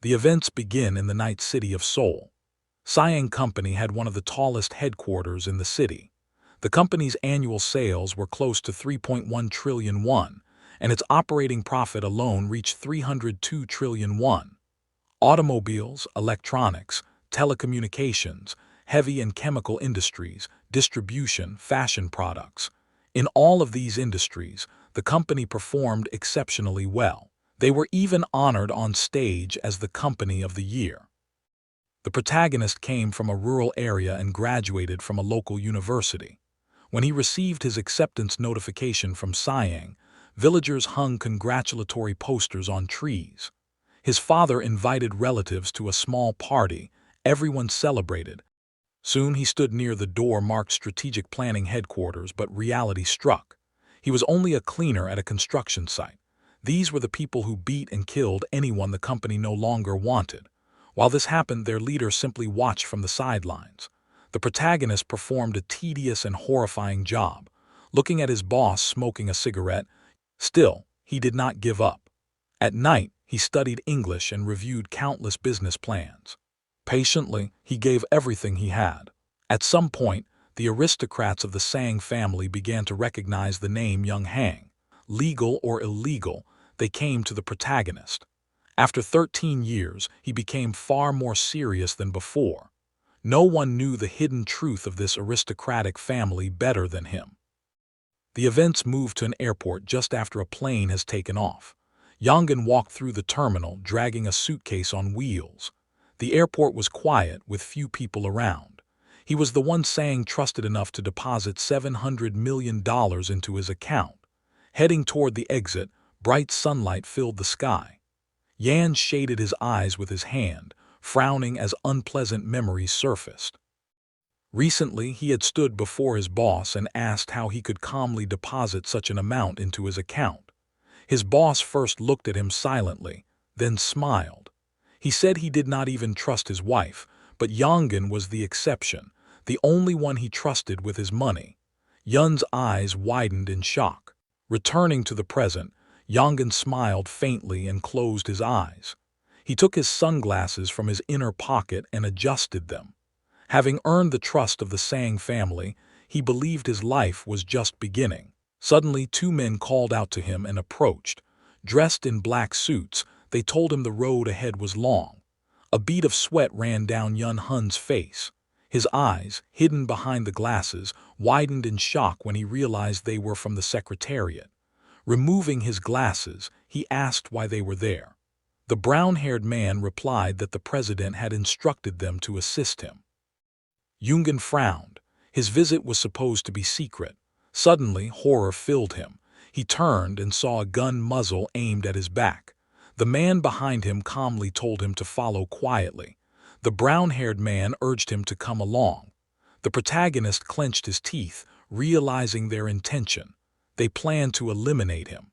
The events begin in the night city of Seoul. Siang Company had one of the tallest headquarters in the city. The company's annual sales were close to 3.1 trillion won, and its operating profit alone reached 302 trillion won. Automobiles, electronics, telecommunications, heavy and chemical industries, distribution, fashion products. In all of these industries, the company performed exceptionally well. They were even honored on stage as the Company of the Year. The protagonist came from a rural area and graduated from a local university. When he received his acceptance notification from Siang, villagers hung congratulatory posters on trees. His father invited relatives to a small party. Everyone celebrated. Soon he stood near the door marked Strategic Planning Headquarters, but reality struck. He was only a cleaner at a construction site. These were the people who beat and killed anyone the company no longer wanted. While this happened, their leader simply watched from the sidelines. The protagonist performed a tedious and horrifying job, looking at his boss smoking a cigarette. Still, he did not give up. At night, he studied English and reviewed countless business plans. Patiently, he gave everything he had. At some point, the aristocrats of the Sang family began to recognize the name Young Hang. Legal or illegal, they came to the protagonist. After 13 years, he became far more serious than before. No one knew the hidden truth of this aristocratic family better than him. The events move to an airport just after a plane has taken off. Yongan walked through the terminal, dragging a suitcase on wheels. The airport was quiet, with few people around. He was the one Sang trusted enough to deposit $700 million into his account. Heading toward the exit, bright sunlight filled the sky. Yan shaded his eyes with his hand, frowning as unpleasant memories surfaced. Recently, he had stood before his boss and asked how he could calmly deposit such an amount into his account. His boss first looked at him silently, then smiled. He said he did not even trust his wife, but Yongan was the exception, the only one he trusted with his money. Yun's eyes widened in shock. Returning to the present, Yongan smiled faintly and closed his eyes. He took his sunglasses from his inner pocket and adjusted them. Having earned the trust of the Sang family, he believed his life was just beginning. Suddenly, two men called out to him and approached. Dressed in black suits, they told him the road ahead was long. A bead of sweat ran down Yun Hun's face. His eyes, hidden behind the glasses, widened in shock when he realized they were from the Secretariat. Removing his glasses, he asked why they were there. The brown-haired man replied that the president had instructed them to assist him. Yungan frowned. His visit was supposed to be secret. Suddenly, horror filled him. He turned and saw a gun muzzle aimed at his back. The man behind him calmly told him to follow quietly. The brown-haired man urged him to come along. The protagonist clenched his teeth, realizing their intention. They planned to eliminate him.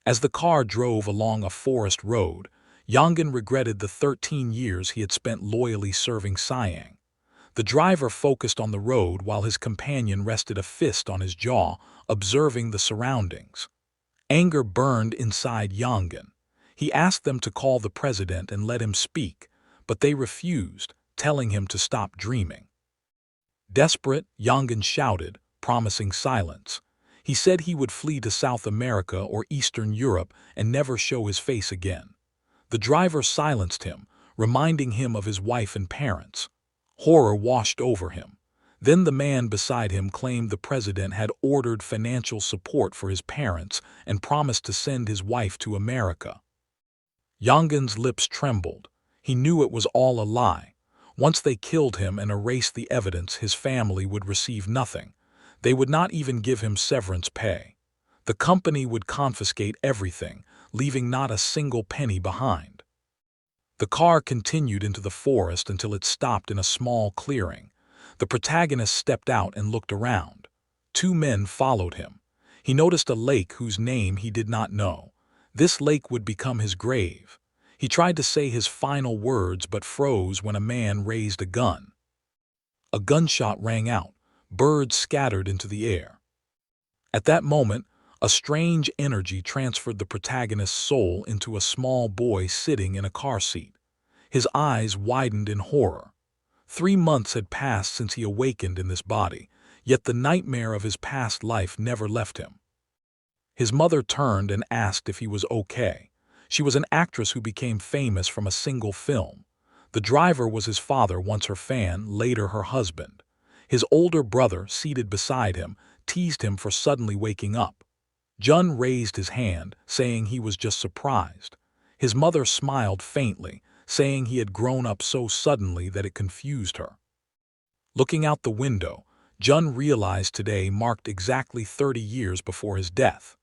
As the car drove along a forest road, Yongan regretted the 13 years he had spent loyally serving Siang. The driver focused on the road while his companion rested a fist on his jaw, observing the surroundings. Anger burned inside Yongan. He asked them to call the president and let him speak, but they refused, telling him to stop dreaming. Desperate, Yongan shouted, promising silence. He said he would flee to South America or Eastern Europe and never show his face again. The driver silenced him, reminding him of his wife and parents. Horror washed over him. Then the man beside him claimed the president had ordered financial support for his parents and promised to send his wife to America. Yongan's lips trembled. He knew it was all a lie. Once they killed him and erased the evidence, his family would receive nothing. They would not even give him severance pay. The company would confiscate everything, leaving not a single penny behind. The car continued into the forest until it stopped in a small clearing. The protagonist stepped out and looked around. Two men followed him. He noticed a lake whose name he did not know. This lake would become his grave. He tried to say his final words but froze when a man raised a gun. A gunshot rang out. Birds scattered into the air. At that moment, A strange energy transferred the protagonist's soul into a small boy sitting in a car seat. His eyes widened in horror. 3 months had passed since he awakened in this body, yet the nightmare of his past life never left him. His mother turned and asked if he was okay. She was an actress who became famous from a single film. The driver was his father, once her fan, later her husband. His older brother, seated beside him, teased him for suddenly waking up. Jun raised his hand, saying he was just surprised. His mother smiled faintly, saying he had grown up so suddenly that it confused her. Looking out the window, Jun realized today marked exactly 30 years before his death.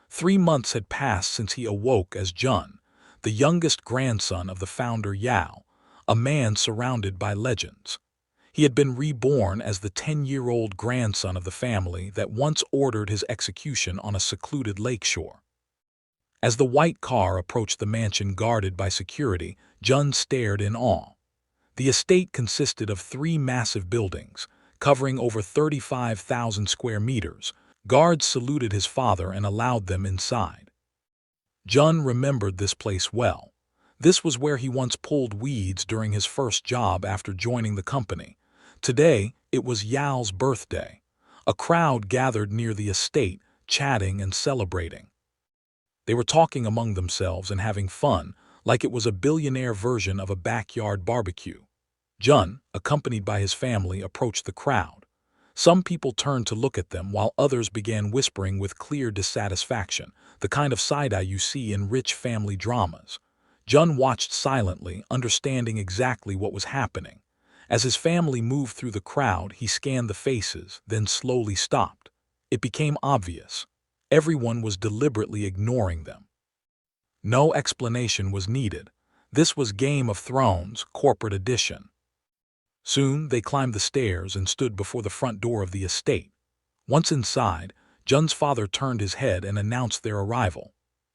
3 months had passed since he awoke as Jun, the youngest grandson of the founder Yao, a man surrounded by legends. He had been reborn as the 10-year-old grandson of the family that once ordered his execution on a secluded lakeshore. As the white car approached the mansion guarded by security, Jun stared in awe. The estate consisted of 3 massive buildings, covering over 35,000 square meters. Guards saluted his father and allowed them inside. Jun remembered this place well. This was where he once pulled weeds during his first job after joining the company. Today, it was Yao's birthday. A crowd gathered near the estate, chatting and celebrating. They were talking among themselves and having fun, like it was a billionaire version of a backyard barbecue. Jun, accompanied by his family, approached the crowd. Some people turned to look at them while others began whispering with clear dissatisfaction, the kind of side-eye you see in rich family dramas. Jun watched silently, understanding exactly what was happening. As his family moved through the crowd, he scanned the faces, then slowly stopped. It became obvious. Everyone was deliberately ignoring them. No explanation was needed. This was Game of Thrones, corporate edition. Soon, they climbed the stairs and stood before the front door of the estate. Once inside, Jun's father turned his head and announced their arrival.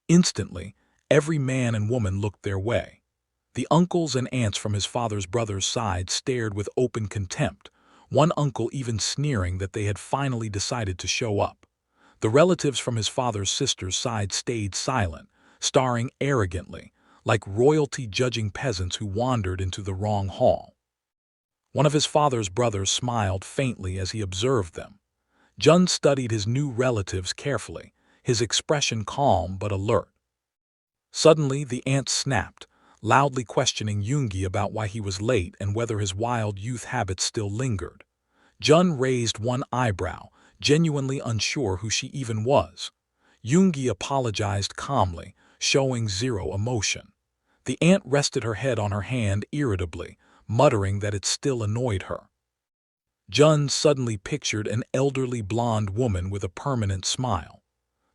Instantly, every man and woman looked their way. The uncles and aunts from his father's brother's side stared with open contempt, one uncle even sneering that they had finally decided to show up. The relatives from his father's sister's side stayed silent, staring arrogantly, like royalty judging peasants who wandered into the wrong hall. One of his father's brothers smiled faintly as he observed them. Jun studied his new relatives carefully, his expression calm but alert. Suddenly, the aunt snapped, loudly questioning Yoongi about why he was late and whether his wild youth habits still lingered. Jun raised one eyebrow, genuinely unsure who she even was. Yoongi apologized calmly, showing zero emotion. The aunt rested her head on her hand irritably, muttering that it still annoyed her. Jun suddenly pictured an elderly blonde woman with a permanent smile.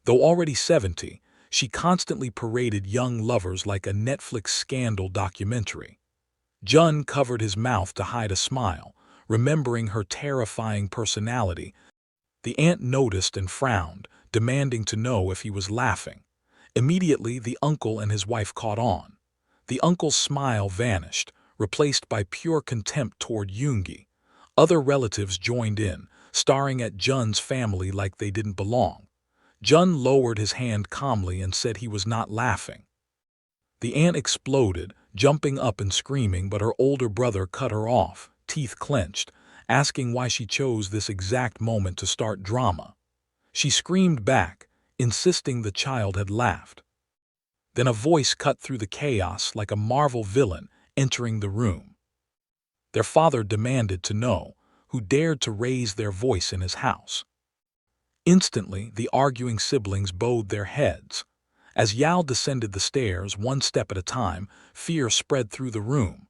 Though already 70, she constantly paraded young lovers like a Netflix scandal documentary. Jun covered his mouth to hide a smile, remembering her terrifying personality. The aunt noticed and frowned, demanding to know if he was laughing. Immediately, the uncle and his wife caught on. The uncle's smile vanished, replaced by pure contempt toward Yoongi. Other relatives joined in, staring at Jun's family like they didn't belong. Jun lowered his hand calmly and said he was not laughing. The aunt exploded, jumping up and screaming, but her older brother cut her off, teeth clenched, asking why she chose this exact moment to start drama. She screamed back, insisting the child had laughed. Then a voice cut through the chaos like a Marvel villain entering the room. Their father demanded to know who dared to raise their voice in his house. Instantly, the arguing siblings bowed their heads. As Yao descended the stairs, one step at a time, fear spread through the room.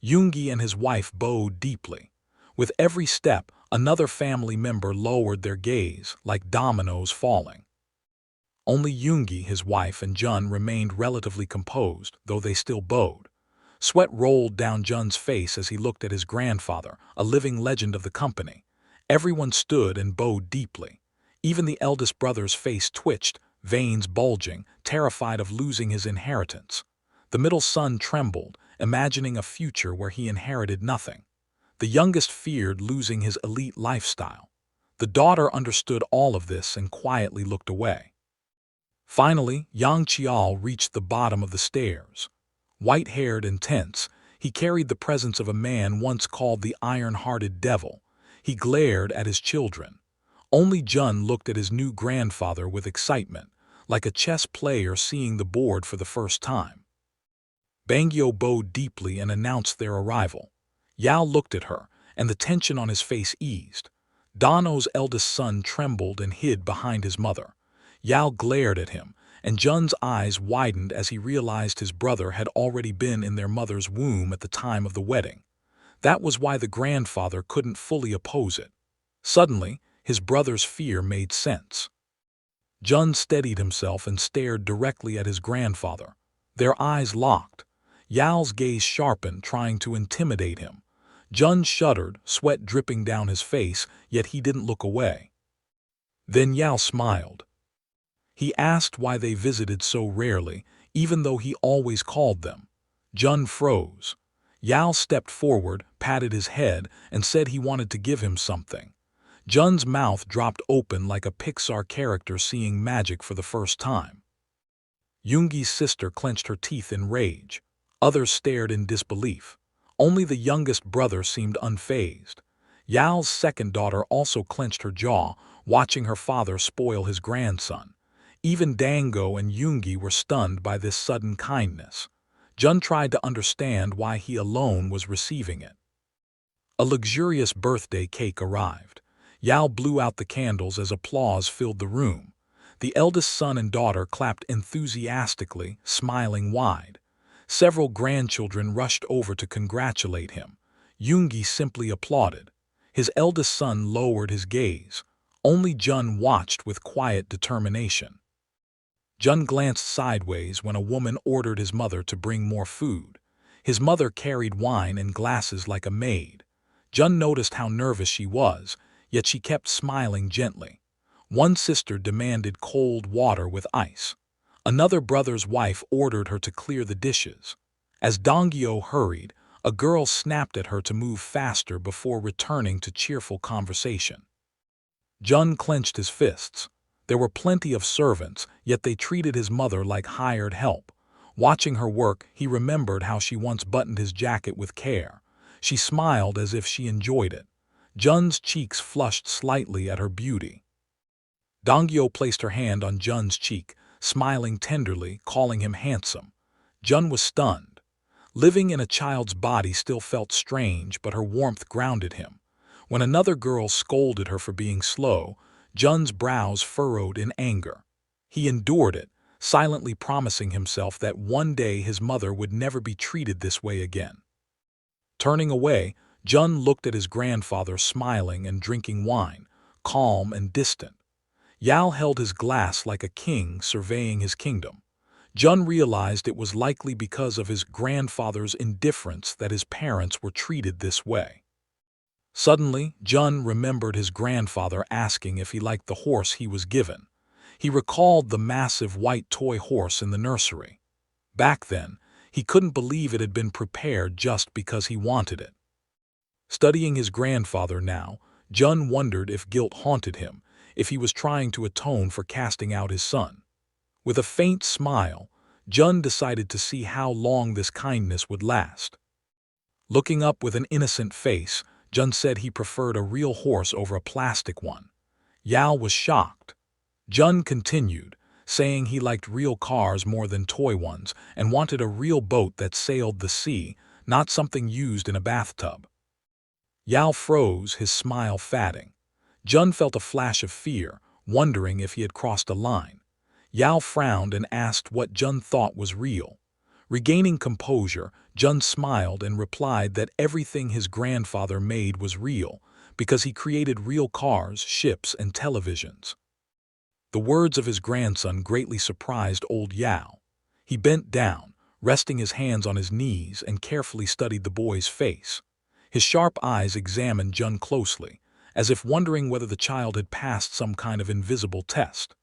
Yoongi and his wife bowed deeply. With every step, another family member lowered their gaze, like dominoes falling. Only Yoongi, his wife, and Jun remained relatively composed, though they still bowed. Sweat rolled down Jun's face as he looked at his grandfather, a living legend of the company. Everyone stood and bowed deeply. Even the eldest brother's face twitched, veins bulging, terrified of losing his inheritance. The middle son trembled, imagining a future where he inherited nothing. The youngest feared losing his elite lifestyle. The daughter understood all of this and quietly looked away. Finally, Yang Qiao reached the bottom of the stairs. White-haired and tense, he carried the presence of a man once called the Iron-Hearted Devil. He glared at his children. Only Jun looked at his new grandfather with excitement, like a chess player seeing the board for the first time. Bangyo bowed deeply and announced their arrival. Yao looked at her, and the tension on his face eased. Dano's eldest son trembled and hid behind his mother. Yao glared at him, and Jun's eyes widened as he realized his brother had already been in their mother's womb at the time of the wedding. That was why the grandfather couldn't fully oppose it. Suddenly, his brother's fear made sense. Jun steadied himself and stared directly at his grandfather. Their eyes locked. Yao's gaze sharpened, trying to intimidate him. Jun shuddered, sweat dripping down his face, yet he didn't look away. Then Yao smiled. He asked why they visited so rarely, even though he always called them. Jun froze. Yao stepped forward, patted his head, and said he wanted to give him something. Jun's mouth dropped open like a Pixar character seeing magic for the first time. Yoongi's sister clenched her teeth in rage. Others stared in disbelief. Only the youngest brother seemed unfazed. Yao's second daughter also clenched her jaw, watching her father spoil his grandson. Even Dango and Yoongi were stunned by this sudden kindness. Jun tried to understand why he alone was receiving it. A luxurious birthday cake arrived. Yao blew out the candles as applause filled the room. The eldest son and daughter clapped enthusiastically, smiling wide. Several grandchildren rushed over to congratulate him. Yoongi simply applauded. His eldest son lowered his gaze. Only Jun watched with quiet determination. Jun glanced sideways when a woman ordered his mother to bring more food. His mother carried wine and glasses like a maid. Jun noticed how nervous she was, yet she kept smiling gently. One sister demanded cold water with ice. Another brother's wife ordered her to clear the dishes. As Donggyo hurried, a girl snapped at her to move faster before returning to cheerful conversation. Jun clenched his fists. There were plenty of servants, yet they treated his mother like hired help. Watching her work, he remembered how she once buttoned his jacket with care. She smiled as if she enjoyed it. Jun's cheeks flushed slightly at her beauty. Donggyo placed her hand on Jun's cheek, smiling tenderly, calling him handsome. Jun was stunned. Living in a child's body still felt strange, but her warmth grounded him. When another girl scolded her for being slow, Jun's brows furrowed in anger. He endured it, silently promising himself that one day his mother would never be treated this way again. Turning away, Jun looked at his grandfather smiling and drinking wine, calm and distant. Yao held his glass like a king surveying his kingdom. Jun realized it was likely because of his grandfather's indifference that his parents were treated this way. Suddenly, Jun remembered his grandfather asking if he liked the horse he was given. He recalled the massive white toy horse in the nursery. Back then, he couldn't believe it had been prepared just because he wanted it. Studying his grandfather now, Jun wondered if guilt haunted him, if he was trying to atone for casting out his son. With a faint smile, Jun decided to see how long this kindness would last. Looking up with an innocent face, Jun said he preferred a real horse over a plastic one. Yao was shocked. Jun continued, saying he liked real cars more than toy ones and wanted a real boat that sailed the sea, not something used in a bathtub. Yao froze, his smile fading. Jun felt a flash of fear, wondering if he had crossed a line. Yao frowned and asked what Jun thought was real. Regaining composure, Jun smiled and replied that everything his grandfather made was real because he created real cars, ships, and televisions. The words of his grandson greatly surprised old Yao. He bent down, resting his hands on his knees, and carefully studied the boy's face. His sharp eyes examined Jun closely, as if wondering whether the child had passed some kind of invisible test.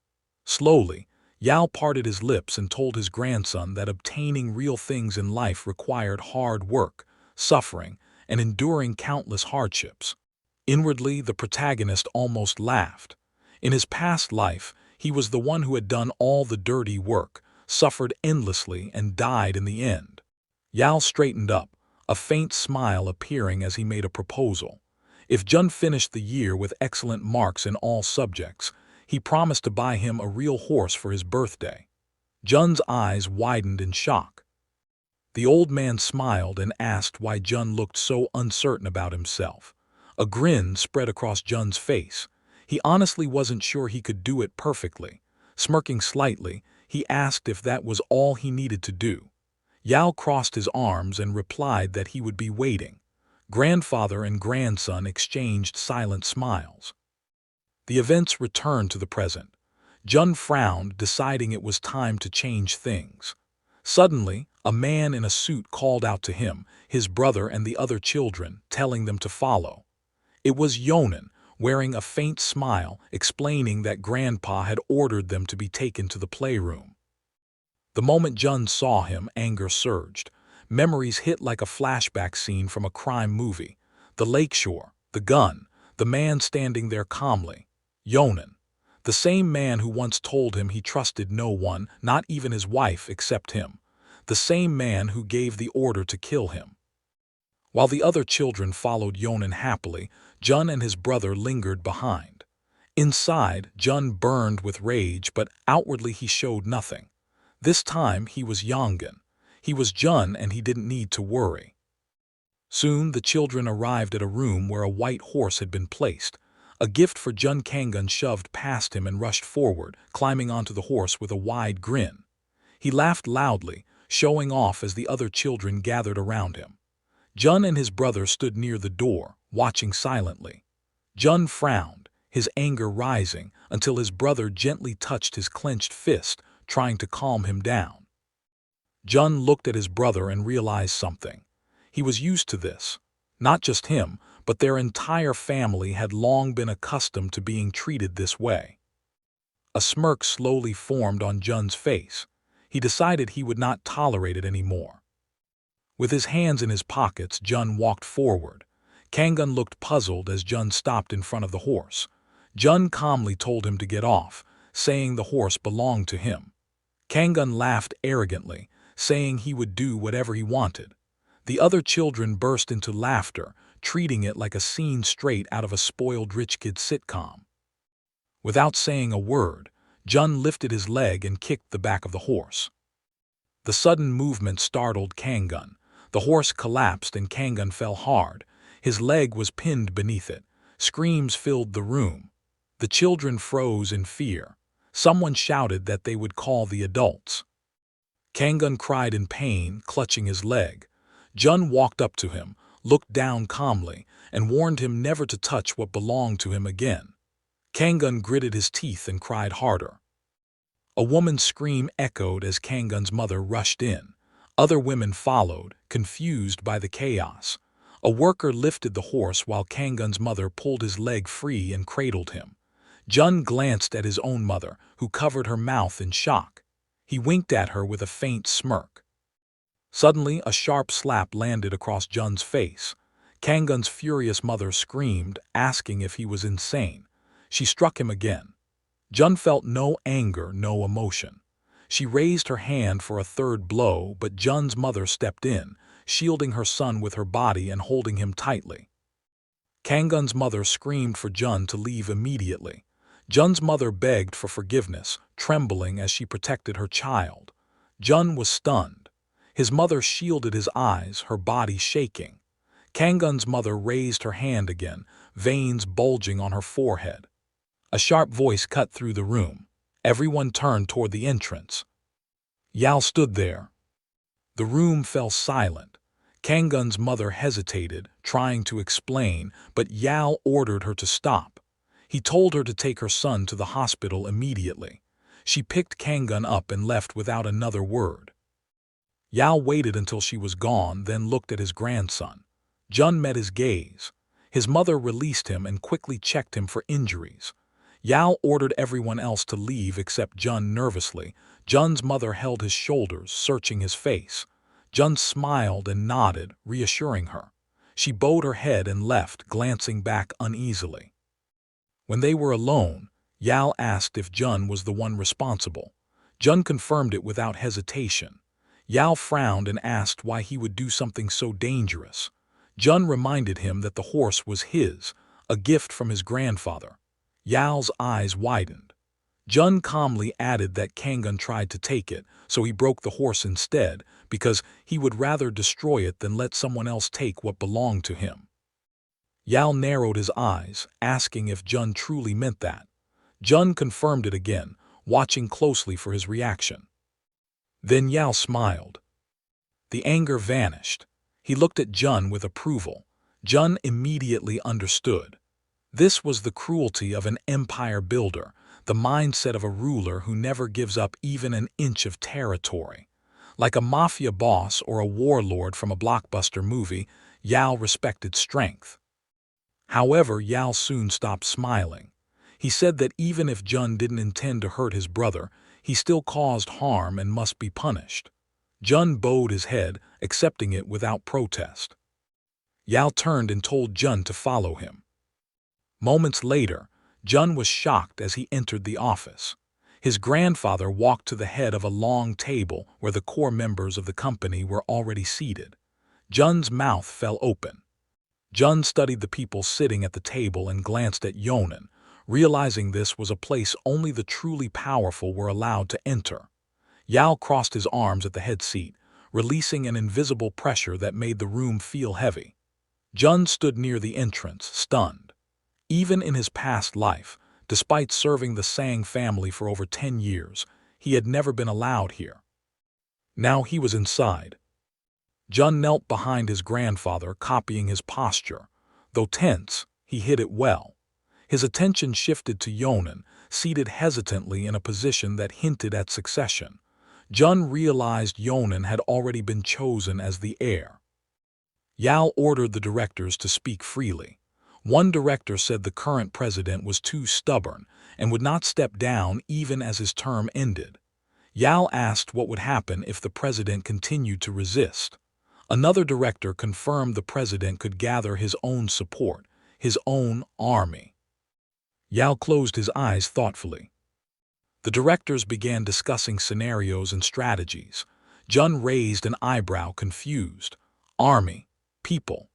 Slowly, Yao parted his lips and told his grandson that obtaining real things in life required hard work, suffering, and enduring countless hardships. Inwardly, the protagonist almost laughed. In his past life, He was the one who had done all the dirty work, suffered endlessly, and died in the end. Yao straightened up, a faint smile appearing as he made a proposal. If Jun finished the year with excellent marks in all subjects, he promised to buy him a real horse for his birthday. Jun's eyes widened in shock. The old man smiled and asked why Jun looked so uncertain about himself. A grin spread across Jun's face. He honestly wasn't sure he could do it perfectly. Smirking slightly, he asked if that was all he needed to do. Yao crossed his arms and replied that he would be waiting. Grandfather and grandson exchanged silent smiles. The events returned to the present. Jun frowned, deciding it was time to change things. Suddenly, a man in a suit called out to him, his brother and the other children, telling them to follow. It was Yonan, wearing a faint smile, explaining that Grandpa had ordered them to be taken to the playroom. The moment Jun saw him, anger surged. Memories hit like a flashback scene from a crime movie. The lakeshore, the gun, the man standing there calmly. Yonan, the same man who once told him he trusted no one, not even his wife, except him. The same man who gave the order to kill him. While the other children followed Yonan happily, Jun and his brother lingered behind. Inside, Jun burned with rage, but outwardly he showed nothing. This time he was Yongan. He was Jun and he didn't need to worry. Soon the children arrived at a room where a white horse had been placed. A gift for Jun. Kangan shoved past him and rushed forward, climbing onto the horse with a wide grin. He laughed loudly, showing off as the other children gathered around him. Jun and his brother stood near the door, watching silently. Jun frowned, his anger rising, until his brother gently touched his clenched fist, trying to calm him down. Jun looked at his brother and realized something. He was used to this. Not just him, but their entire family had long been accustomed to being treated this way. A smirk slowly formed on Jun's face. He decided he would not tolerate it anymore. With his hands in his pockets, Jun walked forward. Kangan looked puzzled as Jun stopped in front of the horse. Jun calmly told him to get off, saying the horse belonged to him. Kangan laughed arrogantly, saying he would do whatever he wanted. The other children burst into laughter, treating it like a scene straight out of a spoiled rich kid sitcom. Without saying a word, Jun lifted his leg and kicked the back of the horse. The sudden movement startled Kangan. The horse collapsed and Kangan fell hard. His leg was pinned beneath it. Screams filled the room. The children froze in fear. Someone shouted that they would call the adults. Kangan cried in pain, clutching his leg. Jun walked up to him, looked down calmly, and warned him never to touch what belonged to him again. Kangan gritted his teeth and cried harder. A woman's scream echoed as Kangan's mother rushed in. Other women followed, confused by the chaos. A worker lifted the horse while Kangan's mother pulled his leg free and cradled him. Jun glanced at his own mother, who covered her mouth in shock. He winked at her with a faint smirk. Suddenly, a sharp slap landed across Jun's face. Kangan's furious mother screamed, asking if he was insane. She struck him again. Jun felt no anger, no emotion. She raised her hand for a third blow, but Jun's mother stepped in, shielding her son with her body and holding him tightly. Kangan's mother screamed for Jun to leave immediately. Jun's mother begged for forgiveness, trembling as she protected her child. Jun was stunned. His mother shielded his eyes, her body shaking. Kangan's mother raised her hand again, veins bulging on her forehead. A sharp voice cut through the room. Everyone turned toward the entrance. Yao stood there. The room fell silent. Kangan's mother hesitated, trying to explain, but Yao ordered her to stop. He told her to take her son to the hospital immediately. She picked Kangan up and left without another word. Yao waited until she was gone, then looked at his grandson. Jun met his gaze. His mother released him and quickly checked him for injuries. Yao ordered everyone else to leave except Jun nervously. Jun's mother held his shoulders, searching his face. Jun smiled and nodded, reassuring her. She bowed her head and left, glancing back uneasily. When they were alone, Yal asked if Jun was the one responsible. Jun confirmed it without hesitation. Yal frowned and asked why he would do something so dangerous. Jun reminded him that the horse was his, a gift from his grandfather. Yal's eyes widened. Jun calmly added that Kangun tried to take it, so he broke the horse instead, because he would rather destroy it than let someone else take what belonged to him. Yal narrowed his eyes, asking if Jun truly meant that. Jun confirmed it again, watching closely for his reaction. Then Yal smiled. The anger vanished. He looked at Jun with approval. Jun immediately understood. This was the cruelty of an empire builder, the mindset of a ruler who never gives up even an inch of territory. Like a mafia boss or a warlord from a blockbuster movie, Yal respected strength. However, Yal soon stopped smiling. He said that even if Jun didn't intend to hurt his brother, he still caused harm and must be punished. Jun bowed his head, accepting it without protest. Yal turned and told Jun to follow him. Moments later, Jun was shocked as he entered the office. His grandfather walked to the head of a long table where the core members of the company were already seated. Jun's mouth fell open. Jun studied the people sitting at the table and glanced at Yonan, realizing this was a place only the truly powerful were allowed to enter. Yal crossed his arms at the head seat, releasing an invisible pressure that made the room feel heavy. Jun stood near the entrance, stunned. Even in his past life, despite serving the Sang family for over 10 years, he had never been allowed here. Now he was inside. Jun knelt behind his grandfather, copying his posture. Though tense, he hid it well. His attention shifted to Yonan, seated hesitantly in a position that hinted at succession. Jun realized Yonan had already been chosen as the heir. Yal ordered the directors to speak freely. One director said the current president was too stubborn and would not step down even as his term ended. Yal asked what would happen if the president continued to resist. Another director confirmed the president could gather his own support, his own army. Yal closed his eyes thoughtfully. The directors began discussing scenarios and strategies. Jun raised an eyebrow, confused. Army, people.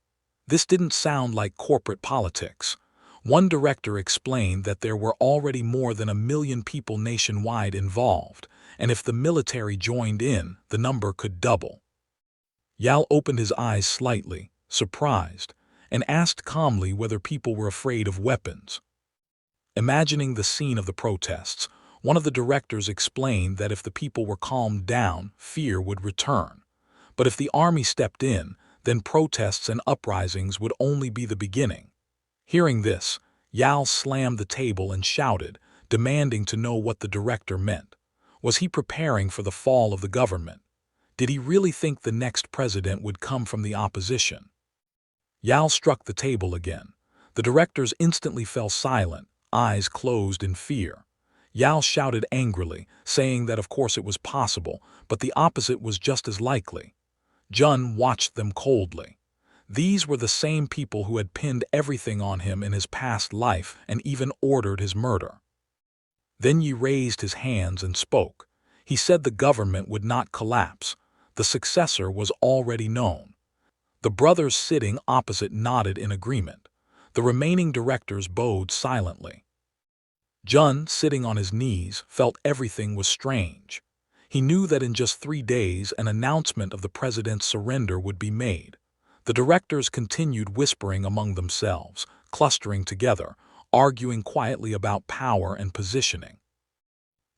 This didn't sound like corporate politics. One director explained that there were already more than 1 million people nationwide involved, and if the military joined in, the number could double. Yal opened his eyes slightly, surprised, and asked calmly whether people were afraid of weapons. Imagining the scene of the protests, one of the directors explained that if the people were calmed down, fear would return. But if the army stepped in, then protests and uprisings would only be the beginning. Hearing this, Yal slammed the table and shouted, demanding to know what the director meant. Was he preparing for the fall of the government? Did he really think the next president would come from the opposition? Yal struck the table again. The directors instantly fell silent, eyes closed in fear. Yal shouted angrily, saying that of course it was possible, but the opposite was just as likely. Jun watched them coldly. These were the same people who had pinned everything on him in his past life and even ordered his murder. Then Yi raised his hands and spoke. He said the government would not collapse. The successor was already known. The brothers sitting opposite nodded in agreement. The remaining directors bowed silently. Jun, sitting on his knees, felt everything was strange. He knew that in just 3 days an announcement of the president's surrender would be made. The directors continued whispering among themselves, clustering together, arguing quietly about power and positioning.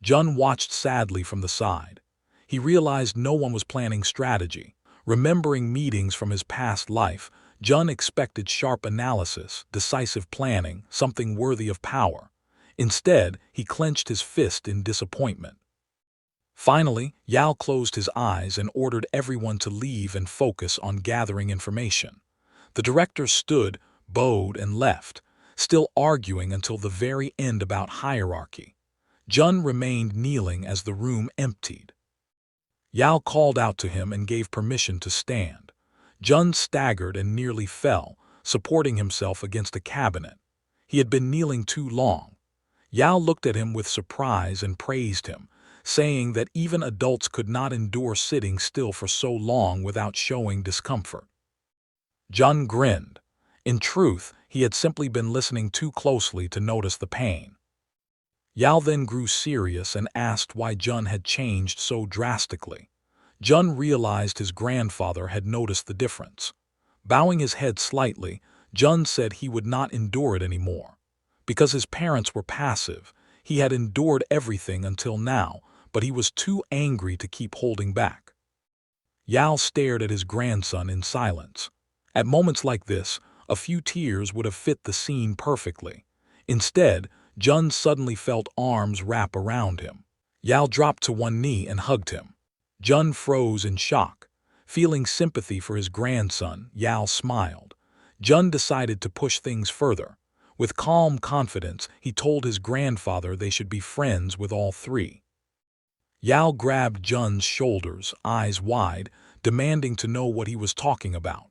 Jun watched sadly from the side. He realized no one was planning strategy. Remembering meetings from his past life, Jun expected sharp analysis, decisive planning, something worthy of power. Instead, he clenched his fist in disappointment. Finally, Yal closed his eyes and ordered everyone to leave and focus on gathering information. The directors stood, bowed, and left, still arguing until the very end about hierarchy. Jun remained kneeling as the room emptied. Yal called out to him and gave permission to stand. Jun staggered and nearly fell, supporting himself against a cabinet. He had been kneeling too long. Yao looked at him with surprise and praised him, saying that even adults could not endure sitting still for so long without showing discomfort. Jun grinned. In truth, he had simply been listening too closely to notice the pain. Yao then grew serious and asked why Jun had changed so drastically. Jun realized his grandfather had noticed the difference. Bowing his head slightly, Jun said he would not endure it anymore. Because his parents were passive, he had endured everything until now, but he was too angry to keep holding back. Yao stared at his grandson in silence. At moments like this, a few tears would have fit the scene perfectly. Instead, Jun suddenly felt arms wrap around him. Yao dropped to one knee and hugged him. Jun froze in shock. Feeling sympathy for his grandson, Yao smiled. Jun decided to push things further. With calm confidence, he told his grandfather they should be friends with all three. Yao grabbed Jun's shoulders, eyes wide, demanding to know what he was talking about.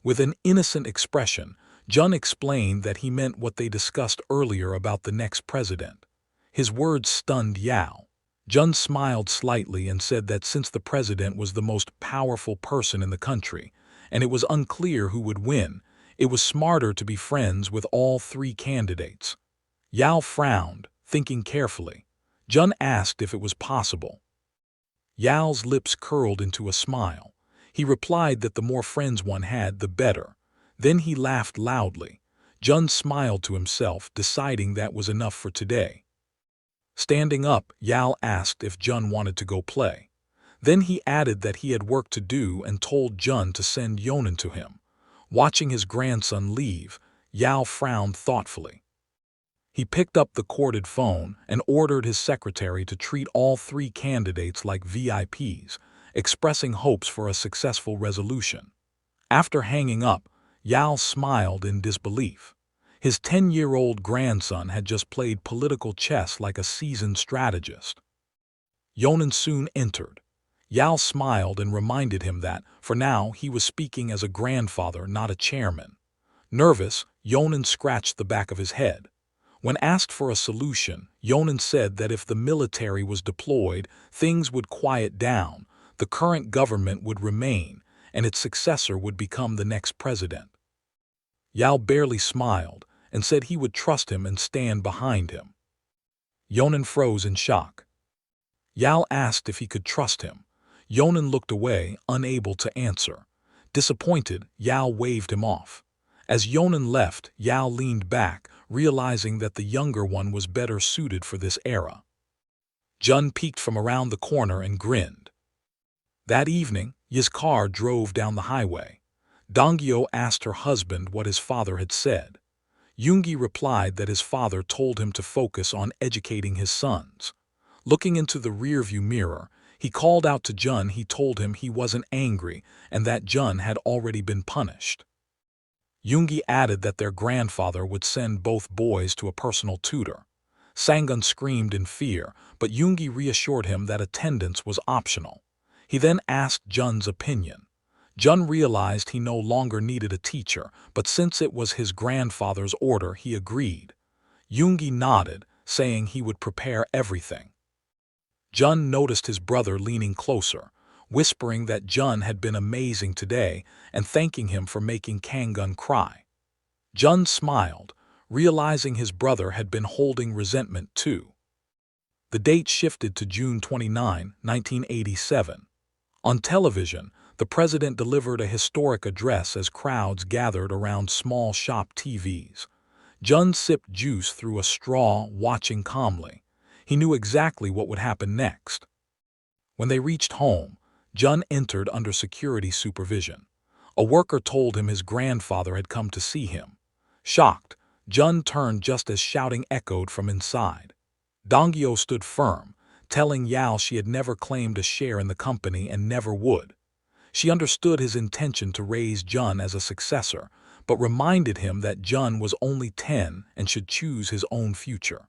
With an innocent expression, Jun explained that he meant what they discussed earlier about the next president. His words stunned Yao. Jun smiled slightly and said that since the president was the most powerful person in the country, and it was unclear who would win, it was smarter to be friends with all three candidates. Yao frowned, thinking carefully. Jun asked if it was possible. Yao's lips curled into a smile. He replied that the more friends one had, the better. Then he laughed loudly. Jun smiled to himself, deciding that was enough for today. Standing up, Yao asked if Jun wanted to go play. Then he added that he had work to do and told Jun to send Yonan to him. Watching his grandson leave, Yao frowned thoughtfully. He picked up the corded phone and ordered his secretary to treat all three candidates like VIPs, expressing hopes for a successful resolution. After hanging up, Yao smiled in disbelief. His 10-year-old grandson had just played political chess like a seasoned strategist. Yonan soon entered. Yao smiled and reminded him that, for now, he was speaking as a grandfather, not a chairman. Nervous, Yonan scratched the back of his head. When asked for a solution, Yonan said that if the military was deployed, things would quiet down, the current government would remain, and its successor would become the next president. Yao barely smiled and said he would trust him and stand behind him. Yonan froze in shock. Yao asked if he could trust him. Yonan looked away, unable to answer. Disappointed, Yao waved him off. As Yonan left, Yao leaned back, realizing that the younger one was better suited for this era. Jun peeked from around the corner and grinned. That evening, Yi's car drove down the highway. Donggyo asked her husband what his father had said. Yoongi replied that his father told him to focus on educating his sons. Looking into the rearview mirror, he called out to Jun. He told him he wasn't angry and that Jun had already been punished. Yoongi added that their grandfather would send both boys to a personal tutor. Sangun screamed in fear, but Yoongi reassured him that attendance was optional. He then asked Jun's opinion. Jun realized he no longer needed a teacher, but since it was his grandfather's order, he agreed. Yoongi nodded, saying he would prepare everything. Jun noticed his brother leaning closer, whispering that Jun had been amazing today and thanking him for making Kangun cry. Jun smiled, realizing his brother had been holding resentment too. The date shifted to June 29, 1987. On television, the president delivered a historic address as crowds gathered around small shop TVs. Jun sipped juice through a straw, watching calmly. He knew exactly what would happen next. When they reached home, Jun entered under security supervision. A worker told him his grandfather had come to see him. Shocked, Jun turned just as shouting echoed from inside. Donggyo stood firm, telling Yao she had never claimed a share in the company and never would. She understood his intention to raise Jun as a successor, but reminded him that Jun was only 10 and should choose his own future.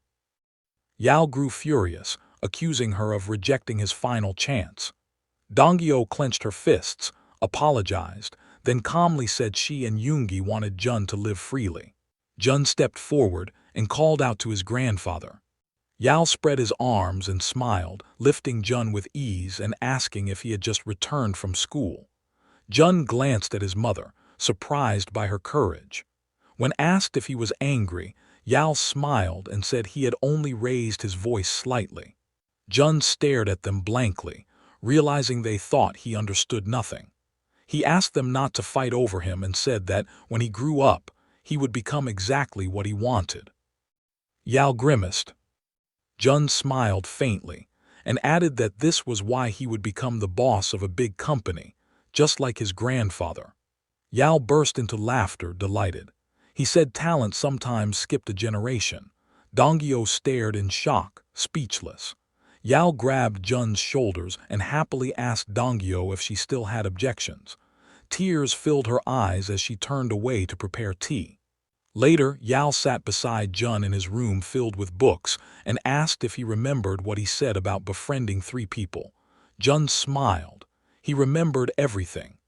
Yao grew furious, accusing her of rejecting his final chance. Donggyo clenched her fists, apologized, then calmly said she and Yoongi wanted Jun to live freely. Jun stepped forward and called out to his grandfather. Yao spread his arms and smiled, lifting Jun with ease and asking if he had just returned from school. Jun glanced at his mother, surprised by her courage. When asked if he was angry, Yao smiled and said he had only raised his voice slightly. Jun stared at them blankly, realizing they thought he understood nothing. He asked them not to fight over him and said that when he grew up, he would become exactly what he wanted. Yao grimaced. Jun smiled faintly and added that this was why he would become the boss of a big company, just like his grandfather. Yao burst into laughter, delighted. He said talent sometimes skipped a generation. Donggyo stared in shock, speechless. Yao grabbed Jun's shoulders and happily asked Donggyo if she still had objections. Tears filled her eyes as she turned away to prepare tea. Later, Yao sat beside Jun in his room filled with books and asked if he remembered what he said about befriending 3 people. Jun smiled. He remembered everything.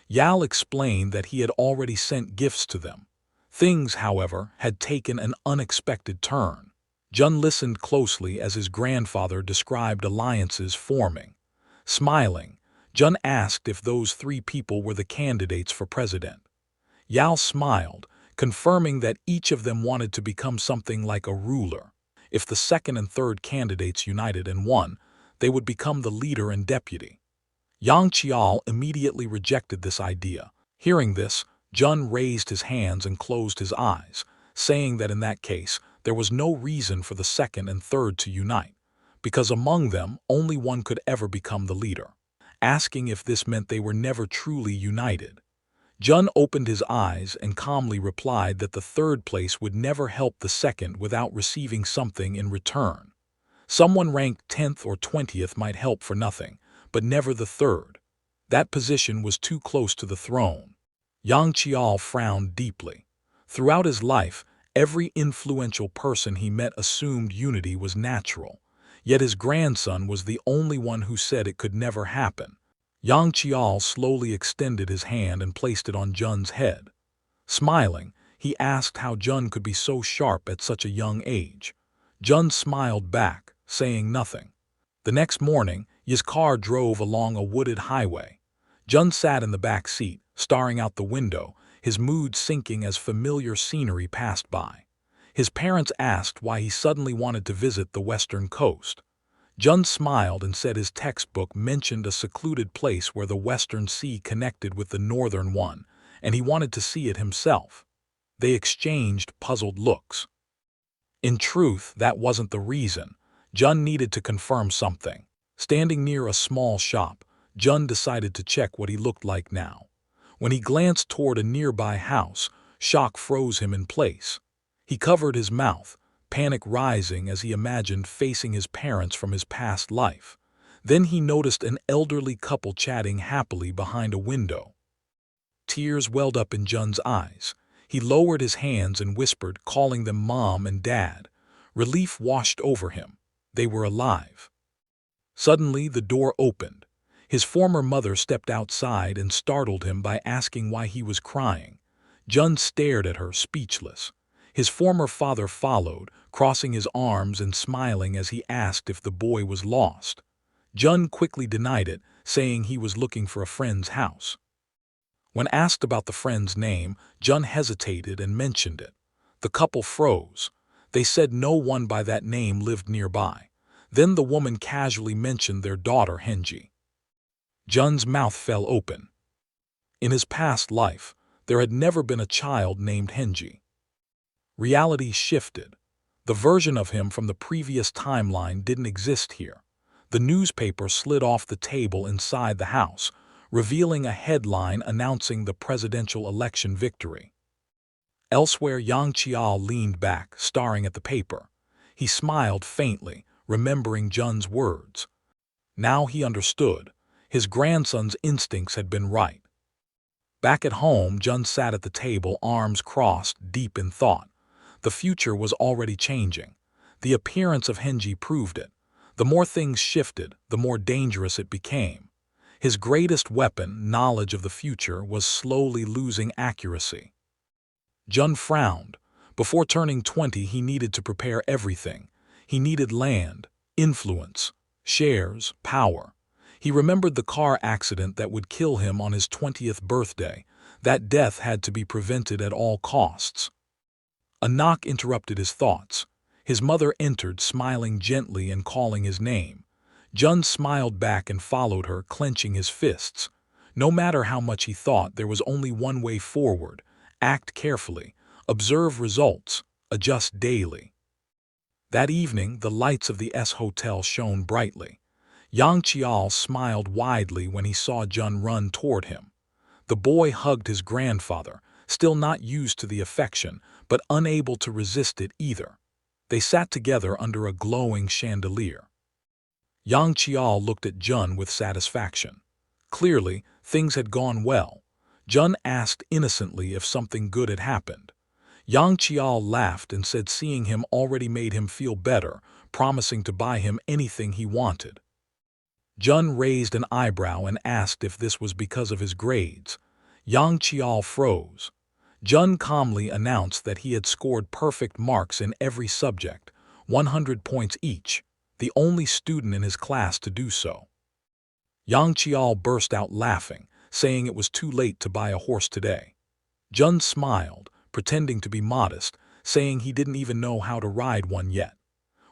Yao explained that he had already sent gifts to them. Things, however, had taken an unexpected turn. Jun listened closely as his grandfather described alliances forming. Smiling, Jun asked if those 3 people were the candidates for president. Yao smiled, confirming that each of them wanted to become something like a ruler. If the second and third candidates united and won, they would become the leader and deputy. Yang Qiao immediately rejected this idea. Hearing this, Jun raised his hands and closed his eyes, saying that in that case, there was no reason for the second and third to unite, because among them, only one could ever become the leader. Asking if this meant they were never truly united. Jun opened his eyes and calmly replied that the third place would never help the second without receiving something in return. Someone ranked 10th or 20th might help for nothing, but never the third. That position was too close to the throne. Yang Qiao frowned deeply. Throughout his life, every influential person he met assumed unity was natural, yet his grandson was the only one who said it could never happen. Yang Qiao slowly extended his hand and placed it on Jun's head. Smiling, he asked how Jun could be so sharp at such a young age. Jun smiled back, saying nothing. The next morning, his car drove along a wooded highway. Jun sat in the back seat, staring out the window, his mood sinking as familiar scenery passed by. His parents asked why he suddenly wanted to visit the western coast. Jun smiled and said his textbook mentioned a secluded place where the western sea connected with the northern one, and he wanted to see it himself. They exchanged puzzled looks. In truth, that wasn't the reason. Jun needed to confirm something. Standing near a small shop, Jun decided to check what he looked like now. When he glanced toward a nearby house, shock froze him in place. He covered his mouth, panic rising as he imagined facing his parents from his past life. Then he noticed an elderly couple chatting happily behind a window. Tears welled up in Jun's eyes. He lowered his hands and whispered, calling them Mom and Dad. Relief washed over him. They were alive. Suddenly, the door opened. His former mother stepped outside and startled him by asking why he was crying. Jun stared at her, speechless. His former father followed, crossing his arms and smiling as he asked if the boy was lost. Jun quickly denied it, saying he was looking for a friend's house. When asked about the friend's name, Jun hesitated and mentioned it. The couple froze. They said no one by that name lived nearby. Then the woman casually mentioned their daughter Henji. Jun's mouth fell open. In his past life, there had never been a child named Henji. Reality shifted. The version of him from the previous timeline didn't exist here. The newspaper slid off the table inside the house, revealing a headline announcing the presidential election victory. Elsewhere, Yang Qiao leaned back, staring at the paper. He smiled faintly, remembering Jun's words. Now he understood. His grandson's instincts had been right. Back at home, Jun sat at the table, arms crossed, deep in thought. The future was already changing. The appearance of Henji proved it. The more things shifted, the more dangerous it became. His greatest weapon, knowledge of the future, was slowly losing accuracy. Jun frowned. Before turning 20, he needed to prepare everything. He needed land, influence, shares, power. He remembered the car accident that would kill him on his 20th birthday. That death had to be prevented at all costs. A knock interrupted his thoughts. His mother entered, smiling gently and calling his name. Jun smiled back and followed her, clenching his fists. No matter how much he thought, there was only one way forward. Act carefully, observe results, adjust daily. That evening, the lights of the S Hotel shone brightly. Yang Chial smiled widely when he saw Jun run toward him. The boy hugged his grandfather, still not used to the affection, but unable to resist it either. They sat together under a glowing chandelier. Yang Chial looked at Jun with satisfaction. Clearly, things had gone well. Jun asked innocently if something good had happened. Yang Chial laughed and said seeing him already made him feel better, promising to buy him anything he wanted. Jun raised an eyebrow and asked if this was because of his grades. Yang Chial froze. Jun calmly announced that he had scored perfect marks in every subject, 100 points each, the only student in his class to do so. Yang Chial burst out laughing, saying it was too late to buy a horse today. Jun smiled, pretending to be modest, saying he didn't even know how to ride one yet.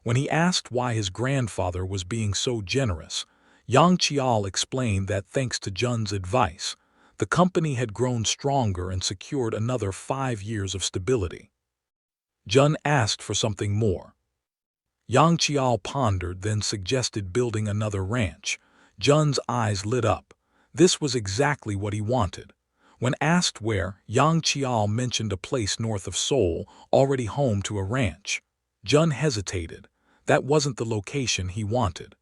When he asked why his grandfather was being so generous, Yang Chial explained that thanks to Jun's advice, the company had grown stronger and secured another 5 years of stability. Jun asked for something more. Yang Chial pondered, then suggested building another ranch. Jun's eyes lit up. This was exactly what he wanted. When asked where, Yang Chial mentioned a place north of Seoul, already home to a ranch. Jun hesitated. That wasn't the location he wanted.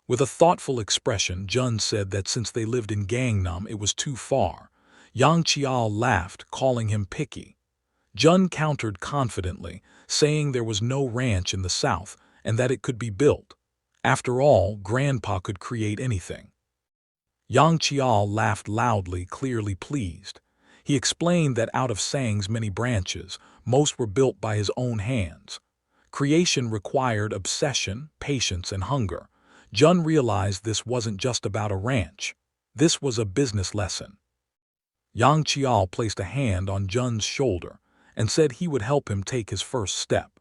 With a thoughtful expression, Jun said that since they lived in Gangnam, it was too far. Yang Chial laughed, calling him picky. Jun countered confidently, saying there was no ranch in the south and that it could be built. After all, Grandpa could create anything. Yang Chial laughed loudly, clearly pleased. He explained that out of Sang's many branches, most were built by his own hands. Creation required obsession, patience, and hunger. Jun realized this wasn't just about a ranch. This was a business lesson. Yang Chial placed a hand on Jun's shoulder and said he would help him take his first step.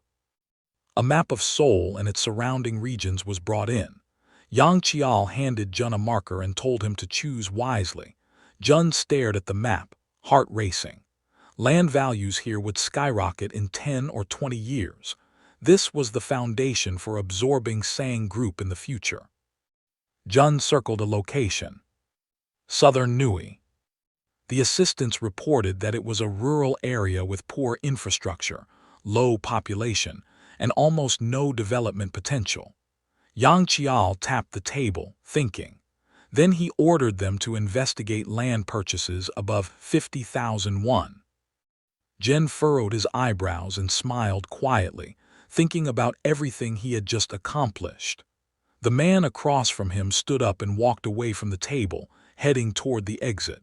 A map of Seoul and its surrounding regions was brought in. Yang Chial handed Jun a marker and told him to choose wisely. Jun stared at the map, heart racing. Land values here would skyrocket in 10 or 20 years. This was the foundation for absorbing Sang Group in the future. Jun circled a location. Southern Nui. The assistants reported that it was a rural area with poor infrastructure, low population, and almost no development potential. Yang Chial tapped the table, thinking. Then he ordered them to investigate land purchases above 50,000 won. Jin furrowed his eyebrows and smiled quietly, thinking about everything he had just accomplished. The man across from him stood up and walked away from the table, heading toward the exit.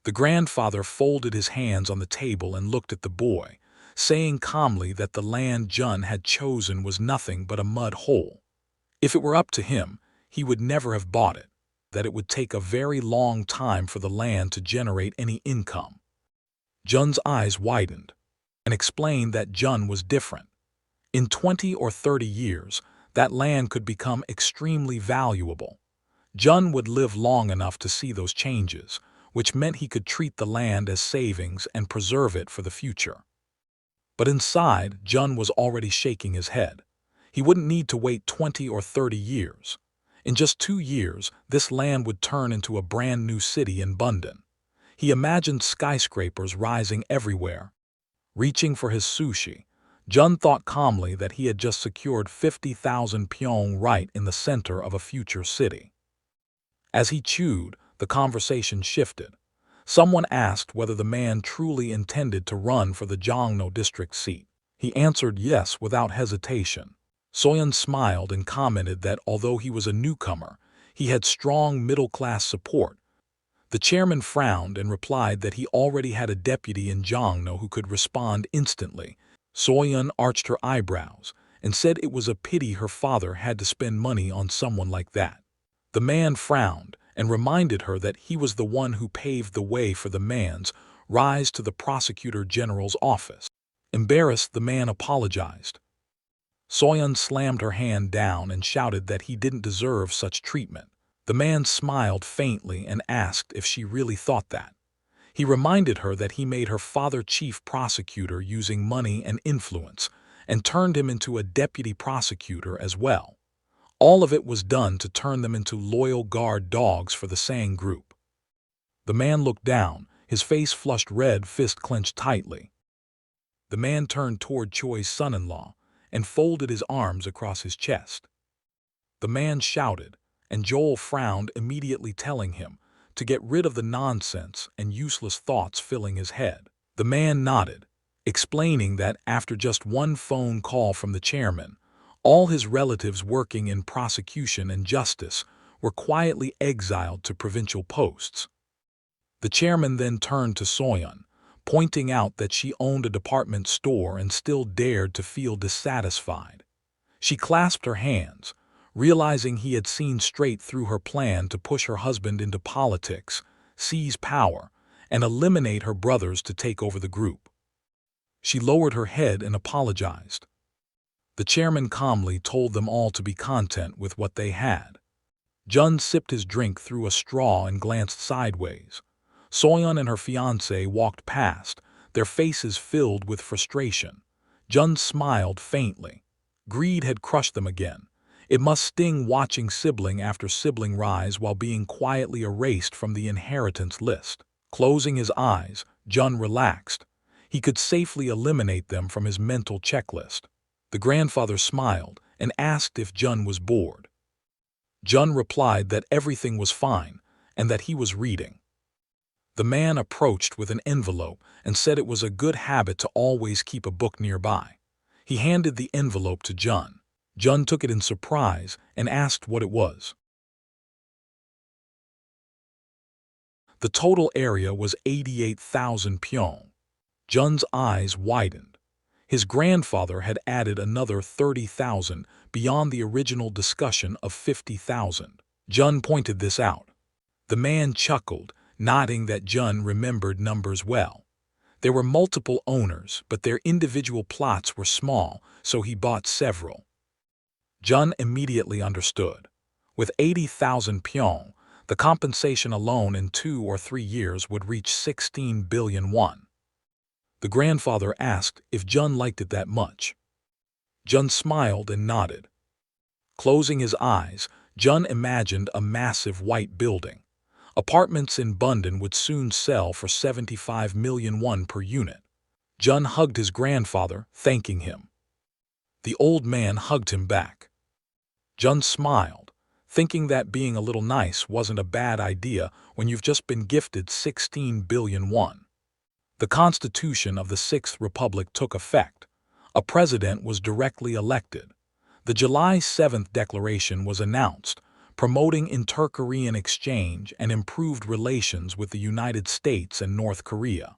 The grandfather folded his hands on the table and looked at the boy, saying calmly that the land Jun had chosen was nothing but a mud hole. If it were up to him, he would never have bought it, that it would take a very long time for the land to generate any income. Jun's eyes widened and explained that Jun was different. In 20 or 30 years, that land could become extremely valuable. Jun would live long enough to see those changes, which meant he could treat the land as savings and preserve it for the future. But inside, Jun was already shaking his head. He wouldn't need to wait 20 or 30 years. In just 2 years, this land would turn into a brand new city in Bundon. He imagined skyscrapers rising everywhere. Reaching for his sushi, Jun thought calmly that he had just secured 50,000 pyong right in the center of a future city. As he chewed, the conversation shifted. Someone asked whether the man truly intended to run for the Jongno district seat. He answered yes without hesitation. Soyeon smiled and commented that although he was a newcomer, he had strong middle-class support. The chairman frowned and replied that he already had a deputy in Jongno who could respond instantly. Soyeon arched her eyebrows and said it was a pity her father had to spend money on someone like that. The man frowned and reminded her that he was the one who paved the way for the man's rise to the prosecutor general's office. Embarrassed, the man apologized. Soyeon slammed her hand down and shouted that he didn't deserve such treatment. The man smiled faintly and asked if she really thought that. He reminded her that he made her father chief prosecutor using money and influence, and turned him into a deputy prosecutor as well. All of it was done to turn them into loyal guard dogs for the Sang group. The man looked down, his face flushed red, fist clenched tightly. The man turned toward Choi's son-in-law and folded his arms across his chest. The man shouted, and Joel frowned, immediately telling him to get rid of the nonsense and useless thoughts filling his head. The man nodded, explaining that after just one phone call from the chairman, all his relatives working in prosecution and justice were quietly exiled to provincial posts. The chairman then turned to Soyeon, pointing out that she owned a department store and still dared to feel dissatisfied. She clasped her hands, realizing he had seen straight through her plan to push her husband into politics, seize power, and eliminate her brothers to take over the group. She lowered her head and apologized. The chairman calmly told them all to be content with what they had. Jun sipped his drink through a straw and glanced sideways. Soyeon and her fiancé walked past, their faces filled with frustration. Jun smiled faintly. Greed had crushed them again. It must sting watching sibling after sibling rise while being quietly erased from the inheritance list. Closing his eyes, Jun relaxed. He could safely eliminate them from his mental checklist. The grandfather smiled and asked if Jun was bored. Jun replied that everything was fine and that he was reading. The man approached with an envelope and said it was a good habit to always keep a book nearby. He handed the envelope to Jun. Jun took it in surprise and asked what it was. The total area was 88,000 pyong. Jun's eyes widened. His grandfather had added another 30,000 beyond the original discussion of 50,000. Jun pointed this out. The man chuckled, nodding that Jun remembered numbers well. There were multiple owners, but their individual plots were small, so he bought several. Jun immediately understood. With 80,000 pyong, the compensation alone in 2 or 3 years would reach 16 billion won. The grandfather asked if Jun liked it that much. Jun smiled and nodded. Closing his eyes, Jun imagined a massive white building. Apartments in Bundon would soon sell for 75 million won per unit. Jun hugged his grandfather, thanking him. The old man hugged him back. Jun smiled, thinking that being a little nice wasn't a bad idea when you've just been gifted 16 billion won. The Constitution of the Sixth Republic took effect. A president was directly elected. The July 7th Declaration was announced, promoting inter-Korean exchange and improved relations with the United States and North Korea.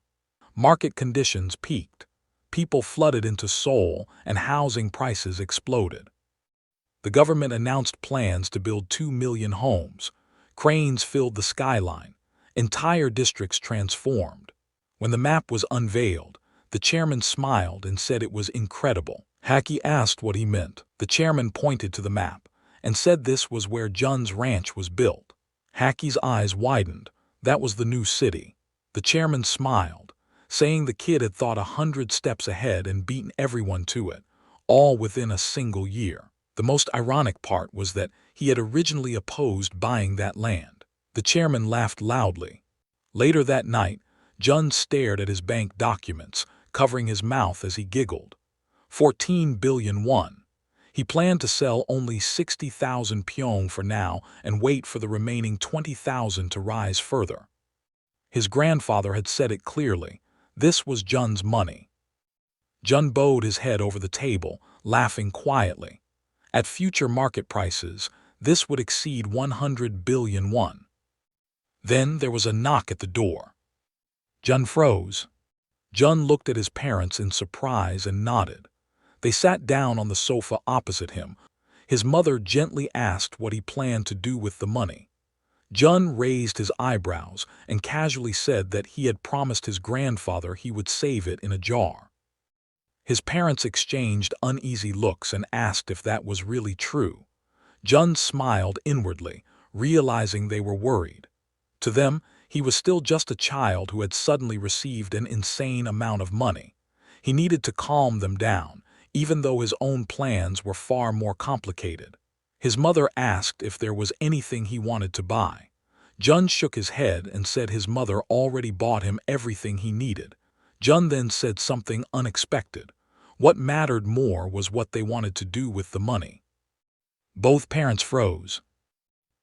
Market conditions peaked. People flooded into Seoul and housing prices exploded. The government announced plans to build 2 million homes. Cranes filled the skyline. Entire districts transformed. When the map was unveiled, the chairman smiled and said it was incredible. Haki asked what he meant. The chairman pointed to the map and said this was where Jun's ranch was built. Haki's eyes widened. That was the new city. The chairman smiled, saying the kid had thought 100 steps ahead and beaten everyone to it, all within a single year. The most ironic part was that he had originally opposed buying that land. The chairman laughed loudly. Later that night, Jun stared at his bank documents, covering his mouth as he giggled. 14 billion won. He planned to sell only 60,000 pyong for now and wait for the remaining 20,000 to rise further. His grandfather had said it clearly. This was Jun's money. Jun bowed his head over the table, laughing quietly. At future market prices, this would exceed 100 billion won. Then there was a knock at the door. Jun froze. Jun looked at his parents in surprise and nodded. They sat down on the sofa opposite him. His mother gently asked what he planned to do with the money. Jun raised his eyebrows and casually said that he had promised his grandfather he would save it in a jar. His parents exchanged uneasy looks and asked if that was really true. Jun smiled inwardly, realizing they were worried. To them, he was still just a child who had suddenly received an insane amount of money. He needed to calm them down, even though his own plans were far more complicated. His mother asked if there was anything he wanted to buy. Jun shook his head and said his mother already bought him everything he needed. Jun then said something unexpected. What mattered more was what they wanted to do with the money. Both parents froze.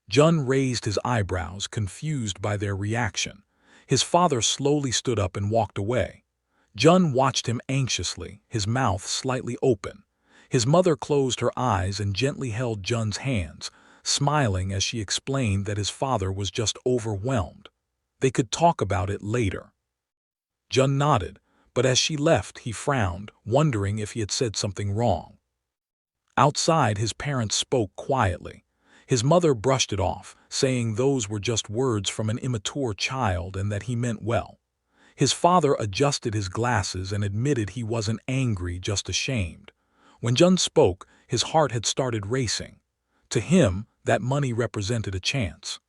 Jun raised his eyebrows, confused by their reaction. His father slowly stood up and walked away. Jun watched him anxiously, his mouth slightly open. His mother closed her eyes and gently held Jun's hands, smiling as she explained that his father was just overwhelmed. They could talk about it later. Jun nodded, but as she left, he frowned, wondering if he had said something wrong. Outside, his parents spoke quietly. His mother brushed it off, saying those were just words from an immature child and that he meant well. His father adjusted his glasses and admitted he wasn't angry, just ashamed. When Jun spoke, his heart had started racing. To him, that money represented a chance.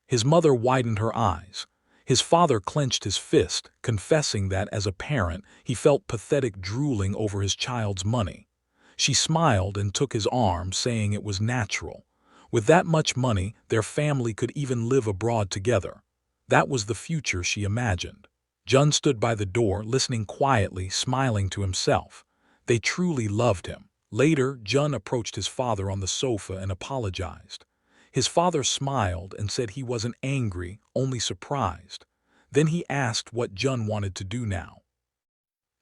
His mother widened her eyes. His father clenched his fist, confessing that, as a parent, he felt pathetic drooling over his child's money. She smiled and took his arm, saying it was natural. With that much money, their family could even live abroad together. That was the future she imagined. Jun stood by the door, listening quietly, smiling to himself. They truly loved him. Later, Jun approached his father on the sofa and apologized. His father smiled and said he wasn't angry, only surprised. Then he asked what Jun wanted to do now.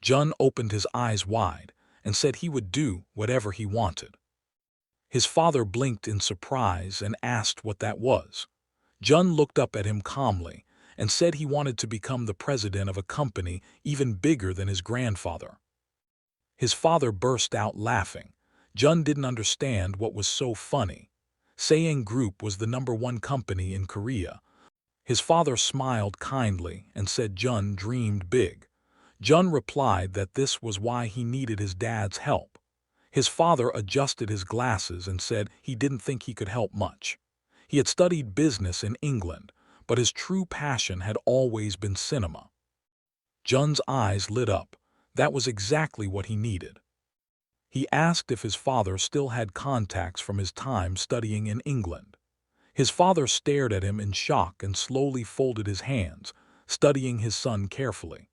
Jun opened his eyes wide and said he would do whatever he wanted. His father blinked in surprise and asked what that was. Jun looked up at him calmly and said he wanted to become the president of a company even bigger than his grandfather. His father burst out laughing. Jun didn't understand what was so funny. Saying Group was the #1 company in Korea. His father smiled kindly and said Jun dreamed big. Jun replied that this was why he needed his dad's help. His father adjusted his glasses and said he didn't think he could help much. He had studied business in England, but his true passion had always been cinema. Jun's eyes lit up. That was exactly what he needed. He asked if his father still had contacts from his time studying in England. His father stared at him in shock and slowly folded his hands, studying his son carefully.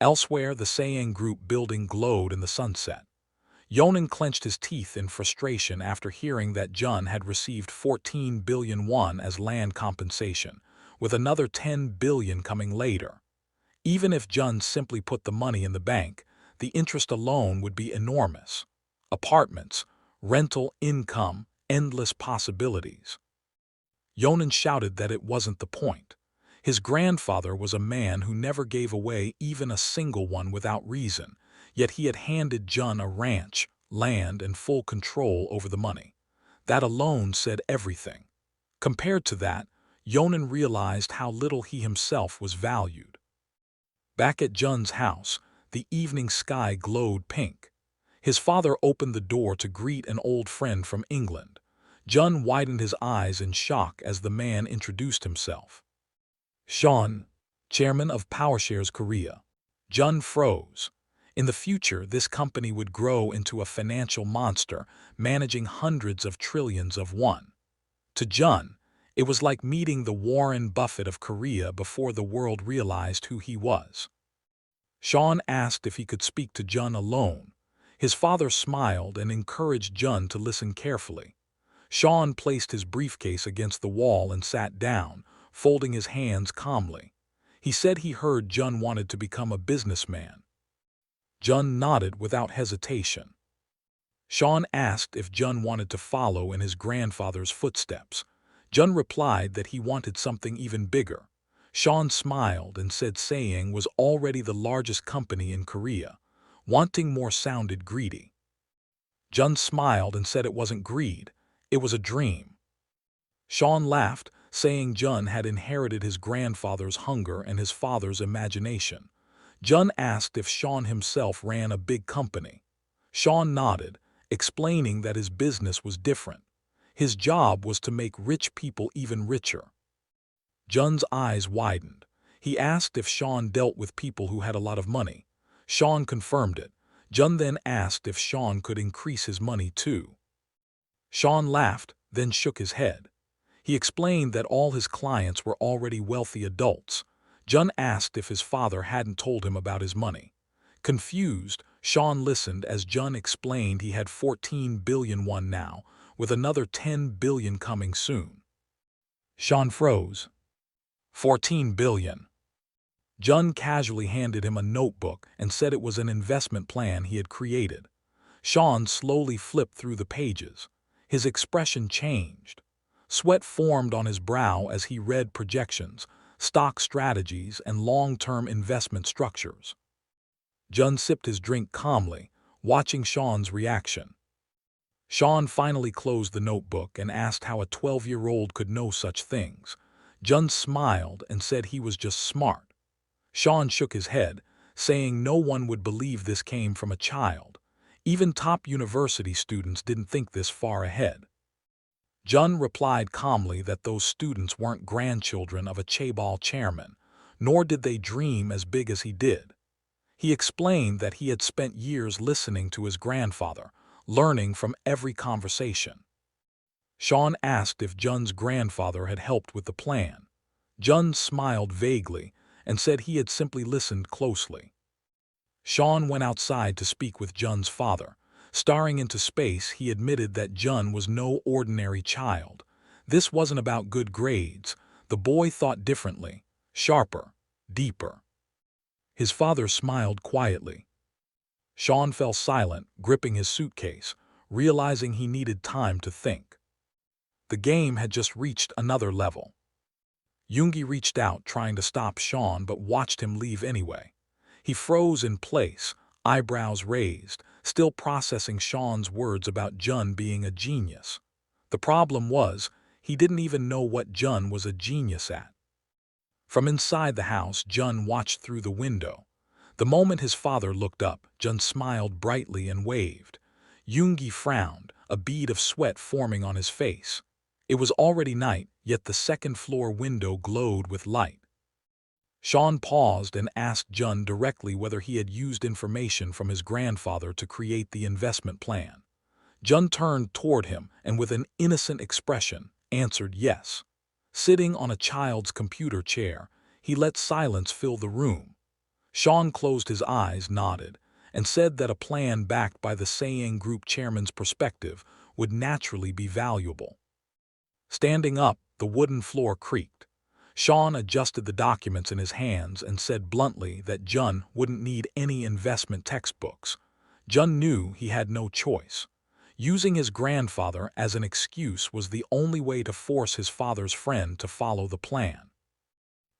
Elsewhere, the Saeng Group building glowed in the sunset. Yonan clenched his teeth in frustration after hearing that Jun had received 14 billion won as land compensation, with another 10 billion coming later. Even if Jun simply put the money in the bank, the interest alone would be enormous. Apartments, rental income, endless possibilities. Yonan shouted that it wasn't the point. His grandfather was a man who never gave away even a single one without reason, yet he had handed Jun a ranch, land, and full control over the money. That alone said everything. Compared to that, Yonan realized how little he himself was valued. Back at Jun's house, the evening sky glowed pink. His father opened the door to greet an old friend from England. Jun widened his eyes in shock as the man introduced himself. Sean, chairman of PowerShares Korea. Jun froze. In the future, this company would grow into a financial monster, managing hundreds of trillions of won. To Jun, it was like meeting the Warren Buffett of Korea before the world realized who he was. Sean asked if he could speak to Jun alone. His father smiled and encouraged Jun to listen carefully. Sean placed his briefcase against the wall and sat down, folding his hands calmly. He said he heard Jun wanted to become a businessman. Jun nodded without hesitation. Sean asked if Jun wanted to follow in his grandfather's footsteps. Jun replied that he wanted something even bigger. Sean smiled and said Saeng was already the largest company in Korea. Wanting more sounded greedy. Jun smiled and said it wasn't greed, it was a dream. Sean laughed, saying Jun had inherited his grandfather's hunger and his father's imagination. Jun asked if Sean himself ran a big company. Sean nodded, explaining that his business was different. His job was to make rich people even richer. Jun's eyes widened. He asked if Sean dealt with people who had a lot of money. Sean confirmed it. Jun then asked if Sean could increase his money too. Sean laughed, then shook his head. He explained that all his clients were already wealthy adults. Jun asked if his father hadn't told him about his money. Confused, Sean listened as Jun explained he had 14 billion won now, with another 10 billion coming soon. Sean froze. 14 billion. Jun casually handed him a notebook and said it was an investment plan he had created. Sean slowly flipped through the pages. His expression changed. Sweat formed on his brow as he read projections, stock strategies, and long-term investment structures. Jun sipped his drink calmly, watching Sean's reaction. Sean finally closed the notebook and asked how a 12-year-old could know such things. Jun smiled and said he was just smart. Sean shook his head, saying no one would believe this came from a child. Even top university students didn't think this far ahead. Jun replied calmly that those students weren't grandchildren of a chaebol chairman, nor did they dream as big as he did. He explained that he had spent years listening to his grandfather, learning from every conversation. Sean asked if Jun's grandfather had helped with the plan. Jun smiled vaguely and said he had simply listened closely. Sean went outside to speak with Jun's father. Staring into space, he admitted that Jun was no ordinary child. This wasn't about good grades. The boy thought differently, sharper, deeper. His father smiled quietly. Sean fell silent, gripping his suitcase, realizing he needed time to think. The game had just reached another level. Yoongi reached out, trying to stop Sean, but watched him leave anyway. He froze in place, eyebrows raised, still processing Sean's words about Jun being a genius. The problem was, he didn't even know what Jun was a genius at. From inside the house, Jun watched through the window. The moment his father looked up, Jun smiled brightly and waved. Yoongi frowned, a bead of sweat forming on his face. It was already night, yet the second-floor window glowed with light. Sean paused and asked Jun directly whether he had used information from his grandfather to create the investment plan. Jun turned toward him and with an innocent expression answered yes. Sitting on a child's computer chair, he let silence fill the room. Sean closed his eyes, nodded, and said that a plan backed by the Saying Group chairman's perspective would naturally be valuable. Standing up, the wooden floor creaked. Sean adjusted the documents in his hands and said bluntly that Jun wouldn't need any investment textbooks. Jun knew he had no choice. Using his grandfather as an excuse was the only way to force his father's friend to follow the plan.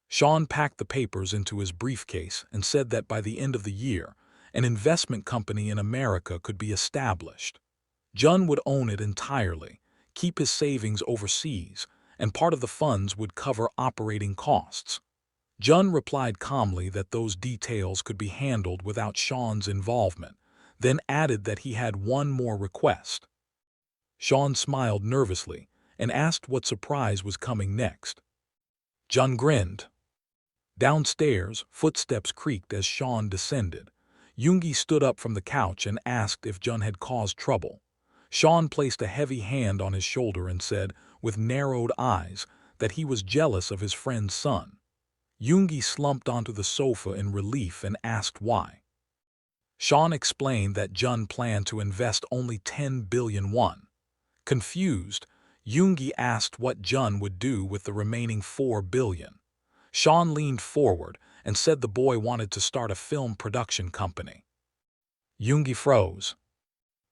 Sean packed the papers into his briefcase and said that by the end of the year, an investment company in America could be established. Jun would own it entirely, keep his savings overseas, and part of the funds would cover operating costs. Jun replied calmly that those details could be handled without Sean's involvement, then added that he had one more request. Sean smiled nervously and asked what surprise was coming next. Jun grinned. Downstairs, footsteps creaked as Sean descended. Yoongi stood up from the couch and asked if Jun had caused trouble. Sean placed a heavy hand on his shoulder and said, with narrowed eyes, that he was jealous of his friend's son. Yoongi slumped onto the sofa in relief and asked why. Sean explained that Jun planned to invest only 10 billion won. Confused, Yoongi asked what Jun would do with the remaining 4 billion. Sean leaned forward and said the boy wanted to start a film production company. Yoongi froze.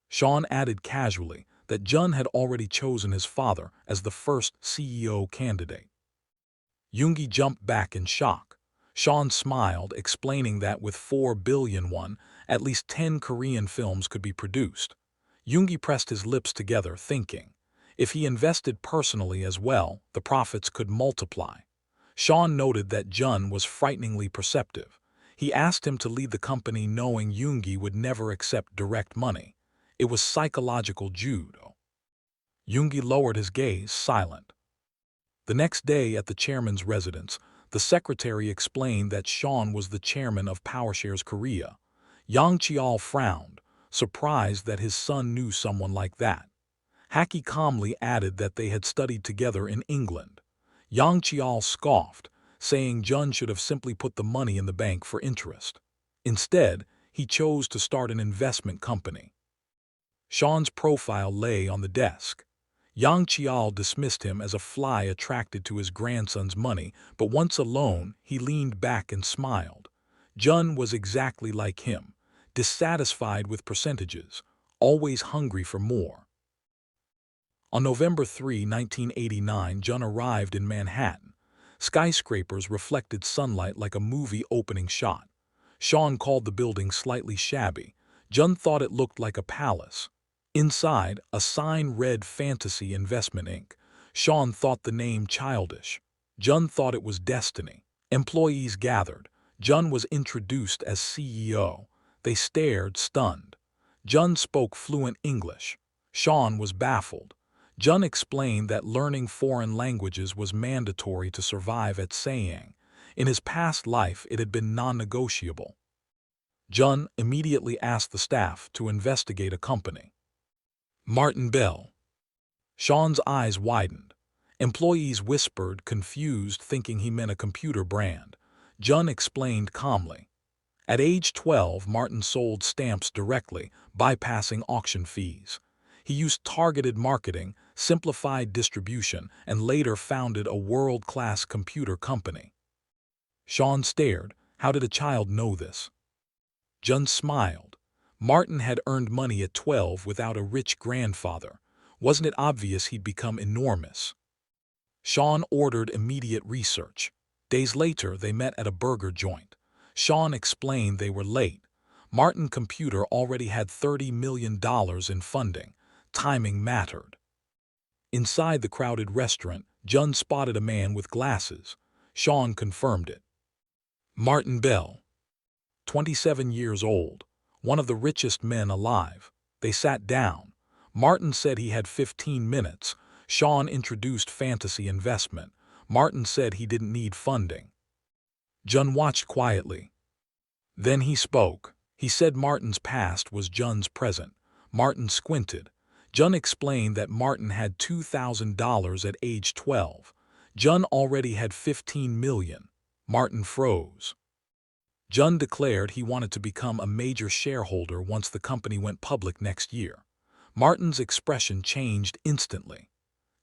Sean added casually that Jun had already chosen his father as the first CEO candidate. Yoongi jumped back in shock. Sean smiled, explaining that with 4 billion won, at least 10 Korean films could be produced. Yoongi pressed his lips together, thinking, if he invested personally as well, the profits could multiply. Sean noted that Jun was frighteningly perceptive. He asked him to lead the company knowing Yoongi would never accept direct money. It was psychological judo. Yoongi lowered his gaze, silent. The next day at the chairman's residence, the secretary explained that Sean was the chairman of PowerShares Korea. Yang Chial frowned, surprised that his son knew someone like that. Haki calmly added that they had studied together in England. Yang Chial scoffed, saying Jun should have simply put the money in the bank for interest. Instead, he chose to start an investment company. Sean's profile lay on the desk. Yang Chial dismissed him as a fly attracted to his grandson's money, but once alone, he leaned back and smiled. Jun was exactly like him, dissatisfied with percentages, always hungry for more. On November 3, 1989, Jun arrived in Manhattan. Skyscrapers reflected sunlight like a movie opening shot. Sean called the building slightly shabby. Jun thought it looked like a palace. Inside, a sign read Fantasy Investment Inc. Sean thought the name childish. Jun thought it was destiny. Employees gathered. Jun was introduced as CEO. They stared, stunned. Jun spoke fluent English. Sean was baffled. Jun explained that learning foreign languages was mandatory to survive at Sayang. In his past life, it had been non-negotiable. Jun immediately asked the staff to investigate a company. Martin Bell. Sean's eyes widened. Employees whispered, confused, thinking he meant a computer brand. Jun explained calmly. At age 12, Martin sold stamps directly, bypassing auction fees. He used targeted marketing, simplified distribution, and later founded a world-class computer company. Sean stared. How did a child know this? Jun smiled. Martin had earned money at 12 without a rich grandfather. Wasn't it obvious he'd become enormous? Sean ordered immediate research. Days later, they met at a burger joint. Sean explained they were late. Martin Computer already had $30 million in funding. Timing mattered. Inside the crowded restaurant, Jun spotted a man with glasses. Sean confirmed it. Martin Bell. 27 years old. One of the richest men alive. They sat down. Martin said he had 15 minutes. Sean introduced fantasy investment. Martin said he didn't need funding. Jun watched quietly. Then he spoke. He said Martin's past was Jun's present. Martin squinted. Jun explained that Martin had $2,000 at age 12. Jun already had 15 million. Martin froze. Jun declared he wanted to become a major shareholder once the company went public next year. Martin's expression changed instantly.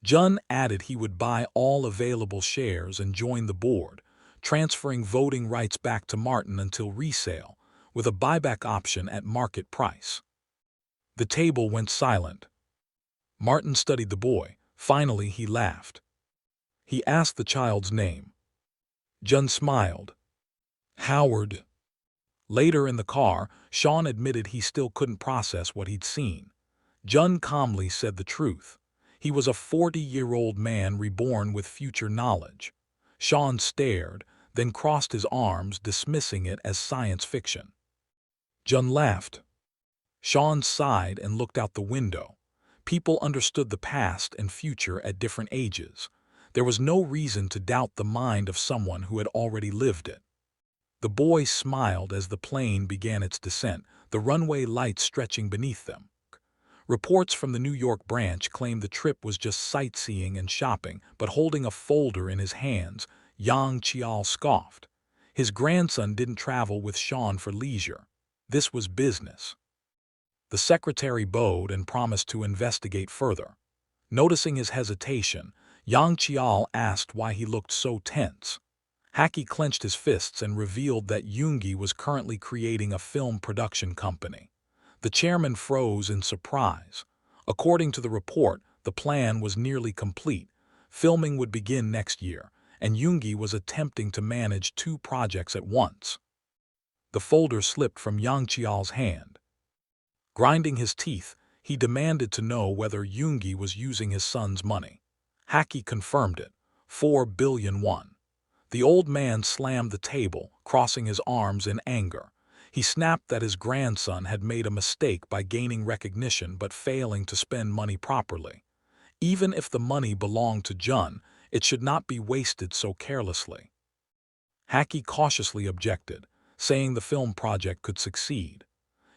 Jun added he would buy all available shares and join the board, transferring voting rights back to Martin until resale, with a buyback option at market price. The table went silent. Martin studied the boy. Finally, he laughed. He asked the child's name. Jun smiled. Howard. Later in the car, Sean admitted he still couldn't process what he'd seen. Jun calmly said the truth. He was a 40-year-old man reborn with future knowledge. Sean stared, then crossed his arms, dismissing it as science fiction. Jun laughed. Sean sighed and looked out the window. People understood the past and future at different ages. There was no reason to doubt the mind of someone who had already lived it. The boy smiled as the plane began its descent, the runway lights stretching beneath them. Reports from the New York branch claimed the trip was just sightseeing and shopping, but holding a folder in his hands, Yang Chial scoffed. His grandson didn't travel with Sean for leisure. This was business. The secretary bowed and promised to investigate further. Noticing his hesitation, Yang Chial asked why he looked so tense. Haki clenched his fists and revealed that Yoongi was currently creating a film production company. The chairman froze in surprise. According to the report, the plan was nearly complete. Filming would begin next year, and Yoongi was attempting to manage 2 projects at once. The folder slipped from Yang Chial's hand. Grinding his teeth, He demanded to know whether Yoongi was using his son's money. Haki confirmed it. 4 billion won. The old man slammed the table, crossing his arms in anger. He snapped that his grandson had made a mistake by gaining recognition but failing to spend money properly. Even if the money belonged to Jun, it should not be wasted so carelessly. Haki cautiously objected, saying the film project could succeed.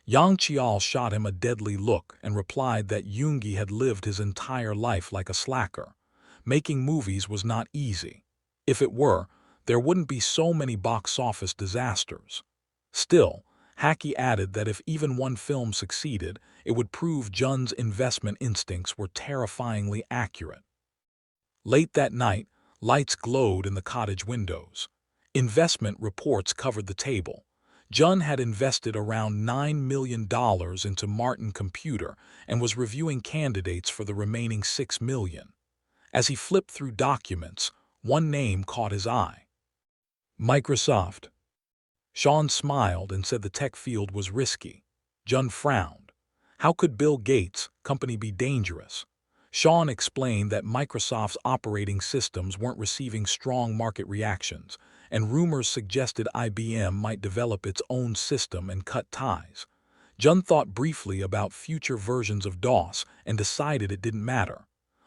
Yang Chial shot him a deadly look and replied that Yoongi had lived his entire life like a slacker. Making movies was not easy. If it were, there wouldn't be so many box office disasters. Still, Haki added that if even one film succeeded, it would prove Jun's investment instincts were terrifyingly accurate. Late that night, lights glowed in the cottage windows. Investment reports covered the table. Jun had invested around $9 million into Martin Computer and was reviewing candidates for the remaining $6 million. As he flipped through documents, one name caught his eye. Microsoft. Sean smiled and said the tech field was risky. Jun frowned. How could Bill Gates' company be dangerous? Sean explained that Microsoft's operating systems weren't receiving strong market reactions, and rumors suggested IBM might develop its own system and cut ties. Jun thought briefly about future versions of DOS and decided it didn't matter.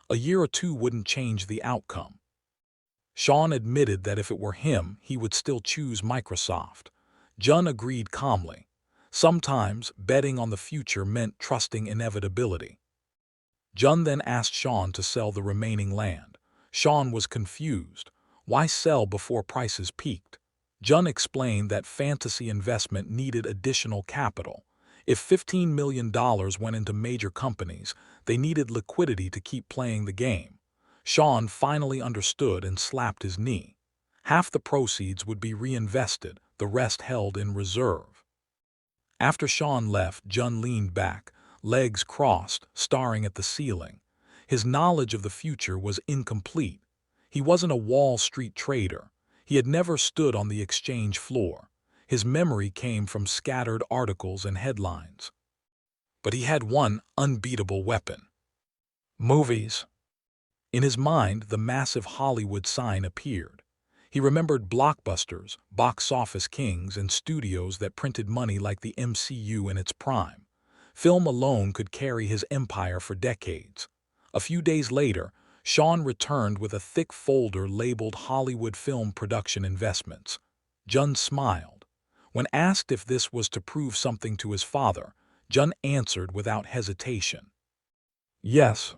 A year or two wouldn't change the outcome. Sean admitted that if it were him, he would still choose Microsoft. Jun agreed calmly. Sometimes, betting on the future meant trusting inevitability. Jun then asked Sean to sell the remaining land. Sean was confused. Why sell before prices peaked? Jun explained that fantasy investment needed additional capital. If $15 million went into major companies, they needed liquidity to keep playing the game. Sean finally understood and slapped his knee. Half the proceeds would be reinvested, the rest held in reserve. After Sean left, Jun leaned back, legs crossed, staring at the ceiling. His knowledge of the future was incomplete. He wasn't a Wall Street trader. He had never stood on the exchange floor. His memory came from scattered articles and headlines. But he had one unbeatable weapon: movies. In his mind, the massive Hollywood sign appeared. He remembered blockbusters, box office kings, and studios that printed money like the MCU in its prime. Film alone could carry his empire for decades. A few days later, Sean returned with a thick folder labeled Hollywood Film Production Investments. Jun smiled. When asked if this was to prove something to his father, Jun answered without hesitation. Yes.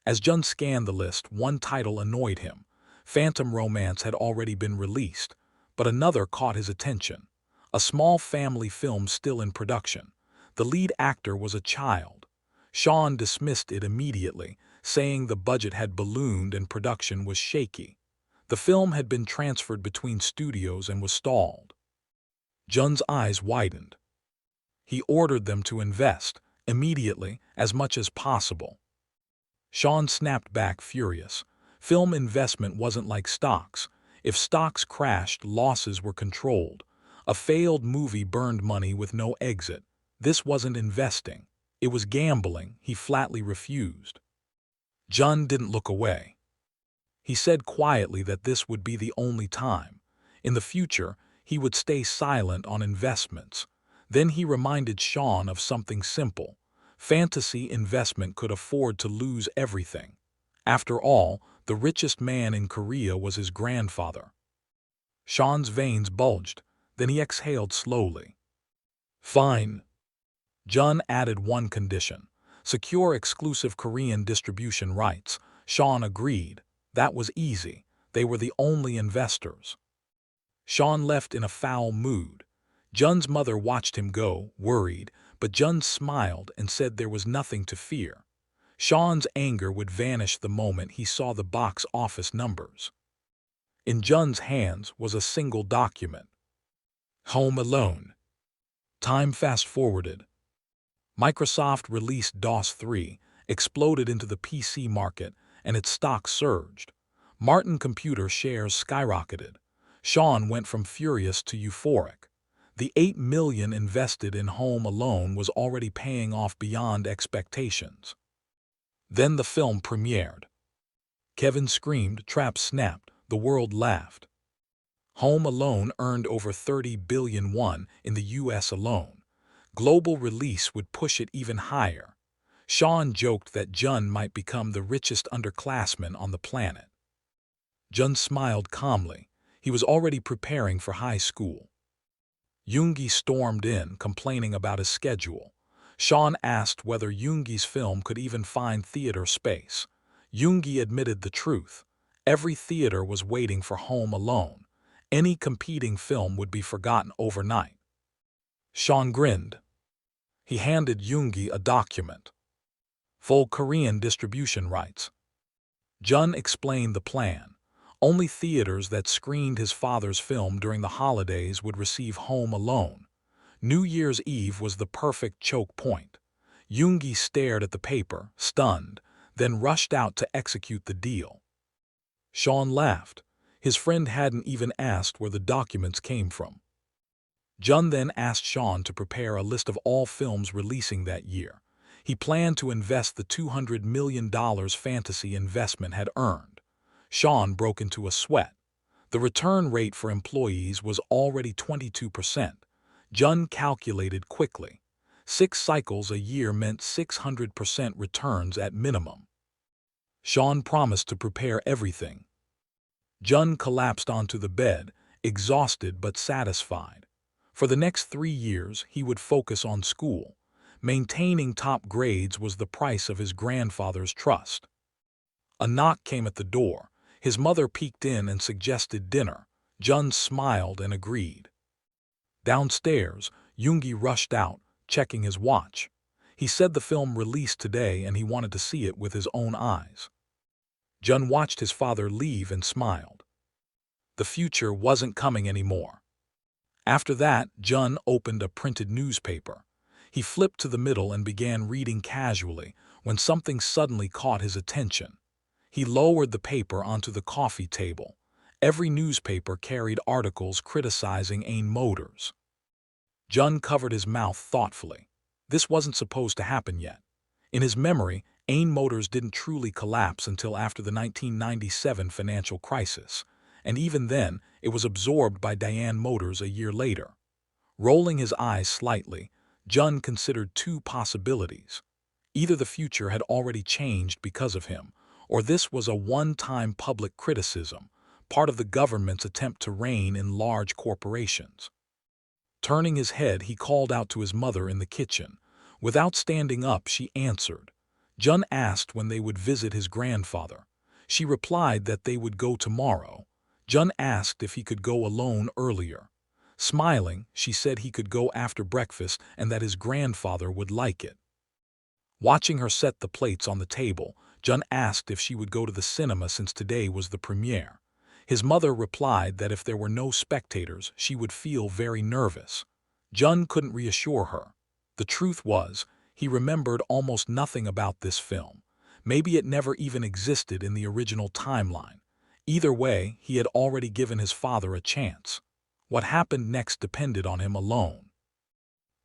As Jun scanned the list, one title annoyed him. Phantom Romance had already been released, but another caught his attention. A small family film still in production. The lead actor was a child. Sean dismissed it immediately, saying the budget had ballooned and production was shaky. The film had been transferred between studios and was stalled. Jun's eyes widened. He ordered them to invest, immediately, as much as possible. Sean snapped back, furious. Film investment wasn't like stocks. If stocks crashed, losses were controlled. A failed movie burned money with no exit. This wasn't investing. It was gambling. He flatly refused. Jun didn't look away. He said quietly that this would be the only time. In the future, he would stay silent on investments. Then he reminded Sean of something simple. Fantasy investment could afford to lose everything. After all, the richest man in Korea was his grandfather. Sean's veins bulged, then he exhaled slowly. Fine. Jun added one condition: secure exclusive Korean distribution rights. Sean agreed. That was easy. They were the only investors. Sean left in a foul mood. Jun's mother watched him go, worried, but Jun smiled and said there was nothing to fear. Sean's anger would vanish the moment he saw the box office numbers. In Jun's hands was a single document. Home Alone. Time fast-forwarded. Microsoft released DOS 3, exploded into the PC market, and its stock surged. Martin Computer shares skyrocketed. Sean went from furious to euphoric. The $8 million invested in Home Alone was already paying off beyond expectations. Then the film premiered. Kevin screamed, traps snapped, the world laughed. Home Alone earned over 30 billion won in the US alone. Global release would push it even higher. Sean joked that Jun might become the richest underclassman on the planet. Jun smiled calmly. He was already preparing for high school. Yoongi stormed in, complaining about his schedule. Sean asked whether Yoongi's film could even find theater space. Yoongi admitted the truth. Every theater was waiting for Home Alone. Any competing film would be forgotten overnight. Sean grinned. He handed Yoongi a document. Full Korean distribution rights. Jun explained the plan. Only theaters that screened his father's film during the holidays would receive Home Alone. New Year's Eve was the perfect choke point. Yoongi stared at the paper, stunned, then rushed out to execute the deal. Sean laughed. His friend hadn't even asked where the documents came from. Jun then asked Sean to prepare a list of all films releasing that year. He planned to invest the $200 million fantasy investment had earned. Sean broke into a sweat. The return rate for employees was already 22%. Jun calculated quickly. 6 cycles a year meant 600% returns at minimum. Sean promised to prepare everything. Jun collapsed onto the bed, exhausted but satisfied. For the next 3 years, he would focus on school. Maintaining top grades was the price of his grandfather's trust. A knock came at the door. His mother peeked in and suggested dinner. Jun smiled and agreed. Downstairs, Yoongi rushed out, checking his watch. He said the film released today and he wanted to see it with his own eyes. Jun watched his father leave and smiled. The future wasn't coming anymore. After that, Jun opened a printed newspaper. He flipped to the middle and began reading casually when something suddenly caught his attention. He lowered the paper onto the coffee table. Every newspaper carried articles criticizing Ain Motors. Jun covered his mouth thoughtfully. This wasn't supposed to happen yet. In his memory, Ain Motors didn't truly collapse until after the 1997 financial crisis, and even then, it was absorbed by Diane Motors a year later. Rolling his eyes slightly, Jun considered 2 possibilities. Either the future had already changed because of him, or this was a one-time public criticism, part of the government's attempt to rein in large corporations. Turning his head, he called out to his mother in the kitchen. Without standing up, she answered. Jun asked when they would visit his grandfather. She replied that they would go tomorrow. Jun asked if he could go alone earlier. Smiling, she said he could go after breakfast and that his grandfather would like it. Watching her set the plates on the table, Jun asked if she would go to the cinema since today was the premiere. His mother replied that if there were no spectators, she would feel very nervous. Jun couldn't reassure her. The truth was, he remembered almost nothing about this film. Maybe it never even existed in the original timeline. Either way, he had already given his father a chance. What happened next depended on him alone.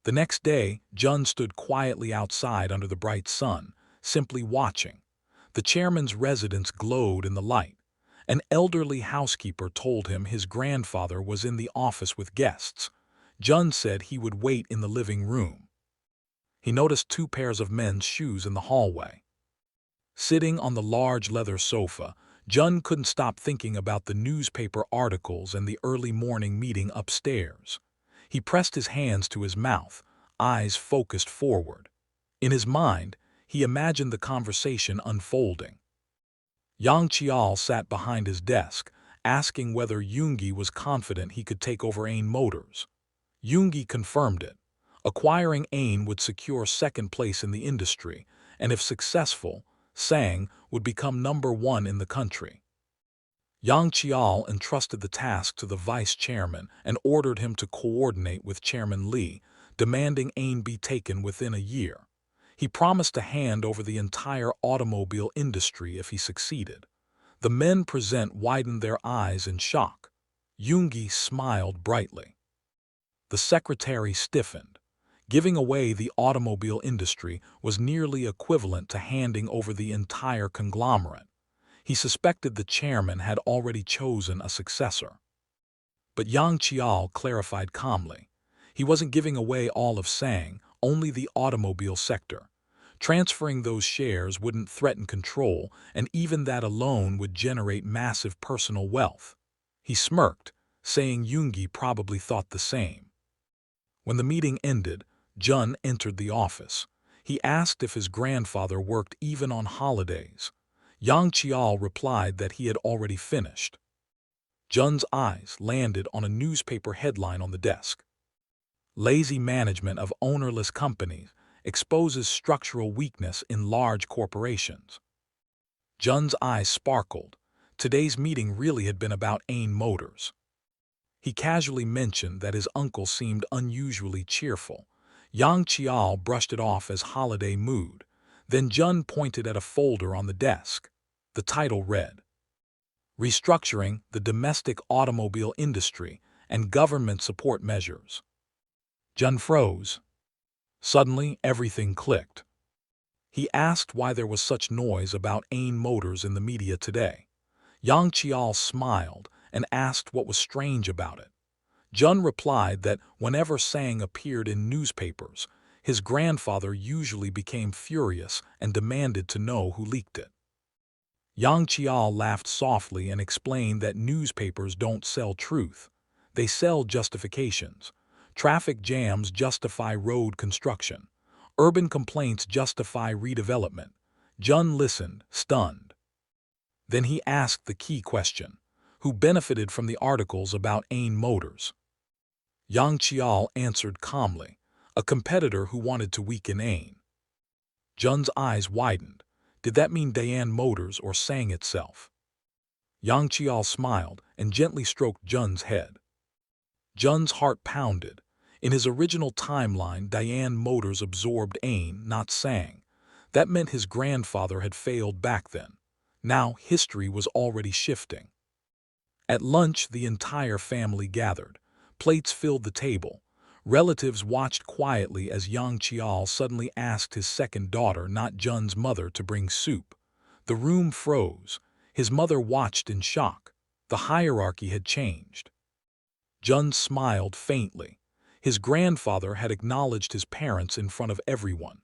The next day, Jun stood quietly outside under the bright sun, simply watching. The chairman's residence glowed in the light. An elderly housekeeper told him his grandfather was in the office with guests. Jun said he would wait in the living room. He noticed 2 pairs of men's shoes in the hallway. Sitting on the large leather sofa, Jun couldn't stop thinking about the newspaper articles and the early morning meeting upstairs. He pressed his hands to his mouth, eyes focused forward. In his mind, he imagined the conversation unfolding. Yang Chial sat behind his desk, asking whether Yoongi was confident he could take over Ain Motors. Yoongi confirmed it. Acquiring Ain would secure second place in the industry, and if successful, Sang would become #1 in the country. Yang Chial entrusted the task to the vice chairman and ordered him to coordinate with Chairman Lee, demanding Ain be taken within a year. He promised to hand over the entire automobile industry if he succeeded. The men present widened their eyes in shock. Yoongi smiled brightly. The secretary stiffened. Giving away the automobile industry was nearly equivalent to handing over the entire conglomerate. He suspected the chairman had already chosen a successor. But Yang Qiao clarified calmly. He wasn't giving away all of Sang, only the automobile sector. Transferring those shares wouldn't threaten control, and even that alone would generate massive personal wealth. He smirked, saying Yoongi probably thought the same. When the meeting ended, Jun entered the office. He asked if his grandfather worked even on holidays. Yang Qiao replied that he had already finished. Jun's eyes landed on a newspaper headline on the desk. Lazy management of ownerless companies exposes structural weakness in large corporations. Jun's eyes sparkled. Today's meeting really had been about Ain Motors. He casually mentioned that his uncle seemed unusually cheerful. Yang Qiao brushed it off as holiday mood. Then Jun pointed at a folder on the desk. The title read, Restructuring the Domestic Automobile Industry and Government Support Measures. Jun froze. Suddenly, everything clicked. He asked why there was such noise about Ain Motors in the media today. Yang Qiao smiled and asked what was strange about it. Jun replied that whenever Sang appeared in newspapers, his grandfather usually became furious and demanded to know who leaked it. Yang Qiao laughed softly and explained that newspapers don't sell truth. They sell justifications. Traffic jams justify road construction. Urban complaints justify redevelopment. Jun listened, stunned. Then he asked the key question, who benefited from the articles about Ain Motors? Yang Qiao answered calmly, a competitor who wanted to weaken Ain. Jun's eyes widened. Did that mean Dayan Motors or Sang itself? Yang Qiao smiled and gently stroked Jun's head. Jun's heart pounded. In his original timeline, Dayan Motors absorbed Ain, not Sang. That meant his grandfather had failed back then. Now history was already shifting. At lunch, the entire family gathered. Plates filled the table. Relatives watched quietly as Yang Qiao suddenly asked his second daughter, not Jun's mother, to bring soup. The room froze. His mother watched in shock. The hierarchy had changed. Jun smiled faintly. His grandfather had acknowledged his parents in front of everyone.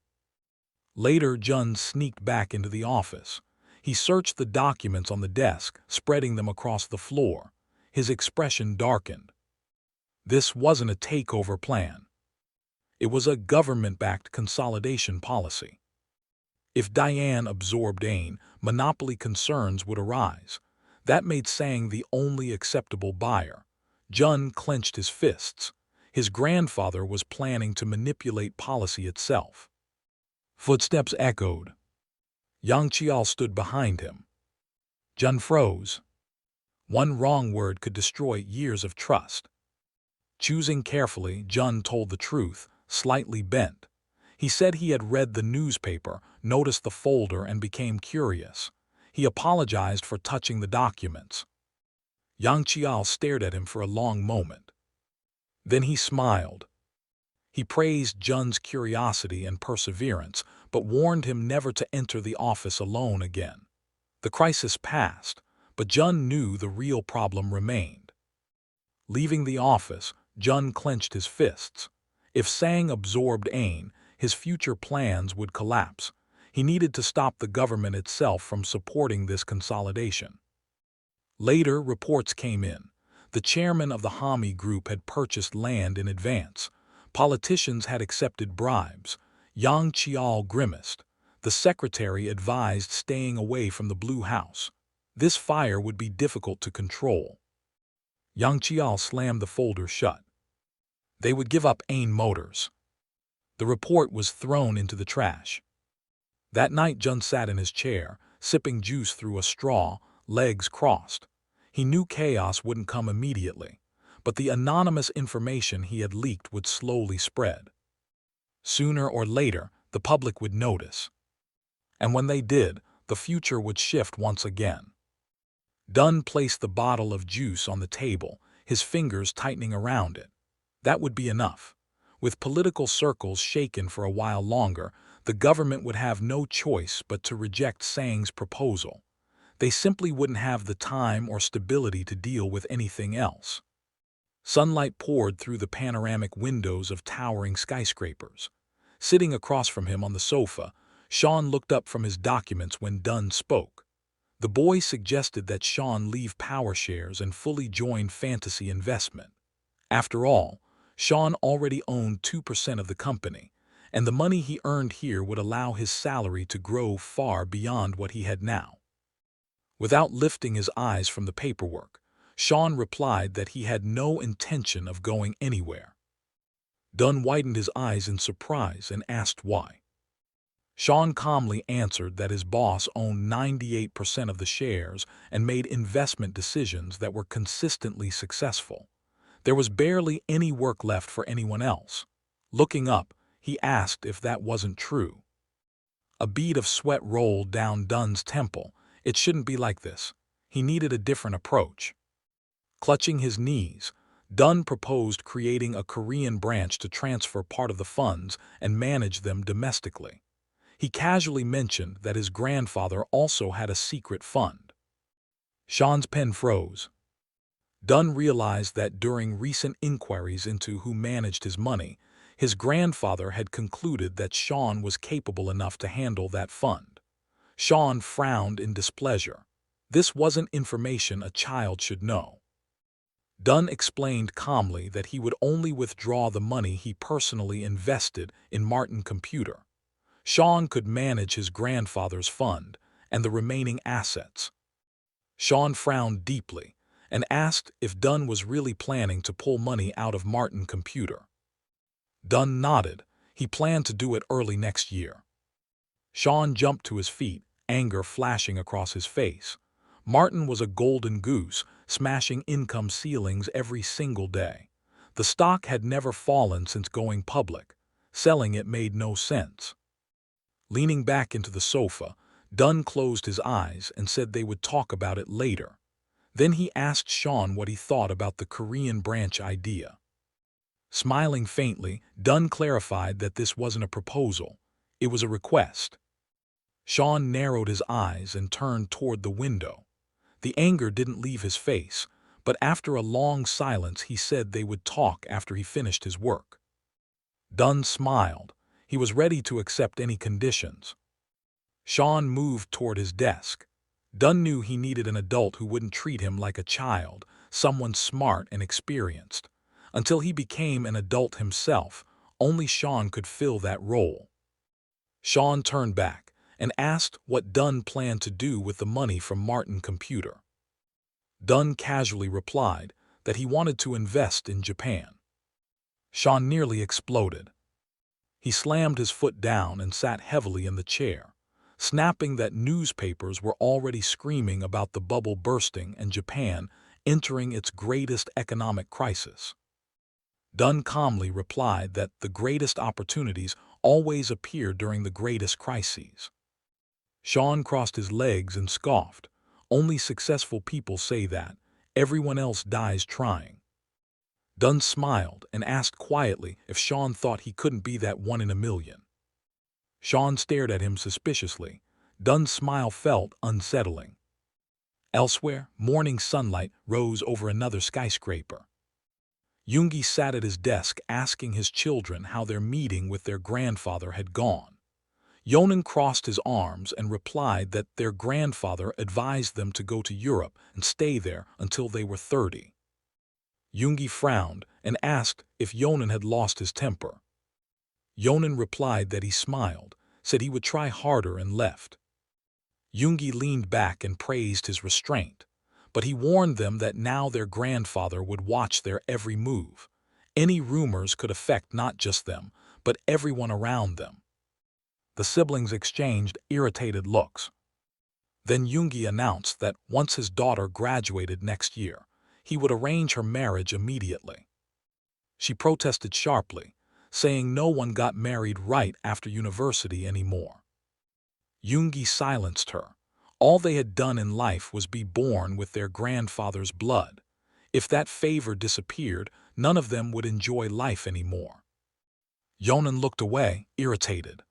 Later, Jun sneaked back into the office. He searched the documents on the desk, spreading them across the floor. His expression darkened. This wasn't a takeover plan. It was a government-backed consolidation policy. If Dayan absorbed Ain, monopoly concerns would arise. That made Sang the only acceptable buyer. Jun clenched his fists. His grandfather was planning to manipulate policy itself. Footsteps echoed. Yang Qiao stood behind him. Jun froze. One wrong word could destroy years of trust. Choosing carefully, Jun told the truth, slightly bent. He said he had read the newspaper, noticed the folder, and became curious. He apologized for touching the documents. Yang Qiao stared at him for a long moment. Then he smiled. He praised Jun's curiosity and perseverance, but warned him never to enter the office alone again. The crisis passed, but Jun knew the real problem remained. Leaving the office, Jun clenched his fists. If Sang absorbed Ain, his future plans would collapse. He needed to stop the government itself from supporting this consolidation. Later, reports came in. The chairman of the Hami Group had purchased land in advance. Politicians had accepted bribes. Yang Qiao grimaced. The secretary advised staying away from the Blue House. This fire would be difficult to control. Yang Qiao slammed the folder shut. They would give up Ain Motors. The report was thrown into the trash. That night, Jun sat in his chair, sipping juice through a straw, legs crossed. He knew chaos wouldn't come immediately, but the anonymous information he had leaked would slowly spread. Sooner or later, the public would notice. And when they did, the future would shift once again. Dunn placed the bottle of juice on the table, his fingers tightening around it. That would be enough. With political circles shaken for a while longer, the government would have no choice but to reject Sang's proposal. They simply wouldn't have the time or stability to deal with anything else. Sunlight poured through the panoramic windows of towering skyscrapers. Sitting across from him on the sofa, Sean looked up from his documents when Dunn spoke. The boy suggested that Sean leave power shares and fully join fantasy investment. After all, Sean already owned 2% of the company, and the money he earned here would allow his salary to grow far beyond what he had now. Without lifting his eyes from the paperwork, Sean replied that he had no intention of going anywhere. Dunn widened his eyes in surprise and asked why. Sean calmly answered that his boss owned 98% of the shares and made investment decisions that were consistently successful. There was barely any work left for anyone else. Looking up, he asked if that wasn't true. A bead of sweat rolled down Dunn's temple. It shouldn't be like this. He needed a different approach. Clutching his knees, Dunn proposed creating a Korean branch to transfer part of the funds and manage them domestically. He casually mentioned that his grandfather also had a secret fund. Sean's pen froze. Dunn realized that during recent inquiries into who managed his money, his grandfather had concluded that Sean was capable enough to handle that fund. Sean frowned in displeasure. This wasn't information a child should know. Dunn explained calmly that he would only withdraw the money he personally invested in Martin Computer. Sean could manage his grandfather's fund and the remaining assets. Sean frowned deeply and asked if Dunn was really planning to pull money out of Martin Computer. Dunn nodded. He planned to do it early next year. Sean jumped to his feet, anger flashing across his face. Martin was a golden goose, smashing income ceilings every single day. The stock had never fallen since going public. Selling it made no sense. Leaning back into the sofa, Dunn closed his eyes and said they would talk about it later. Then he asked Sean what he thought about the Korean branch idea. Smiling faintly, Dunn clarified that this wasn't a proposal. It was a request. Sean narrowed his eyes and turned toward the window. The anger didn't leave his face, but after a long silence he said they would talk after he finished his work. Dunn smiled. He was ready to accept any conditions. Sean moved toward his desk. Dunn knew he needed an adult who wouldn't treat him like a child, someone smart and experienced. Until he became an adult himself, only Sean could fill that role. Sean turned back and asked what Dunn planned to do with the money from Martin Computer. Dunn casually replied that he wanted to invest in Japan. Sean nearly exploded. He slammed his foot down and sat heavily in the chair, snapping that newspapers were already screaming about the bubble bursting and Japan entering its greatest economic crisis. Dunn calmly replied that the greatest opportunities always appear during the greatest crises. Sean crossed his legs and scoffed. Only successful people say that. Everyone else dies trying. Dunn smiled and asked quietly if Sean thought he couldn't be that one in a million. Sean stared at him suspiciously. Dunn's smile felt unsettling. Elsewhere, morning sunlight rose over another skyscraper. Yoongi sat at his desk asking his children how their meeting with their grandfather had gone. Yonan crossed his arms and replied that their grandfather advised them to go to Europe and stay there until they were 30. Yoongi frowned and asked if Yonan had lost his temper. Yonan replied that he smiled, said he would try harder and left. Yoongi leaned back and praised his restraint, but he warned them that now their grandfather would watch their every move. Any rumors could affect not just them, but everyone around them. The siblings exchanged irritated looks. Then Yoongi announced that once his daughter graduated next year, he would arrange her marriage immediately. She protested sharply, saying no one got married right after university anymore. Yoongi silenced her. All they had done in life was be born with their grandfather's blood. If that favor disappeared, none of them would enjoy life anymore. Yonan looked away, irritated.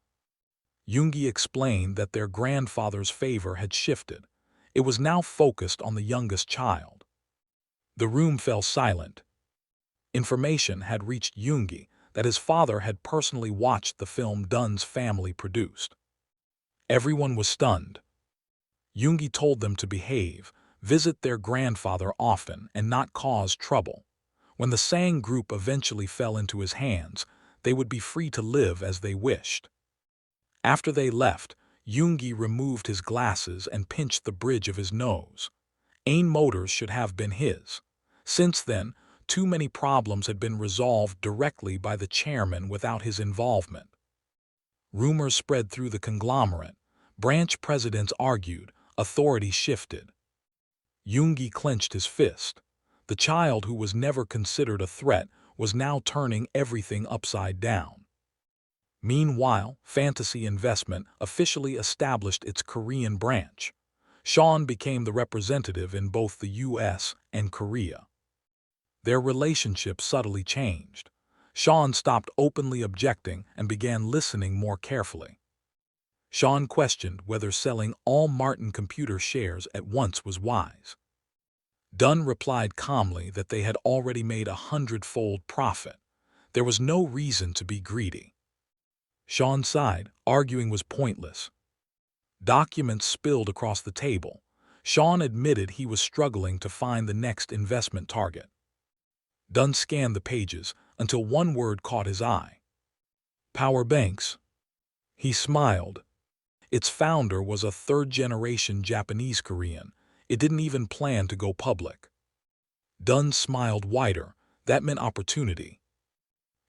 Yoongi explained that their grandfather's favor had shifted. It was now focused on the youngest child. The room fell silent. Information had reached Yoongi that his father had personally watched the film Dun's family produced. Everyone was stunned. Yoongi told them to behave, visit their grandfather often, and not cause trouble. When the Sang group eventually fell into his hands, they would be free to live as they wished. After they left, Yoongi removed his glasses and pinched the bridge of his nose. Ain Motors should have been his. Since then, too many problems had been resolved directly by the chairman without his involvement. Rumors spread through the conglomerate. Branch presidents argued. Authority shifted. Yoongi clenched his fist. The child who was never considered a threat was now turning everything upside down. Meanwhile, Fantasy Investment officially established its Korean branch. Sean became the representative in both the U.S. and Korea. Their relationship subtly changed. Sean stopped openly objecting and began listening more carefully. Sean questioned whether selling all Martin computer shares at once was wise. Dunn replied calmly that they had already made 100-fold profit. There was no reason to be greedy. Sean sighed, arguing was pointless. Documents spilled across the table. Sean admitted he was struggling to find the next investment target. Dunn scanned the pages until one word caught his eye. Power banks. He smiled. Its founder was a third-generation Japanese-Korean. It didn't even plan to go public. Dunn smiled wider. That meant opportunity.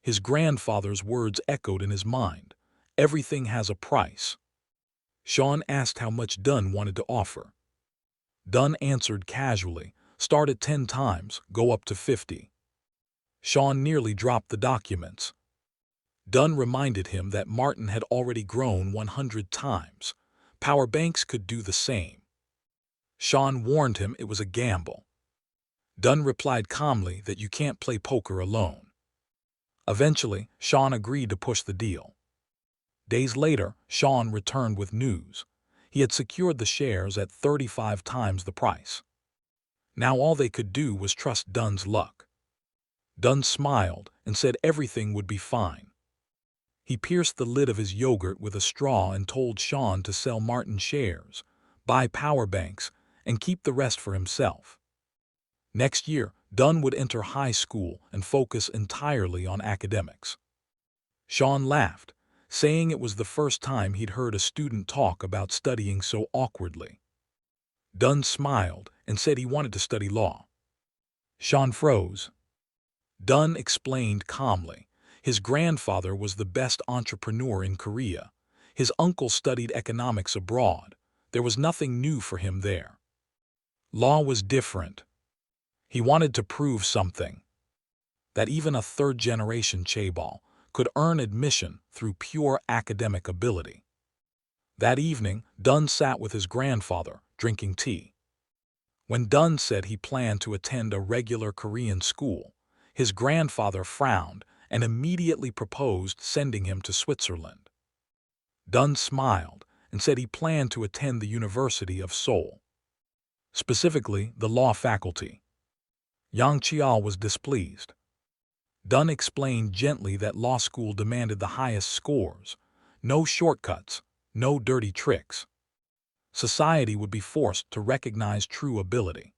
His grandfather's words echoed in his mind. Everything has a price. Sean asked how much Dunn wanted to offer. Dunn answered casually, start at 10 times, go up to 50. Sean nearly dropped the documents. Dunn reminded him that Martin had already grown 100 times. Power banks could do the same. Sean warned him it was a gamble. Dunn replied calmly that you can't play poker alone. Eventually, Sean agreed to push the deal. Days later, Sean returned with news. He had secured the shares at 35 times the price. Now all they could do was trust Dunn's luck. Dunn smiled and said everything would be fine. He pierced the lid of his yogurt with a straw and told Sean to sell Martin shares, buy power banks, and keep the rest for himself. Next year, Dunn would enter high school and focus entirely on academics. Sean laughed, saying it was the first time he'd heard a student talk about studying so awkwardly. Dunn smiled and said he wanted to study law. Sean froze. Dunn explained calmly. His grandfather was the best entrepreneur in Korea. His uncle studied economics abroad. There was nothing new for him there. Law was different. He wanted to prove something. That even a third-generation chaebol could earn admission through pure academic ability. That evening, Dunn sat with his grandfather, drinking tea. When Dunn said he planned to attend a regular Korean school, his grandfather frowned and immediately proposed sending him to Switzerland. Dunn smiled and said he planned to attend the University of Seoul, specifically the law faculty. Yang Chial was displeased. Dunn explained gently that law school demanded the highest scores, no shortcuts, no dirty tricks. Society would be forced to recognize true ability.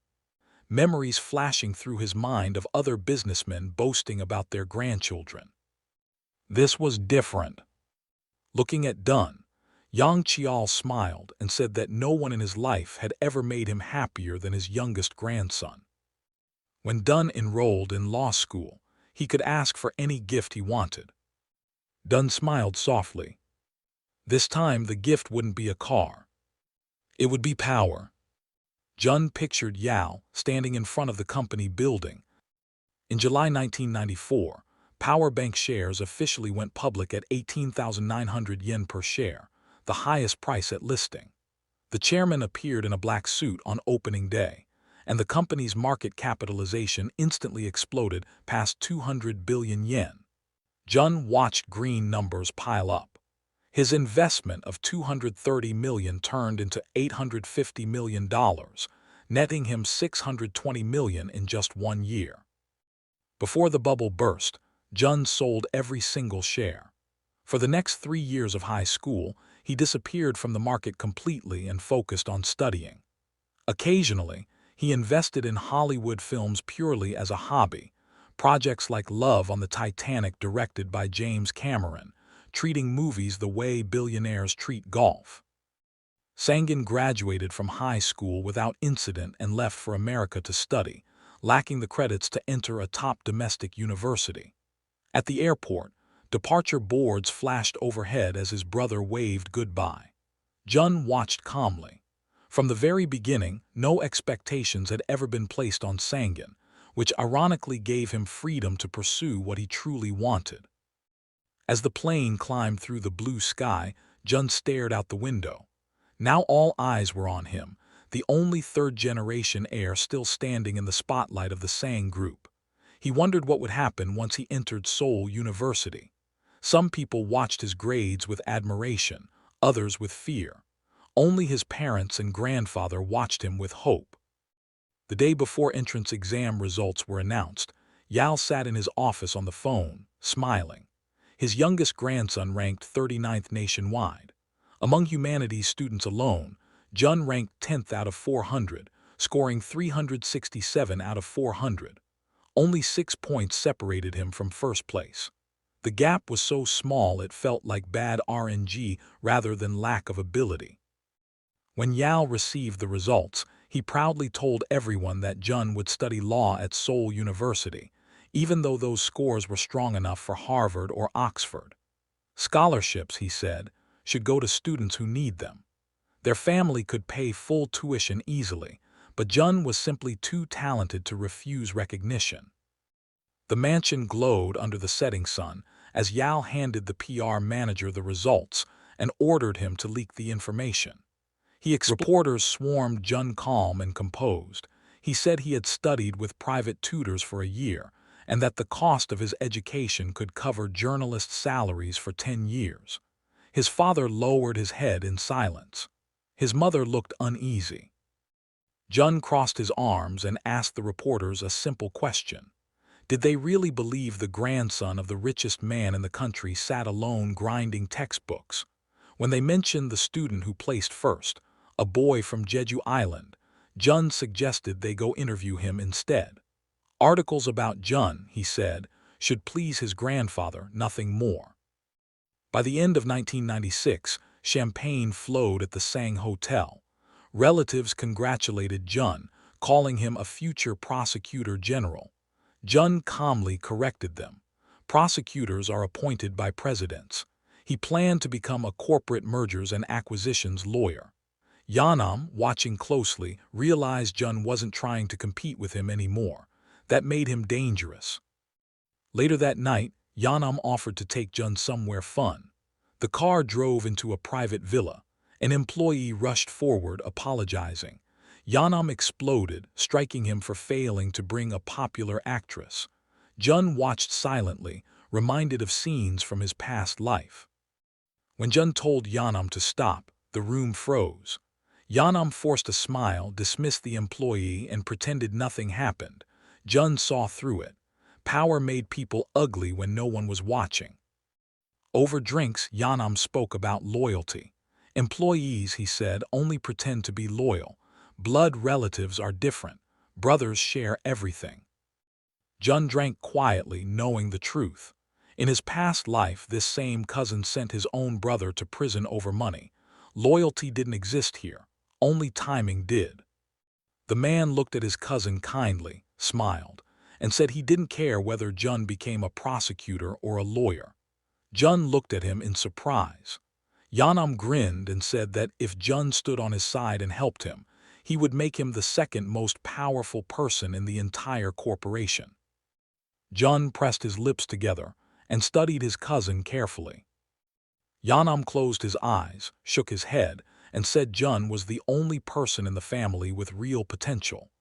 Memories flashing through his mind of other businessmen boasting about their grandchildren. This was different. Looking at Dunn, Yang Chial smiled and said that no one in his life had ever made him happier than his youngest grandson. When Dunn enrolled in law school, he could ask for any gift he wanted. Dunn smiled softly. This time the gift wouldn't be a car. It would be power. Jun pictured Yao standing in front of the company building. In July 1994, Power Bank shares officially went public at 18,900 yen per share, the highest price at listing. The chairman appeared in a black suit on opening day, and the company's market capitalization instantly exploded past 200 billion yen. Jun watched green numbers pile up. His investment of $230 million turned into $850 million, netting him $620 million in just 1 year. Before the bubble burst, Jun sold every single share. For the next 3 years of high school, he disappeared from the market completely and focused on studying. Occasionally, he invested in Hollywood films purely as a hobby, projects like Love on the Titanic directed by James Cameron, treating movies the way billionaires treat golf. Sangin graduated from high school without incident and left for America to study, lacking the credits to enter a top domestic university. At the airport, departure boards flashed overhead as his brother waved goodbye. Jun watched calmly. From the very beginning, no expectations had ever been placed on Sangin, which ironically gave him freedom to pursue what he truly wanted. As the plane climbed through the blue sky, Jun stared out the window. Now all eyes were on him, the only third-generation heir still standing in the spotlight of the Sang group. He wondered what would happen once he entered Seoul University. Some people watched his grades with admiration, others with fear. Only his parents and grandfather watched him with hope. The day before entrance exam results were announced, Yal sat in his office on the phone, smiling. His youngest grandson ranked 39th nationwide. Among humanities students alone, Jun ranked 10th out of 400, scoring 367 out of 400. Only 6 points separated him from first place. The gap was so small it felt like bad RNG rather than lack of ability. When Yal received the results, he proudly told everyone that Jun would study law at Seoul University, even though those scores were strong enough for Harvard or Oxford. Scholarships, he said, should go to students who need them. Their family could pay full tuition easily, but Jun was simply too talented to refuse recognition. The mansion glowed under the setting sun as Yal handed the PR manager the results and ordered him to leak the information. Reporters swarmed Jun calm and composed. He said he had studied with private tutors for a year and that the cost of his education could cover journalists' salaries for 10 years. His father lowered his head in silence. His mother looked uneasy. Jun crossed his arms and asked the reporters a simple question. Did they really believe the grandson of the richest man in the country sat alone grinding textbooks? When they mentioned the student who placed first, a boy from Jeju Island, Jun suggested they go interview him instead. Articles about Jun, he said, should please his grandfather, nothing more. By the end of 1996, champagne flowed at the Sang Hotel. Relatives congratulated Jun, calling him a future prosecutor general. Jun calmly corrected them. Prosecutors are appointed by presidents. He planned to become a corporate mergers and acquisitions lawyer. Yeonam, watching closely, realized Jun wasn't trying to compete with him anymore. That made him dangerous. Later that night, Yeonam offered to take Jun somewhere fun. The car drove into a private villa. An employee rushed forward, apologizing. Yeonam exploded, striking him for failing to bring a popular actress. Jun watched silently, reminded of scenes from his past life. When Jun told Yeonam to stop, the room froze. Yeonam forced a smile, dismissed the employee, and pretended nothing happened. Jun saw through it. Power made people ugly when no one was watching. Over drinks, Yeonam spoke about loyalty. Employees, he said, only pretend to be loyal. Blood relatives are different. Brothers share everything. Jun drank quietly, knowing the truth. In his past life, this same cousin sent his own brother to prison over money. Loyalty didn't exist here. Only timing did. The man looked at his cousin kindly, smiled, and said he didn't care whether Jun became a prosecutor or a lawyer. Jun looked at him in surprise. Yeonam grinned and said that if Jun stood on his side and helped him, he would make him the second most powerful person in the entire corporation. Jun pressed his lips together and studied his cousin carefully. Yeonam closed his eyes, shook his head, and said Jun was the only person in the family with real potential.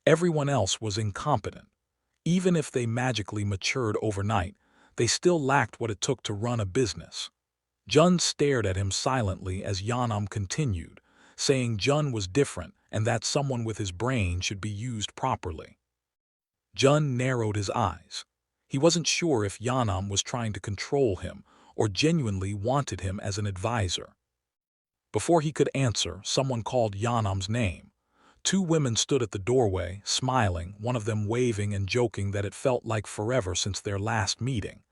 Everyone else was incompetent. Even if they magically matured overnight, they still lacked what it took to run a business. Jun stared at him silently as Yanam continued, saying Jun was different and that someone with his brain should be used properly. Jun narrowed his eyes. He wasn't sure if Yanam was trying to control him or genuinely wanted him as an advisor. Before he could answer, someone called Yanam's name. Two women stood at the doorway, smiling, one of them waving and joking that it felt like forever since their last meeting.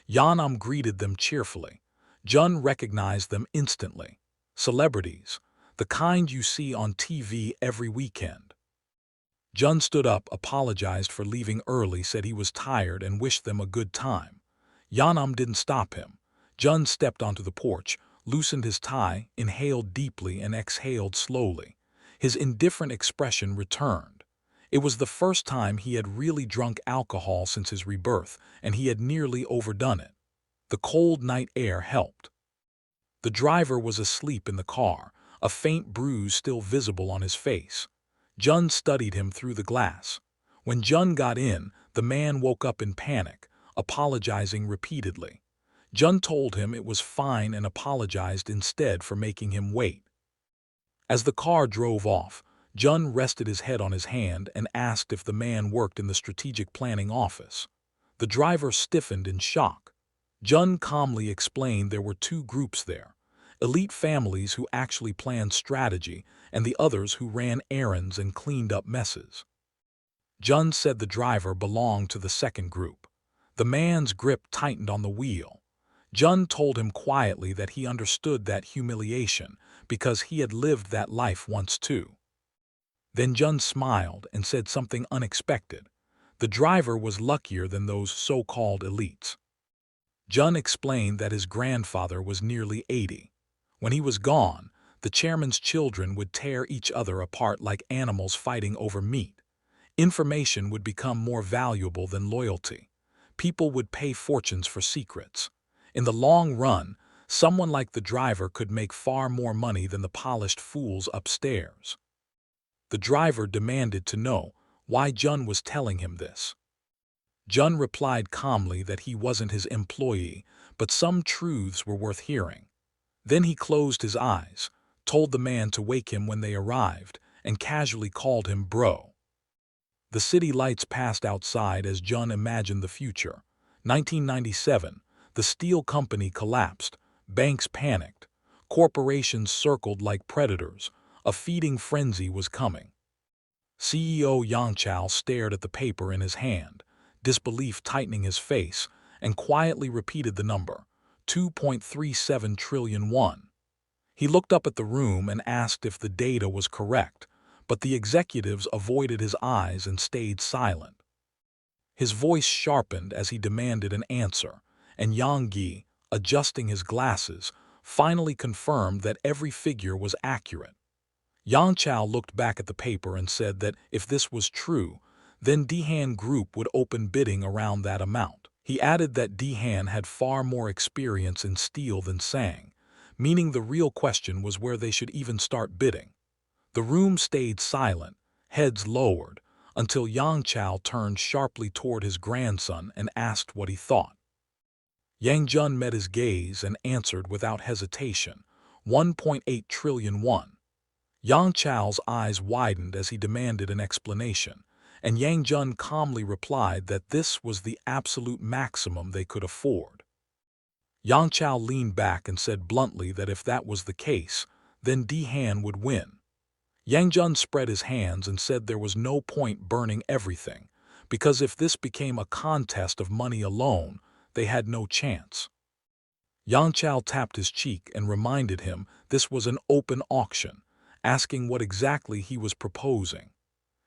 Yanam greeted them cheerfully. Jun recognized them instantly. Celebrities, the kind you see on TV every weekend. Jun stood up, apologized for leaving early, said he was tired and wished them a good time. Yanam didn't stop him. Jun stepped onto the porch, loosened his tie, inhaled deeply and exhaled slowly. His indifferent expression returned. It was the first time he had really drunk alcohol since his rebirth, and he had nearly overdone it. The cold night air helped. The driver was asleep in the car, a faint bruise still visible on his face. Jun studied him through the glass. When Jun got in, the man woke up in panic, apologizing repeatedly. Jun told him it was fine and apologized instead for making him wait. As the car drove off, Jun rested his head on his hand and asked if the man worked in the strategic planning office. The driver stiffened in shock. Jun calmly explained there were two groups there: elite families who actually planned strategy and the others who ran errands and cleaned up messes. Jun said the driver belonged to the second group. The man's grip tightened on the wheel. Jun told him quietly that he understood that humiliation because he had lived that life once too. Then Jun smiled and said something unexpected. The driver was luckier than those so-called elites. Jun explained that his grandfather was nearly 80. When he was gone, the chairman's children would tear each other apart like animals fighting over meat. Information would become more valuable than loyalty. People would pay fortunes for secrets. In the long run, someone like the driver could make far more money than the polished fools upstairs. The driver demanded to know why Jun was telling him this. Jun replied calmly that he wasn't his employee, but some truths were worth hearing. Then he closed his eyes, told the man to wake him when they arrived, and casually called him bro. The city lights passed outside as Jun imagined the future. 1997, the steel company collapsed, banks panicked, corporations circled like predators. A feeding frenzy was coming. CEO Yang Chao stared at the paper in his hand, disbelief tightening his face, and quietly repeated the number, 2.37 trillion won. He looked up at the room and asked if the data was correct, but the executives avoided his eyes and stayed silent. His voice sharpened as he demanded an answer, and Yang Gi, adjusting his glasses, finally confirmed that every figure was accurate. Yang Chao looked back at the paper and said that if this was true, then Dehan Group would open bidding around that amount. He added that Dehan had far more experience in steel than Sang, meaning the real question was where they should even start bidding. The room stayed silent, heads lowered, until Yang Chao turned sharply toward his grandson and asked what he thought. Yang Jun met his gaze and answered without hesitation, 1.8 trillion won. Yang Chao's eyes widened as he demanded an explanation, and Yang Jun calmly replied that this was the absolute maximum they could afford. Yang Chao leaned back and said bluntly that if that was the case, then Dehan would win. Yang Jun spread his hands and said there was no point burning everything, because if this became a contest of money alone, they had no chance. Yang Chao tapped his cheek and reminded him this was an open auction, asking what exactly he was proposing.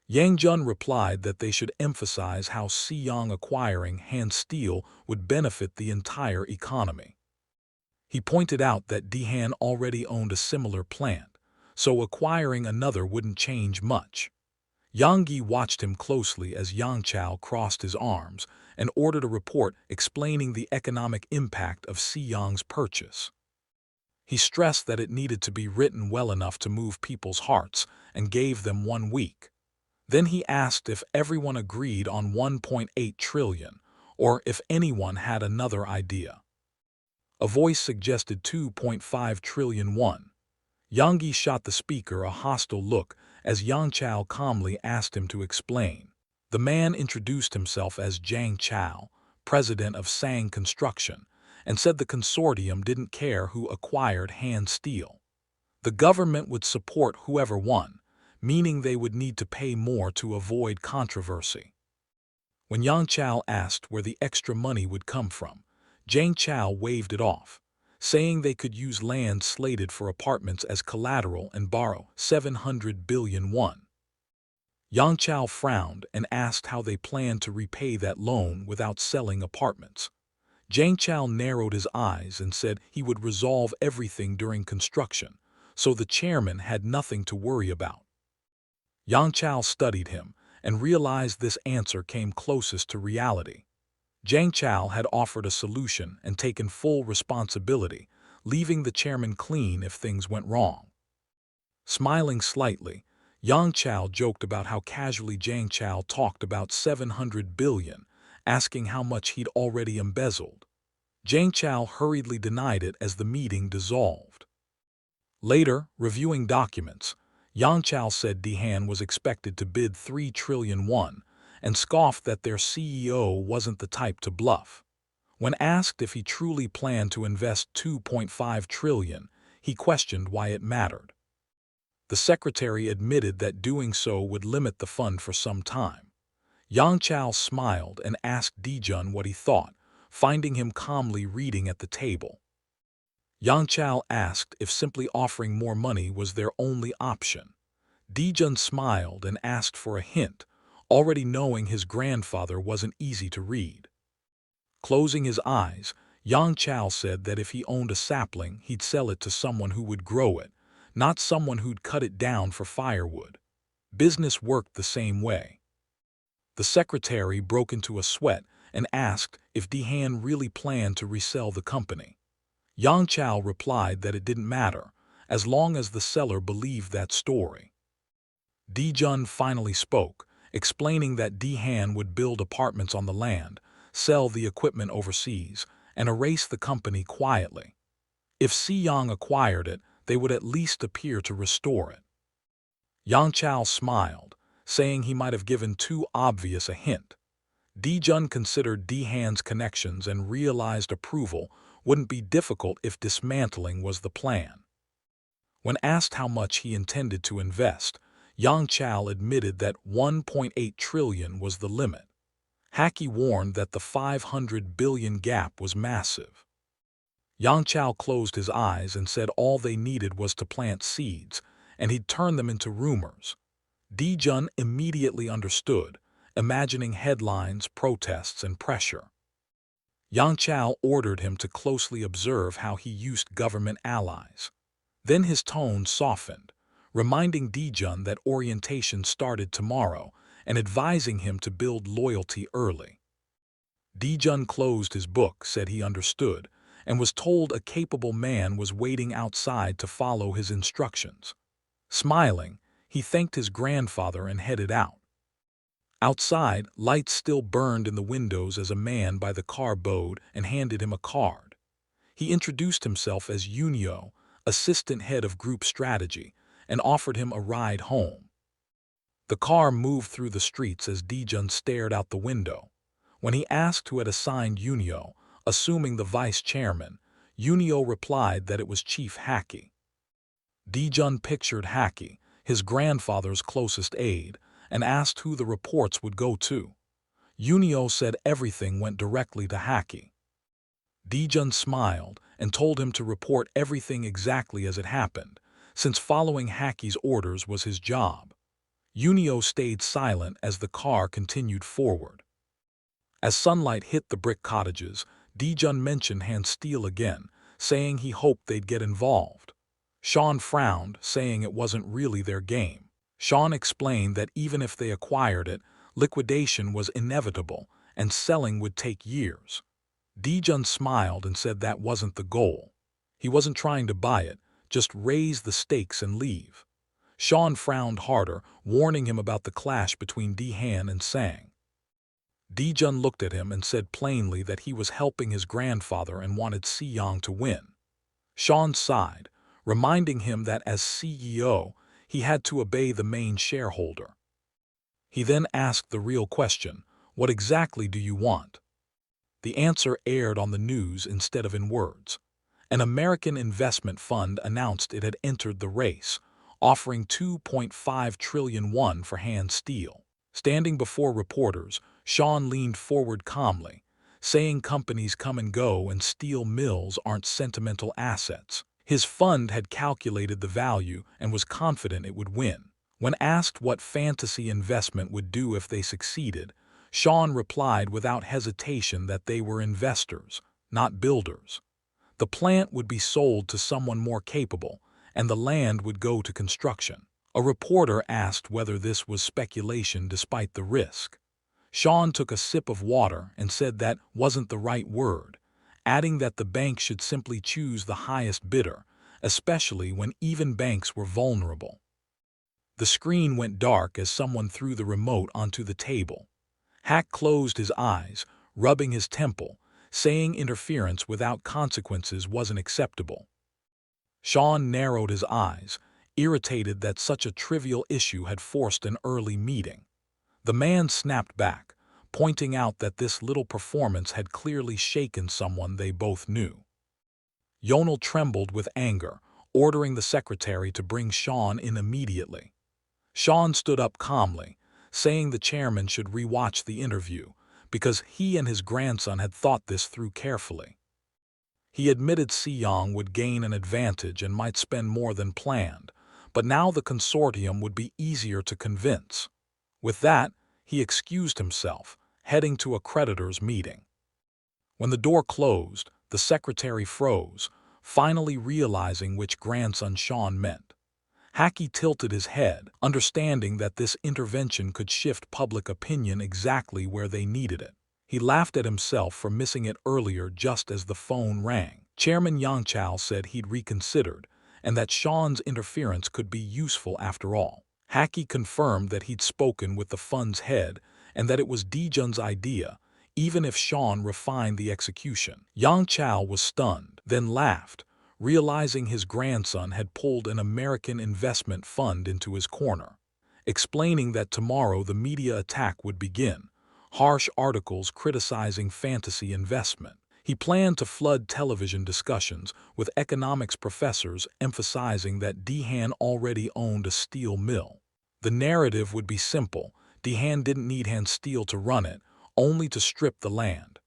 Yang Jun replied that they should emphasize how Siyang acquiring hand steel would benefit the entire economy. He pointed out that Dehan already owned a similar plant, so acquiring another wouldn't change much. Yang Gi watched him closely as Yang Chao crossed his arms and ordered a report explaining the economic impact of Siyang's purchase. He stressed that it needed to be written well enough to move people's hearts and gave them 1 week. Then he asked if everyone agreed on 1.8 trillion, or if anyone had another idea. A voice suggested 2.5 trillion won. Yang Yi shot the speaker a hostile look as Yang Chao calmly asked him to explain. The man introduced himself as Zhang Chao, president of Sang Construction, and said the consortium didn't care who acquired Hand Steel. The government would support whoever won, meaning they would need to pay more to avoid controversy. When Yang Chao asked where the extra money would come from, Zhang Chao waved it off, saying they could use land slated for apartments as collateral and borrow 700 billion won. Yang Chao frowned and asked how they planned to repay that loan without selling apartments. Zhang Chao narrowed his eyes and said he would resolve everything during construction, so the chairman had nothing to worry about. Yang Chao studied him and realized this answer came closest to reality. Zhang Chao had offered a solution and taken full responsibility, leaving the chairman clean if things went wrong. Smiling slightly, Yang Chao joked about how casually Zhang Chao talked about 700 billion, asking how much he'd already embezzled. Zhang Chao hurriedly denied it as the meeting dissolved. Later, reviewing documents, Yang Chao said Dehan was expected to bid 3 trillion won, and scoffed that their CEO wasn't the type to bluff. When asked if he truly planned to invest 2.5 trillion, he questioned why it mattered. The secretary admitted that doing so would limit the fund for some time. Yang Chao smiled and asked Dijun what he thought, finding him calmly reading at the table. Yang Chao asked if simply offering more money was their only option. Dijun smiled and asked for a hint, already knowing his grandfather wasn't easy to read. Closing his eyes, Yang Chao said that if he owned a sapling, he'd sell it to someone who would grow it, not someone who'd cut it down for firewood. Business worked the same way. The secretary broke into a sweat and asked if Dehan really planned to resell the company. Yang Chao replied that it didn't matter, as long as the seller believed that story. Dijun finally spoke, explaining that Dehan would build apartments on the land, sell the equipment overseas, and erase the company quietly. If Siyang acquired it, they would at least appear to restore it. Yang Chao smiled, saying he might have given too obvious a hint. Dijun considered Dehan's connections and realized approval wouldn't be difficult if dismantling was the plan. When asked how much he intended to invest, Yang Chao admitted that 1.8 trillion was the limit. Haki warned that the 500 billion gap was massive. Yang Chao closed his eyes and said all they needed was to plant seeds, and he'd turn them into rumors. Dijun immediately understood, imagining headlines, protests, and pressure. Yang Chao ordered him to closely observe how he used government allies. Then his tone softened, reminding Dijun that orientation started tomorrow and advising him to build loyalty early. Dijun closed his book, said he understood, and was told a capable man was waiting outside to follow his instructions. Smiling, he thanked his grandfather and headed out. Outside, lights still burned in the windows as a man by the car bowed and handed him a card. He introduced himself as Yunyo, assistant head of group strategy, and offered him a ride home. The car moved through the streets as Dijun stared out the window. When he asked who had assigned Yunyo, assuming the vice chairman, Yunyo replied that it was Chief Haki. Dijun pictured Haki, his grandfather's closest aide, and asked who the reports would go to. Yunyo said everything went directly to Haki. Dijun smiled and told him to report everything exactly as it happened, since following Haki's orders was his job. Yunyo stayed silent as the car continued forward. As sunlight hit the brick cottages, Dijun mentioned Hand Steel again, saying he hoped they'd get involved. Sean frowned, saying it wasn't really their game. Sean explained that even if they acquired it, liquidation was inevitable and selling would take years. Dijun smiled and said that wasn't the goal. He wasn't trying to buy it, just raise the stakes and leave. Sean frowned harder, warning him about the clash between Dehan and Sang. Dijun looked at him and said plainly that he was helping his grandfather and wanted Siyang to win. Sean sighed, reminding him that as CEO, he had to obey the main shareholder. He then asked the real question, "What exactly do you want?" The answer aired on the news instead of in words. An American investment fund announced it had entered the race, offering 2.5 trillion won for hand steel. Standing before reporters, Sean leaned forward calmly, saying companies come and go and steel mills aren't sentimental assets. His fund had calculated the value and was confident it would win. When asked what fantasy investment would do if they succeeded, Sean replied without hesitation that they were investors, not builders. The plant would be sold to someone more capable, and the land would go to construction. A reporter asked whether this was speculation despite the risk. Sean took a sip of water and said that wasn't the right word, adding that the bank should simply choose the highest bidder, especially when even banks were vulnerable. The screen went dark as someone threw the remote onto the table. Hack closed his eyes, rubbing his temple, saying interference without consequences wasn't acceptable. Sean narrowed his eyes, irritated that such a trivial issue had forced an early meeting. The man snapped back, pointing out that this little performance had clearly shaken someone they both knew. Yonel trembled with anger, ordering the secretary to bring Sean in immediately. Sean stood up calmly, saying the chairman should rewatch the interview, because he and his grandson had thought this through carefully. He admitted Siyang would gain an advantage and might spend more than planned, but now the consortium would be easier to convince. With that, he excused himself, heading to a creditors' meeting. When the door closed, the secretary froze, finally realizing which grandson Sean meant. Hacky tilted his head, understanding that this intervention could shift public opinion exactly where they needed it. He laughed at himself for missing it earlier just as the phone rang. Chairman Yang Chao said he'd reconsidered, and that Sean's interference could be useful after all. Hacky confirmed that he'd spoken with the fund's head and that it was Dijun's idea, even if Sean refined the execution. Yang Chao was stunned, then laughed, realizing his grandson had pulled an American investment fund into his corner, explaining that tomorrow the media attack would begin, harsh articles criticizing fantasy investment. He planned to flood television discussions with economics professors emphasizing that Dehan already owned a steel mill. The narrative would be simple: Dehan didn't need hand steel to run it, only to strip the land.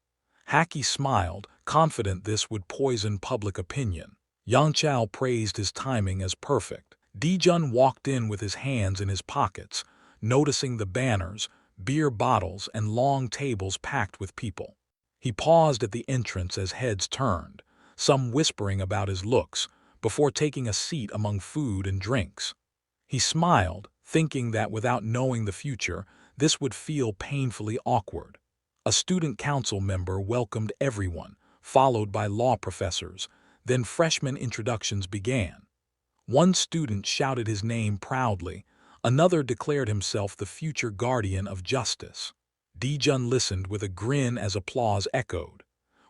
Hacky smiled, confident this would poison public opinion. Yang Chao praised his timing as perfect. Dijun walked in with his hands in his pockets, noticing the banners, beer bottles, and long tables packed with people. He paused at the entrance as heads turned, some whispering about his looks, before taking a seat among food and drinks. He smiled, thinking that without knowing the future, this would feel painfully awkward. A student council member welcomed everyone, followed by law professors. Then freshman introductions began. One student shouted his name proudly, another declared himself the future guardian of justice. Dijun listened with a grin as applause echoed.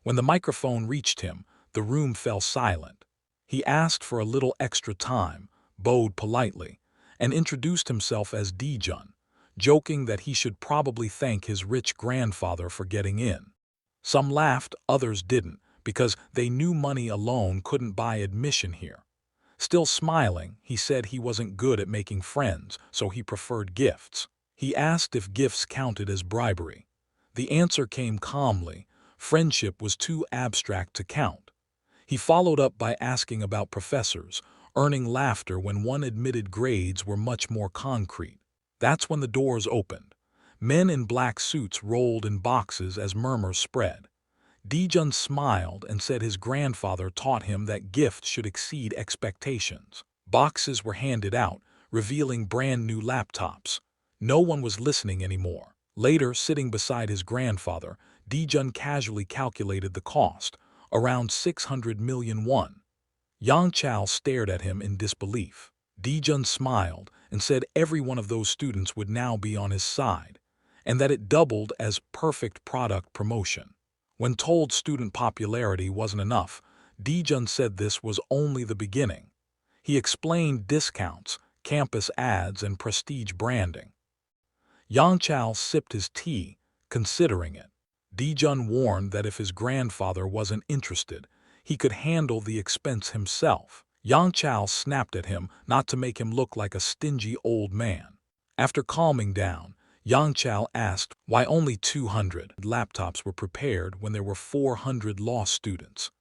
When the microphone reached him, the room fell silent. He asked for a little extra time, bowed politely, and introduced himself as Dijun, joking that he should probably thank his rich grandfather for getting in. Some laughed, others didn't, because they knew money alone couldn't buy admission here. Still smiling, he said he wasn't good at making friends, so he preferred gifts. He asked if gifts counted as bribery. The answer came calmly: friendship was too abstract to count. He followed up by asking about professors, earning laughter when one admitted grades were much more concrete. That's when the doors opened. Men in black suits rolled in boxes as murmurs spread. Dijun smiled and said his grandfather taught him that gifts should exceed expectations. Boxes were handed out, revealing brand new laptops. No one was listening anymore. Later, sitting beside his grandfather, Dijun casually calculated the cost, around 600 million won. Yang Chao stared at him in disbelief. Dijun smiled and said every one of those students would now be on his side, and that it doubled as perfect product promotion. When told student popularity wasn't enough, Dijun said this was only the beginning. He explained discounts, campus ads, and prestige branding. Yang Chao sipped his tea, considering it. Dijun warned that if his grandfather wasn't interested, he could handle the expense himself. Yang Chao snapped at him not to make him look like a stingy old man. After calming down, Yang Chao asked why only 200 laptops were prepared when there were 400 law students.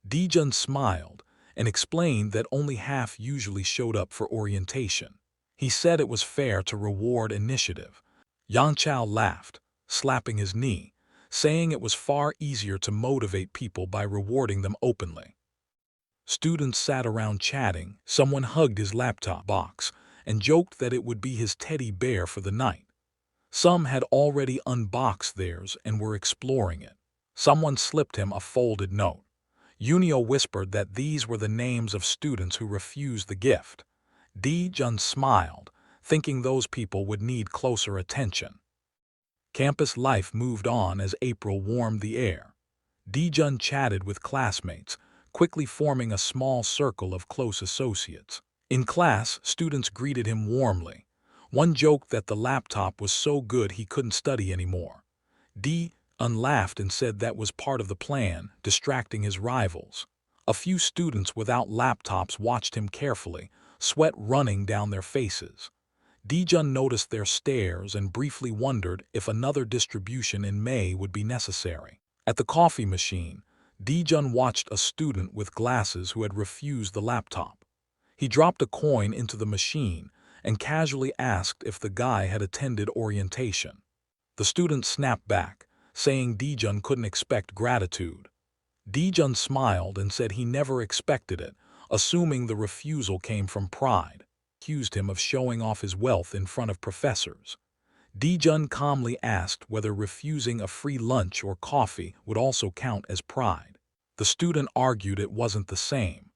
Dijun smiled and explained that only half usually showed up for orientation. He said it was fair to reward initiative. Yang Chao laughed, slapping his knee, saying it was far easier to motivate people by rewarding them openly. Students sat around chatting. Someone hugged his laptop box and joked that it would be his teddy bear for the night. Some had already unboxed theirs and were exploring it. Someone slipped him a folded note. Yunio whispered that these were the names of students who refused the gift. Dijun smiled, thinking those people would need closer attention. Campus life moved on as April warmed the air. Dijun chatted with classmates, quickly forming a small circle of close associates. In class, students greeted him warmly. One joked that the laptop was so good he couldn't study anymore. Dijun laughed and said that was part of the plan, distracting his rivals. A few students without laptops watched him carefully, sweat running down their faces. Dijun noticed their stares and briefly wondered if another distribution in May would be necessary. At the coffee machine, Dijun watched a student with glasses who had refused the laptop. He dropped a coin into the machine and casually asked if the guy had attended orientation. The student snapped back, saying Dijun couldn't expect gratitude. Dijun smiled and said he never expected it, assuming the refusal came from pride. Accused him of showing off his wealth in front of professors. Dijun calmly asked whether refusing a free lunch or coffee would also count as pride. The student argued it wasn't the same.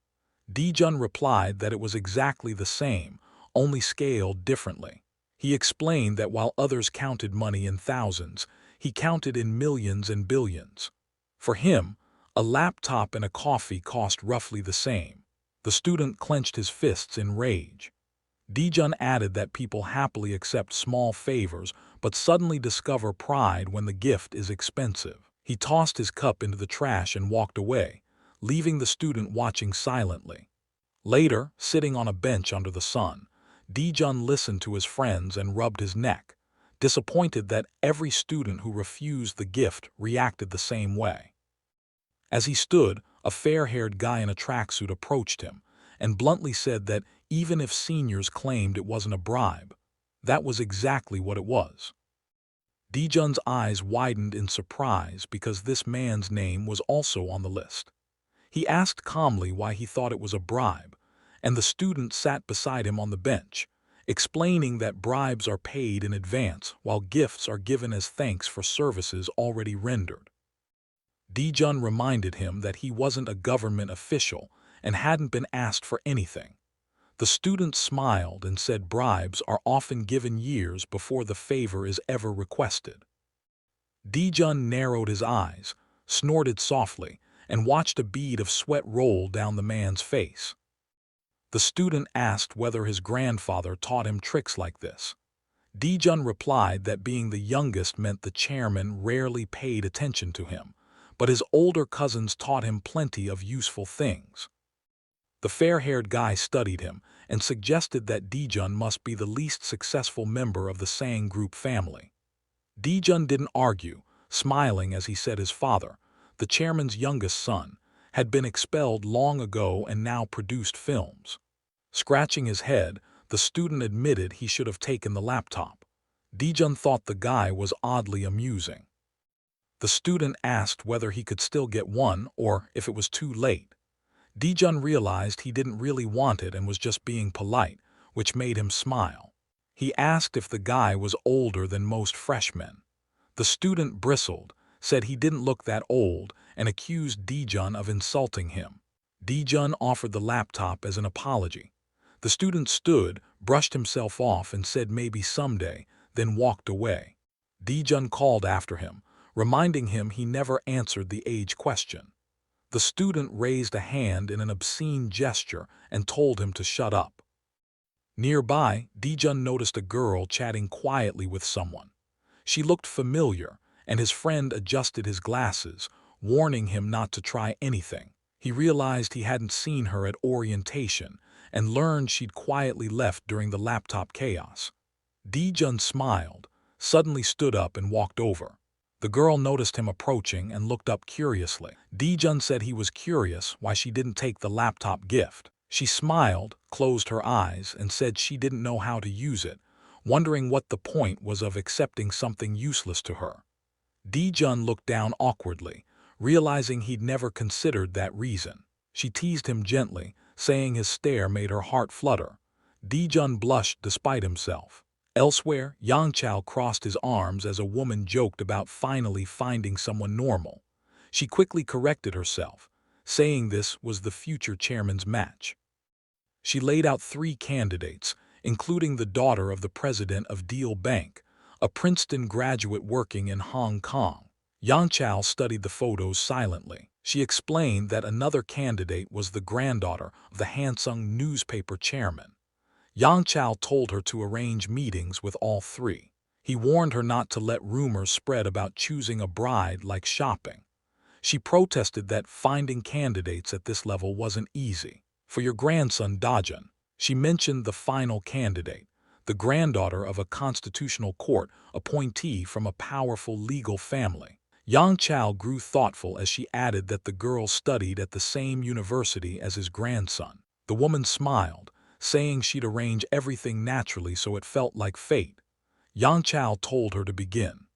Dijun replied that it was exactly the same, only scaled differently. He explained that while others counted money in thousands, he counted in millions and billions. For him, a laptop and a coffee cost roughly the same. The student clenched his fists in rage. Dijun added that people happily accept small favors but suddenly discover pride when the gift is expensive. He tossed his cup into the trash and walked away, leaving the student watching silently. Later, sitting on a bench under the sun, Dijun listened to his friends and rubbed his neck, disappointed that every student who refused the gift reacted the same way. As he stood, a fair-haired guy in a tracksuit approached him and bluntly said that even if seniors claimed it wasn't a bribe, that was exactly what it was. Dijun's eyes widened in surprise because this man's name was also on the list. He asked calmly why he thought it was a bribe, and the student sat beside him on the bench, explaining that bribes are paid in advance while gifts are given as thanks for services already rendered. Dijun reminded him that he wasn't a government official and hadn't been asked for anything. The student smiled and said bribes are often given years before the favor is ever requested. Dijun narrowed his eyes, snorted softly, and watched a bead of sweat roll down the man's face. The student asked whether his grandfather taught him tricks like this. Dijun replied that being the youngest meant the chairman rarely paid attention to him, but his older cousins taught him plenty of useful things. The fair-haired guy studied him and suggested that Dijun must be the least successful member of the Sang group family. Dijun didn't argue, smiling as he said his father, the chairman's youngest son, had been expelled long ago and now produced films. Scratching his head, the student admitted he should have taken the laptop. Dijun thought the guy was oddly amusing. The student asked whether he could still get one or if it was too late. Dijun realized he didn't really want it and was just being polite, which made him smile. He asked if the guy was older than most freshmen. The student bristled, said he didn't look that old, and accused Dijun of insulting him. Dijun offered the laptop as an apology. The student stood, brushed himself off and said maybe someday, then walked away. Dijun called after him, reminding him he never answered the age question. The student raised a hand in an obscene gesture and told him to shut up. Nearby, Dijun noticed a girl chatting quietly with someone. She looked familiar, and his friend adjusted his glasses, warning him not to try anything. He realized he hadn't seen her at orientation and learned she'd quietly left during the laptop chaos. Dijun smiled, suddenly stood up and walked over. The girl noticed him approaching and looked up curiously. Dijun said he was curious why she didn't take the laptop gift. She smiled, closed her eyes, and said she didn't know how to use it, wondering what the point was of accepting something useless to her. Dijun looked down awkwardly, realizing he'd never considered that reason. She teased him gently, saying his stare made her heart flutter. Dijun blushed despite himself. Elsewhere, Yangchao crossed his arms as a woman joked about finally finding someone normal. She quickly corrected herself, saying this was the future chairman's match. She laid out 3 candidates, including the daughter of the president of Deal Bank, a Princeton graduate working in Hong Kong. Yangchao studied the photos silently. She explained that another candidate was the granddaughter of the Hansung newspaper chairman. Yangchao told her to arrange meetings with all 3. He warned her not to let rumors spread about choosing a bride like shopping. She protested that finding candidates at this level wasn't easy. For your grandson Dajun, she mentioned the final candidate, the granddaughter of a constitutional court appointee from a powerful legal family. Yangchao grew thoughtful as she added that the girl studied at the same university as his grandson. The woman smiled, saying she'd arrange everything naturally so it felt like fate. Yangchao told her to begin.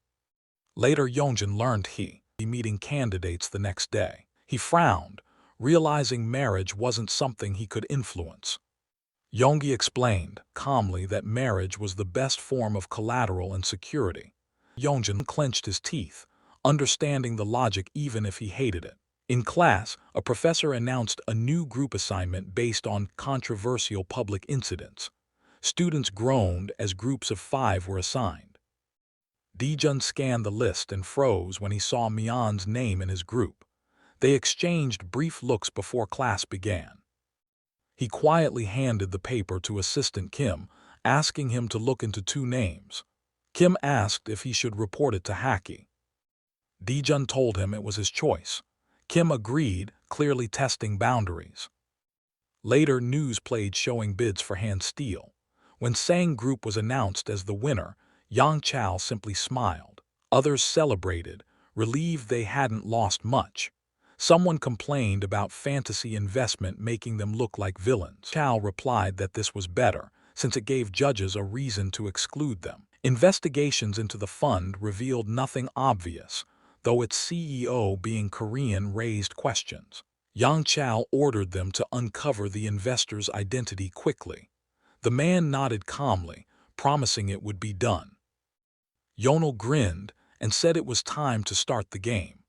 Later, Yongjin learned he'd be meeting candidates the next day. He frowned, realizing marriage wasn't something he could influence. Yonggi explained calmly that marriage was the best form of collateral and security. Yongjin clenched his teeth, understanding the logic even if he hated it. In class, a professor announced a new group assignment based on controversial public incidents. Students groaned as groups of 5 were assigned. Dijun scanned the list and froze when he saw Mian's name in his group. They exchanged brief looks before class began. He quietly handed the paper to Assistant Kim, asking him to look into 2 names. Kim asked if he should report it to Haki. Dijun told him it was his choice. Kim agreed, clearly testing boundaries. Later, news played showing bids for hand steel. When Sang Group was announced as the winner, Yangchao simply smiled. Others celebrated, relieved they hadn't lost much. Someone complained about fantasy investment making them look like villains. Chao replied that this was better, since it gave judges a reason to exclude them. Investigations into the fund revealed nothing obvious, though its CEO being Korean raised questions. Yangchao ordered them to uncover the investor's identity quickly. The man nodded calmly, promising it would be done. Yonel grinned and said it was time to start the game.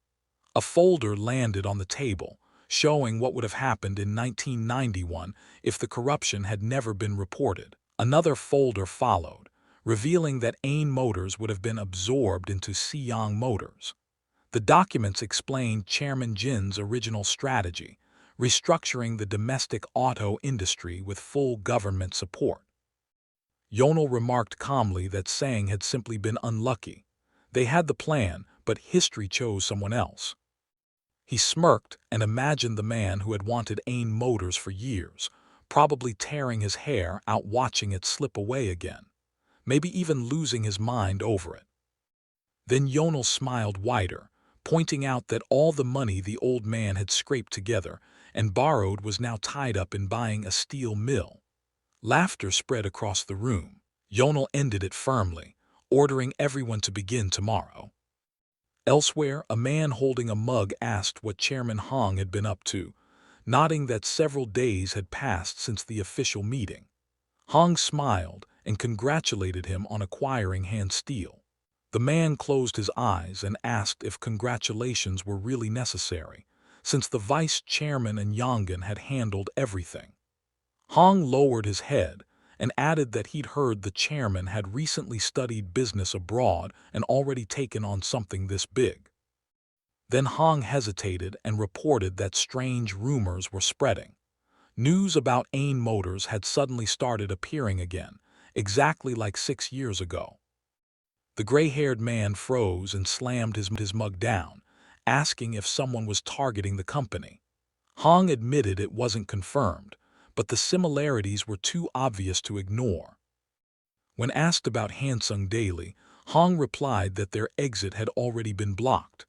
A folder landed on the table, showing what would have happened in 1991 if the corruption had never been reported. Another folder followed, revealing that Ain Motors would have been absorbed into Siyang Motors. The documents explained Chairman Jin's original strategy, restructuring the domestic auto industry with full government support. Yonel remarked calmly that Sang had simply been unlucky. They had the plan, but history chose someone else. He smirked and imagined the man who had wanted Ain Motors for years, probably tearing his hair out watching it slip away again, maybe even losing his mind over it. Then Yonel smiled wider, pointing out that all the money the old man had scraped together and borrowed was now tied up in buying a steel mill. Laughter spread across the room. Yonel ended it firmly, ordering everyone to begin tomorrow. Elsewhere, a man holding a mug asked what Chairman Hong had been up to, nodding that several days had passed since the official meeting. Hong smiled and congratulated him on acquiring hand steel. The man closed his eyes and asked if congratulations were really necessary, since the vice chairman and Yongan had handled everything. Hong lowered his head and added that he'd heard the chairman had recently studied business abroad and already taken on something this big. Then Hong hesitated and reported that strange rumors were spreading. News about Ain Motors had suddenly started appearing again, exactly like 6 years ago. The gray-haired man froze and slammed his mug down, asking if someone was targeting the company. Hong admitted it wasn't confirmed, but the similarities were too obvious to ignore. When asked about Hansung Daily, Hong replied that their exit had already been blocked.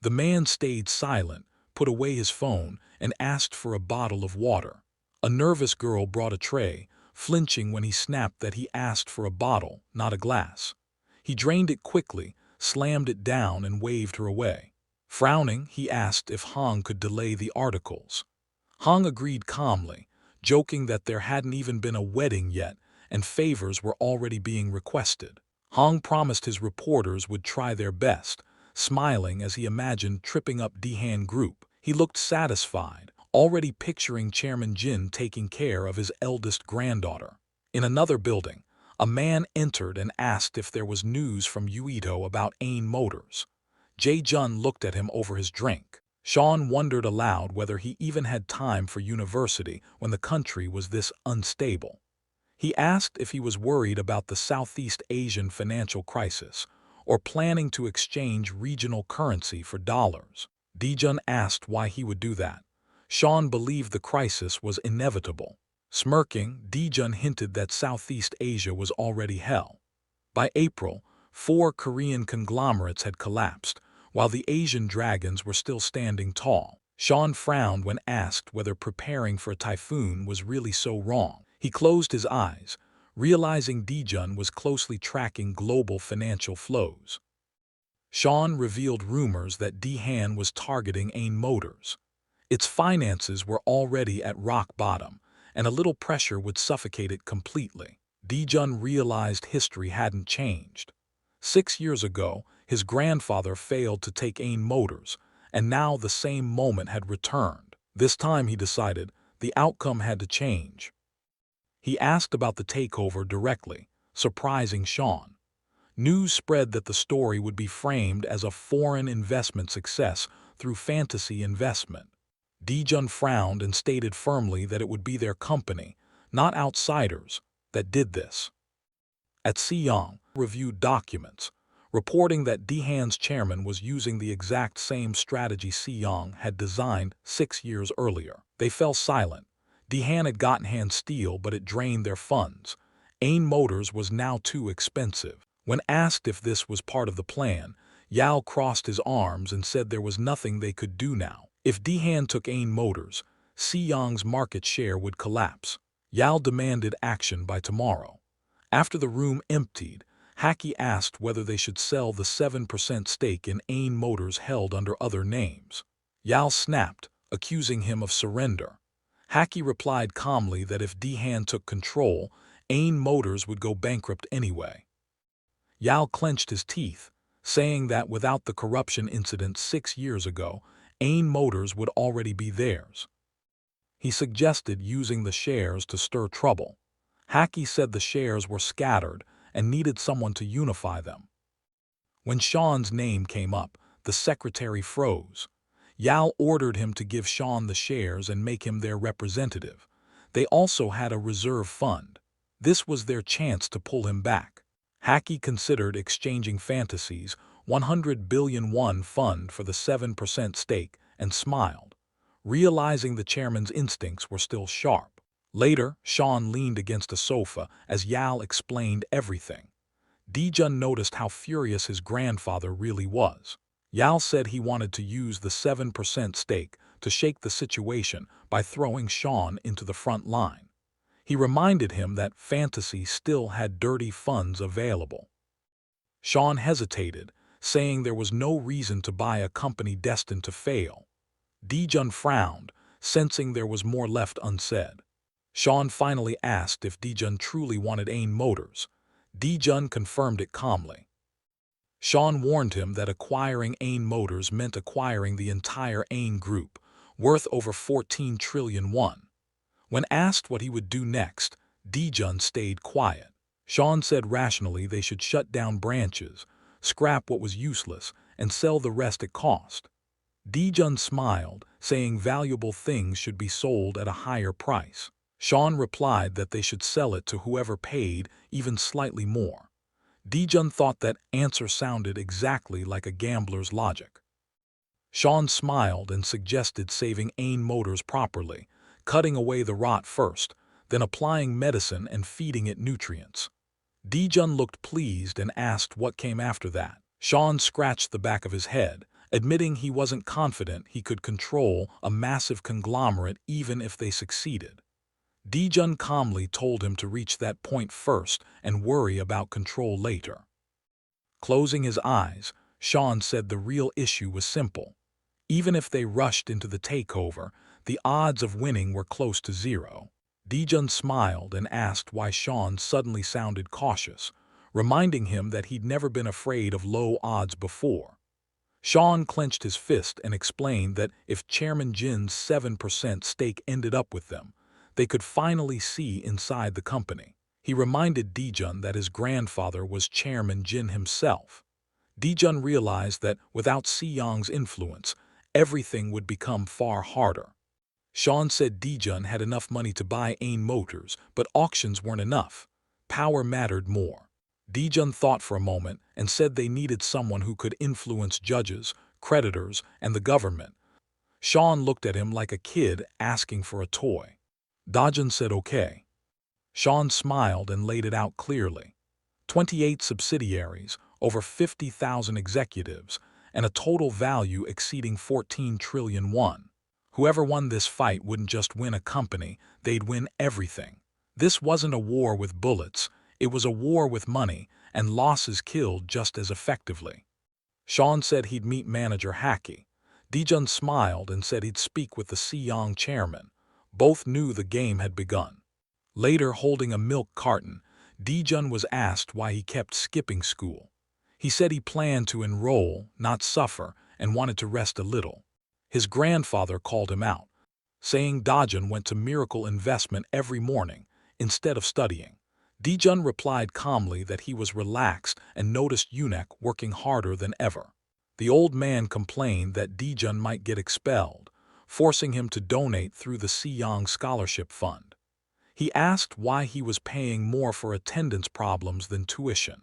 The man stayed silent, put away his phone, and asked for a bottle of water. A nervous girl brought a tray, flinching when he snapped that he asked for a bottle, not a glass. He drained it quickly, slammed it down, and waved her away. Frowning, he asked if Hong could delay the articles. Hong agreed calmly, joking that there hadn't even been a wedding yet and favors were already being requested. Hong promised his reporters would try their best, smiling as he imagined tripping up Dehan Group. He looked satisfied, already picturing Chairman Jin taking care of his eldest granddaughter. In another building, a man entered and asked if there was news from Uito about Ain Motors. Jae-jun looked at him over his drink. Sean wondered aloud whether he even had time for university when the country was this unstable. He asked if he was worried about the Southeast Asian financial crisis or planning to exchange regional currency for dollars. Dae-jun asked why he would do that. Sean believed the crisis was inevitable. Smirking, Dae-jun hinted that Southeast Asia was already hell. By April, 4 Korean conglomerates had collapsed, while the Asian dragons were still standing tall. Sean frowned when asked whether preparing for a typhoon was really so wrong. He closed his eyes, realizing Dae-jun was closely tracking global financial flows. Sean revealed rumors that Daehan was targeting Ain Motors. Its finances were already at rock bottom, and a little pressure would suffocate it completely. Dae-jun realized history hadn't changed. 6 years ago, his grandfather failed to take Ain Motors, and now the same moment had returned. This time, he decided, the outcome had to change. He asked about the takeover directly, surprising Sean. News spread that the story would be framed as a foreign investment success through fantasy investment. Dae-jun frowned and stated firmly that it would be their company, not outsiders, that did this. At Siyang, reviewed documents, reporting that Daehan's chairman was using the exact same strategy Siyang had designed 6 years earlier. They fell silent. Daehan had gotten hand steel, but it drained their funds. Ain Motors was now too expensive. When asked if this was part of the plan, Yao crossed his arms and said there was nothing they could do now. If Daehan took Ain Motors, Siyang's market share would collapse. Yao demanded action by tomorrow. After the room emptied, Haki asked whether they should sell the 7% stake in Ain Motors held under other names. Yao snapped, accusing him of surrender. Haki replied calmly that if Daehan took control, Ain Motors would go bankrupt anyway. Yao clenched his teeth, saying that without the corruption incident 6 years ago, Ain Motors would already be theirs. He suggested using the shares to stir trouble. Haki said the shares were scattered and needed someone to unify them. When Sean's name came up, the secretary froze. Yao ordered him to give Sean the shares and make him their representative. They also had a reserve fund. This was their chance to pull him back. Haki considered exchanging fantasies, 100 billion won fund for the 7% stake, and smiled, realizing the chairman's instincts were still sharp. Later, Sean leaned against a sofa as Yao explained everything. Dae-jun noticed how furious his grandfather really was. Yao said he wanted to use the 7% stake to shake the situation by throwing Sean into the front line. He reminded him that fantasy still had dirty funds available. Sean hesitated, saying there was no reason to buy a company destined to fail. Dae-jun frowned, sensing there was more left unsaid. Sean finally asked if Dae-jun truly wanted Ain Motors. Dae-jun confirmed it calmly. Sean warned him that acquiring Ain Motors meant acquiring the entire Ain Group, worth over 14 trillion won. When asked what he would do next, Dijun stayed quiet. Sean said rationally they should shut down branches, scrap what was useless, and sell the rest at cost. Dijun smiled, saying valuable things should be sold at a higher price. Sean replied that they should sell it to whoever paid even slightly more. Dijun thought that answer sounded exactly like a gambler's logic. Sean smiled and suggested saving Ain motors properly, cutting away the rot first, then applying medicine and feeding it nutrients. Dijun looked pleased and asked what came after that. Sean scratched the back of his head, admitting he wasn't confident he could control a massive conglomerate even if they succeeded. Dijun calmly told him to reach that point first and worry about control later. Closing his eyes, Sean said the real issue was simple. Even if they rushed into the takeover, the odds of winning were close to zero. Dijun smiled and asked why Sean suddenly sounded cautious, reminding him that he'd never been afraid of low odds before. Sean clenched his fist and explained that if Chairman Jin's 7% stake ended up with them, they could finally see inside the company. He reminded Dijun that his grandfather was Chairman Jin himself. Dijun realized that without Siyang's influence, everything would become far harder. Sean said Dijun had enough money to buy Ain Motors, but auctions weren't enough. Power mattered more. Dijun thought for a moment and said they needed someone who could influence judges, creditors, and the government. Sean looked at him like a kid asking for a toy. Dijun said okay. Sean smiled and laid it out clearly. 28 subsidiaries, over 50,000 executives, and a total value exceeding 14 trillion won. Whoever won this fight wouldn't just win a company, they'd win everything. This wasn't a war with bullets, it was a war with money, and losses killed just as effectively. Sean said he'd meet manager Haki. Dijun smiled and said he'd speak with the Siyang chairman. Both knew the game had begun. Later, holding a milk carton, Dijun was asked why he kept skipping school. He said he planned to enroll, not suffer, and wanted to rest a little. His grandfather called him out, saying Dijun went to Miracle Investment every morning instead of studying. Dijun replied calmly that he was relaxed and noticed Yunek working harder than ever. The old man complained that Dijun might get expelled, forcing him to donate through the Siyang Scholarship Fund. He asked why he was paying more for attendance problems than tuition.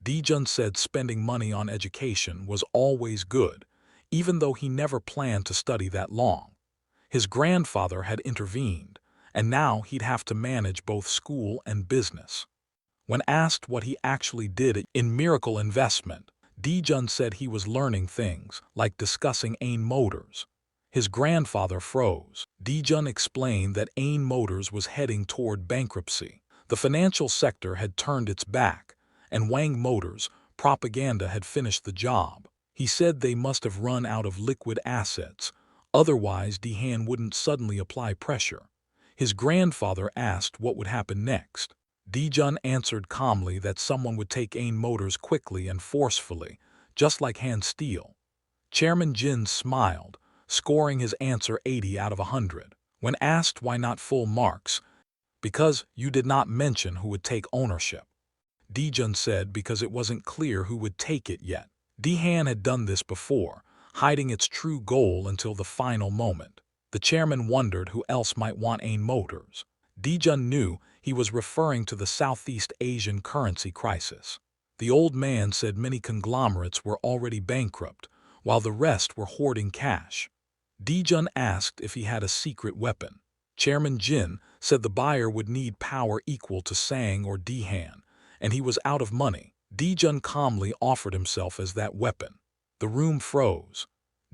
Dijun said spending money on education was always good, even though he never planned to study that long. His grandfather had intervened, and now he'd have to manage both school and business. When asked what he actually did in Miracle Investment, Dijun said he was learning things like discussing Ain Motors. His grandfather froze. Dijun explained that Ain Motors was heading toward bankruptcy. The financial sector had turned its back, and Wang Motors' propaganda had finished the job. He said they must have run out of liquid assets, otherwise Dihan wouldn't suddenly apply pressure. His grandfather asked what would happen next. Dijun answered calmly that someone would take Ain Motors quickly and forcefully, just like hand steel. Chairman Jin smiled, scoring his answer 80 out of 100. When asked why not full marks, because you did not mention who would take ownership. Dijun said because it wasn't clear who would take it yet. Dihan had done this before, hiding its true goal until the final moment. The chairman wondered who else might want Ain Motors. Dijun knew he was referring to the Southeast Asian currency crisis. The old man said many conglomerates were already bankrupt, while the rest were hoarding cash. Dijun asked if he had a secret weapon. Chairman Jin said the buyer would need power equal to Sang or Dihan, and he was out of money. Dijun calmly offered himself as that weapon. The room froze.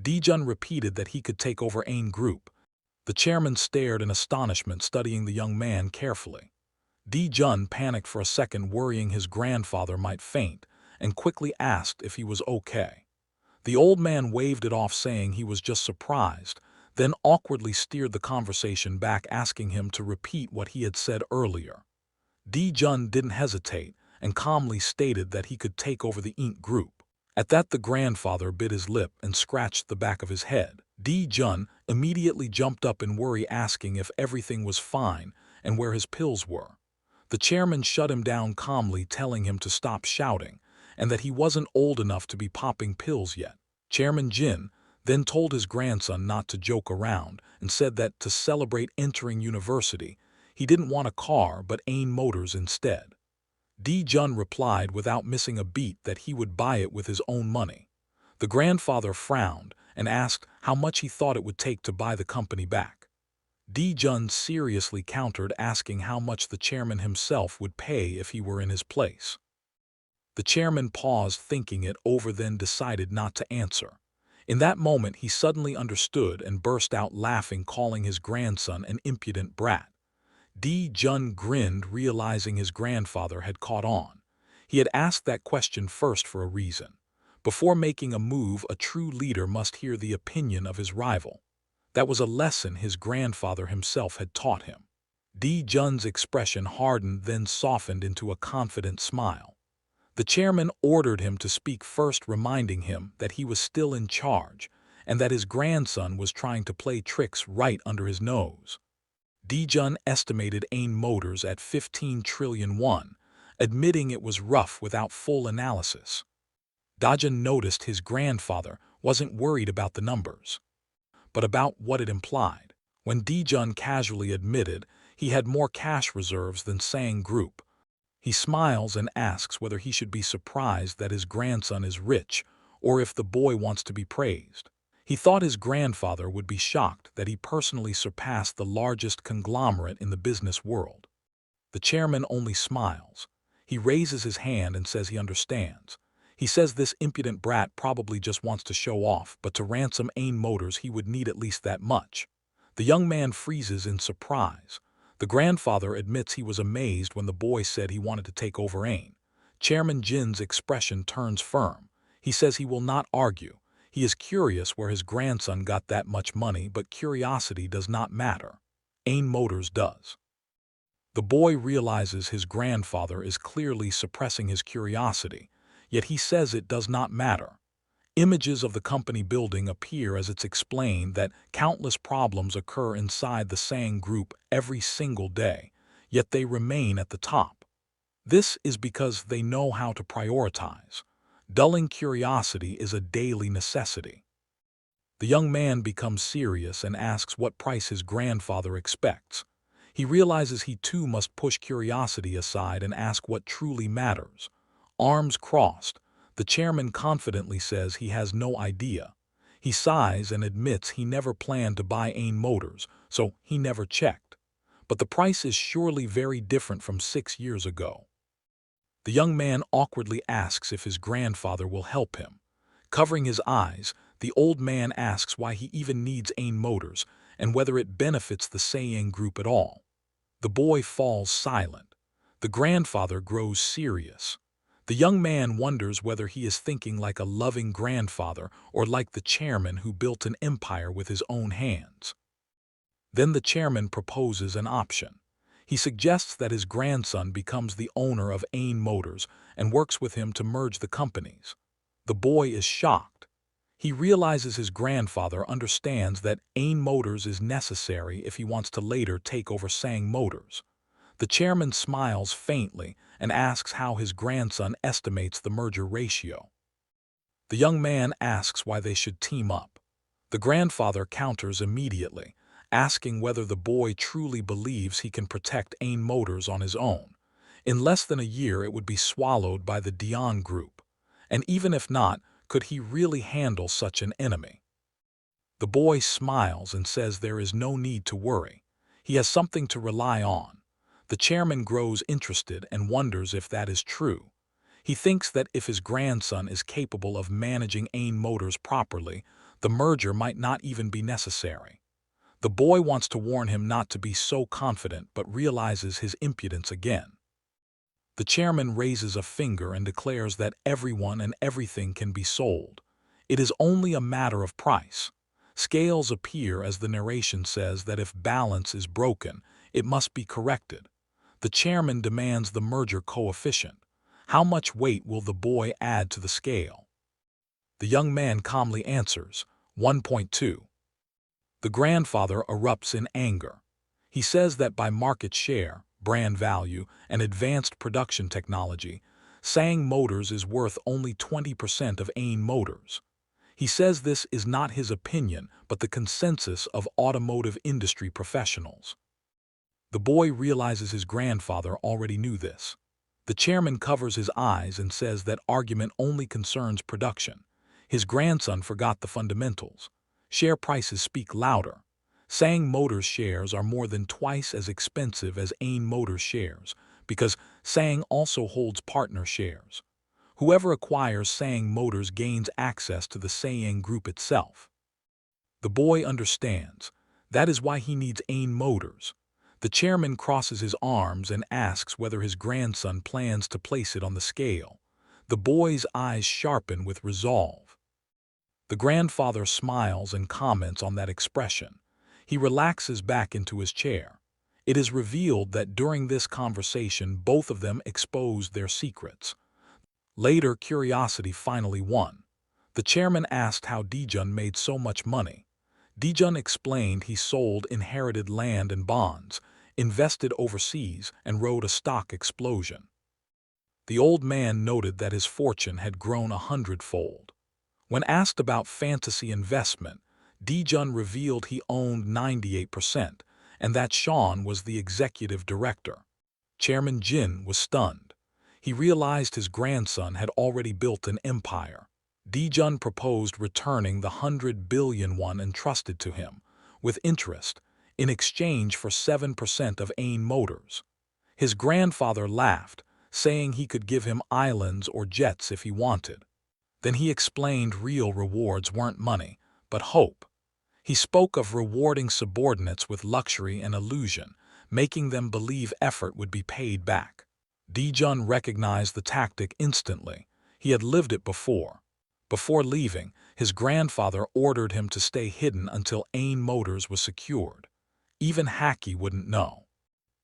Dijun repeated that he could take over Ain Group. The chairman stared in astonishment, studying the young man carefully. Dijun panicked for a second, worrying his grandfather might faint, and quickly asked if he was okay. The old man waved it off, saying he was just surprised, then awkwardly steered the conversation back, asking him to repeat what he had said earlier. Dijun didn't hesitate and calmly stated that he could take over the Ink Group. At that, the grandfather bit his lip and scratched the back of his head. Jun immediately jumped up in worry, asking if everything was fine and where his pills were. The chairman shut him down calmly, telling him to stop shouting and that he wasn't old enough to be popping pills yet. Chairman Jin then told his grandson not to joke around and said that to celebrate entering university, he didn't want a car but Ain Motors instead. Jun replied without missing a beat that he would buy it with his own money. The grandfather frowned and asked how much he thought it would take to buy the company back. Jun seriously countered, asking how much the chairman himself would pay if he were in his place. The chairman paused, thinking it over, then decided not to answer. In that moment, he suddenly understood and burst out laughing, calling his grandson an impudent brat. Jun grinned, realizing his grandfather had caught on. He had asked that question first for a reason. Before making a move, a true leader must hear the opinion of his rival. That was a lesson his grandfather himself had taught him. Jun's expression hardened, then softened into a confident smile. The chairman ordered him to speak first, reminding him that he was still in charge and that his grandson was trying to play tricks right under his nose. Jun estimated Ain Motors at 15 trillion won, admitting it was rough without full analysis. Jun noticed his grandfather wasn't worried about the numbers, but about what it implied. When Jun casually admitted he had more cash reserves than Sang Group, he smiles and asks whether he should be surprised that his grandson is rich or if the boy wants to be praised. He thought his grandfather would be shocked that he personally surpassed the largest conglomerate in the business world. The chairman only smiles. He raises his hand and says he understands. He says this impudent brat probably just wants to show off, but to ransom Ain Motors he would need at least that much. The young man freezes in surprise. The grandfather admits he was amazed when the boy said he wanted to take over Ain. Chairman Jin's expression turns firm. He says he will not argue. He is curious where his grandson got that much money, but curiosity does not matter. Ain Motors does. The boy realizes his grandfather is clearly suppressing his curiosity, yet he says it does not matter. Images of the company building appear as it's explained that countless problems occur inside the Sang Group every single day, yet they remain at the top. This is because they know how to prioritize. Dulling curiosity is a daily necessity. The young man becomes serious and asks what price his grandfather expects. He realizes he too must push curiosity aside and ask what truly matters. Arms crossed, the chairman confidently says he has no idea. He sighs and admits he never planned to buy Ain Motors, so he never checked. But the price is surely very different from 6 years ago. The young man awkwardly asks if his grandfather will help him. Covering his eyes, the old man asks why he even needs Ain Motors and whether it benefits the Sang Group at all. The boy falls silent. The grandfather grows serious. The young man wonders whether he is thinking like a loving grandfather or like the chairman who built an empire with his own hands. Then the chairman proposes an option. He suggests that his grandson becomes the owner of Ain Motors and works with him to merge the companies. The boy is shocked. He realizes his grandfather understands that Ain Motors is necessary if he wants to later take over Sang Motors. The chairman smiles faintly and asks how his grandson estimates the merger ratio. The young man asks why they should team up. The grandfather counters immediately, asking whether the boy truly believes he can protect Ain Motors on his own. In less than a year it would be swallowed by the Dion Group, and even if not, could he really handle such an enemy? The boy smiles and says there is no need to worry. He has something to rely on. The chairman grows interested and wonders if that is true. He thinks that if his grandson is capable of managing Ain Motors properly, the merger might not even be necessary. The boy wants to warn him not to be so confident but realizes his impudence again. The chairman raises a finger and declares that everyone and everything can be sold. It is only a matter of price. Scales appear as the narration says that if balance is broken, it must be corrected. The chairman demands the merger coefficient. How much weight will the boy add to the scale? The young man calmly answers, 1.2. The grandfather erupts in anger. He says that by market share, brand value, and advanced production technology, Sang Motors is worth only 20% of AIN Motors. He says this is not his opinion, but the consensus of automotive industry professionals. The boy realizes his grandfather already knew this. The chairman covers his eyes and says that argument only concerns production. His grandson forgot the fundamentals. Share prices speak louder. Sang Motors shares are more than twice as expensive as AIN Motors shares, because Sang also holds partner shares. Whoever acquires Sang Motors gains access to the Sang Group itself. The boy understands. That is why he needs AIN Motors. The chairman crosses his arms and asks whether his grandson plans to place it on the scale. The boy's eyes sharpen with resolve. The grandfather smiles and comments on that expression. He relaxes back into his chair. It is revealed that during this conversation both of them exposed their secrets. Later, curiosity finally won. The chairman asked how Dijun made so much money. Dijun explained he sold inherited land and bonds, invested overseas, and rode a stock explosion. The old man noted that his fortune had grown 100-fold. When asked about fantasy investment, Dijun revealed he owned 98%, and that Sean was the executive director. Chairman Jin was stunned. He realized his grandson had already built an empire. Dijun proposed returning the 100 billion won entrusted to him, with interest, in exchange for 7% of AIN Motors. His grandfather laughed, saying he could give him islands or jets if he wanted. Then he explained real rewards weren't money, but hope. He spoke of rewarding subordinates with luxury and illusion, making them believe effort would be paid back. Dijun recognized the tactic instantly. He had lived it before. Before leaving, his grandfather ordered him to stay hidden until AIN Motors was secured. Even Haki wouldn't know.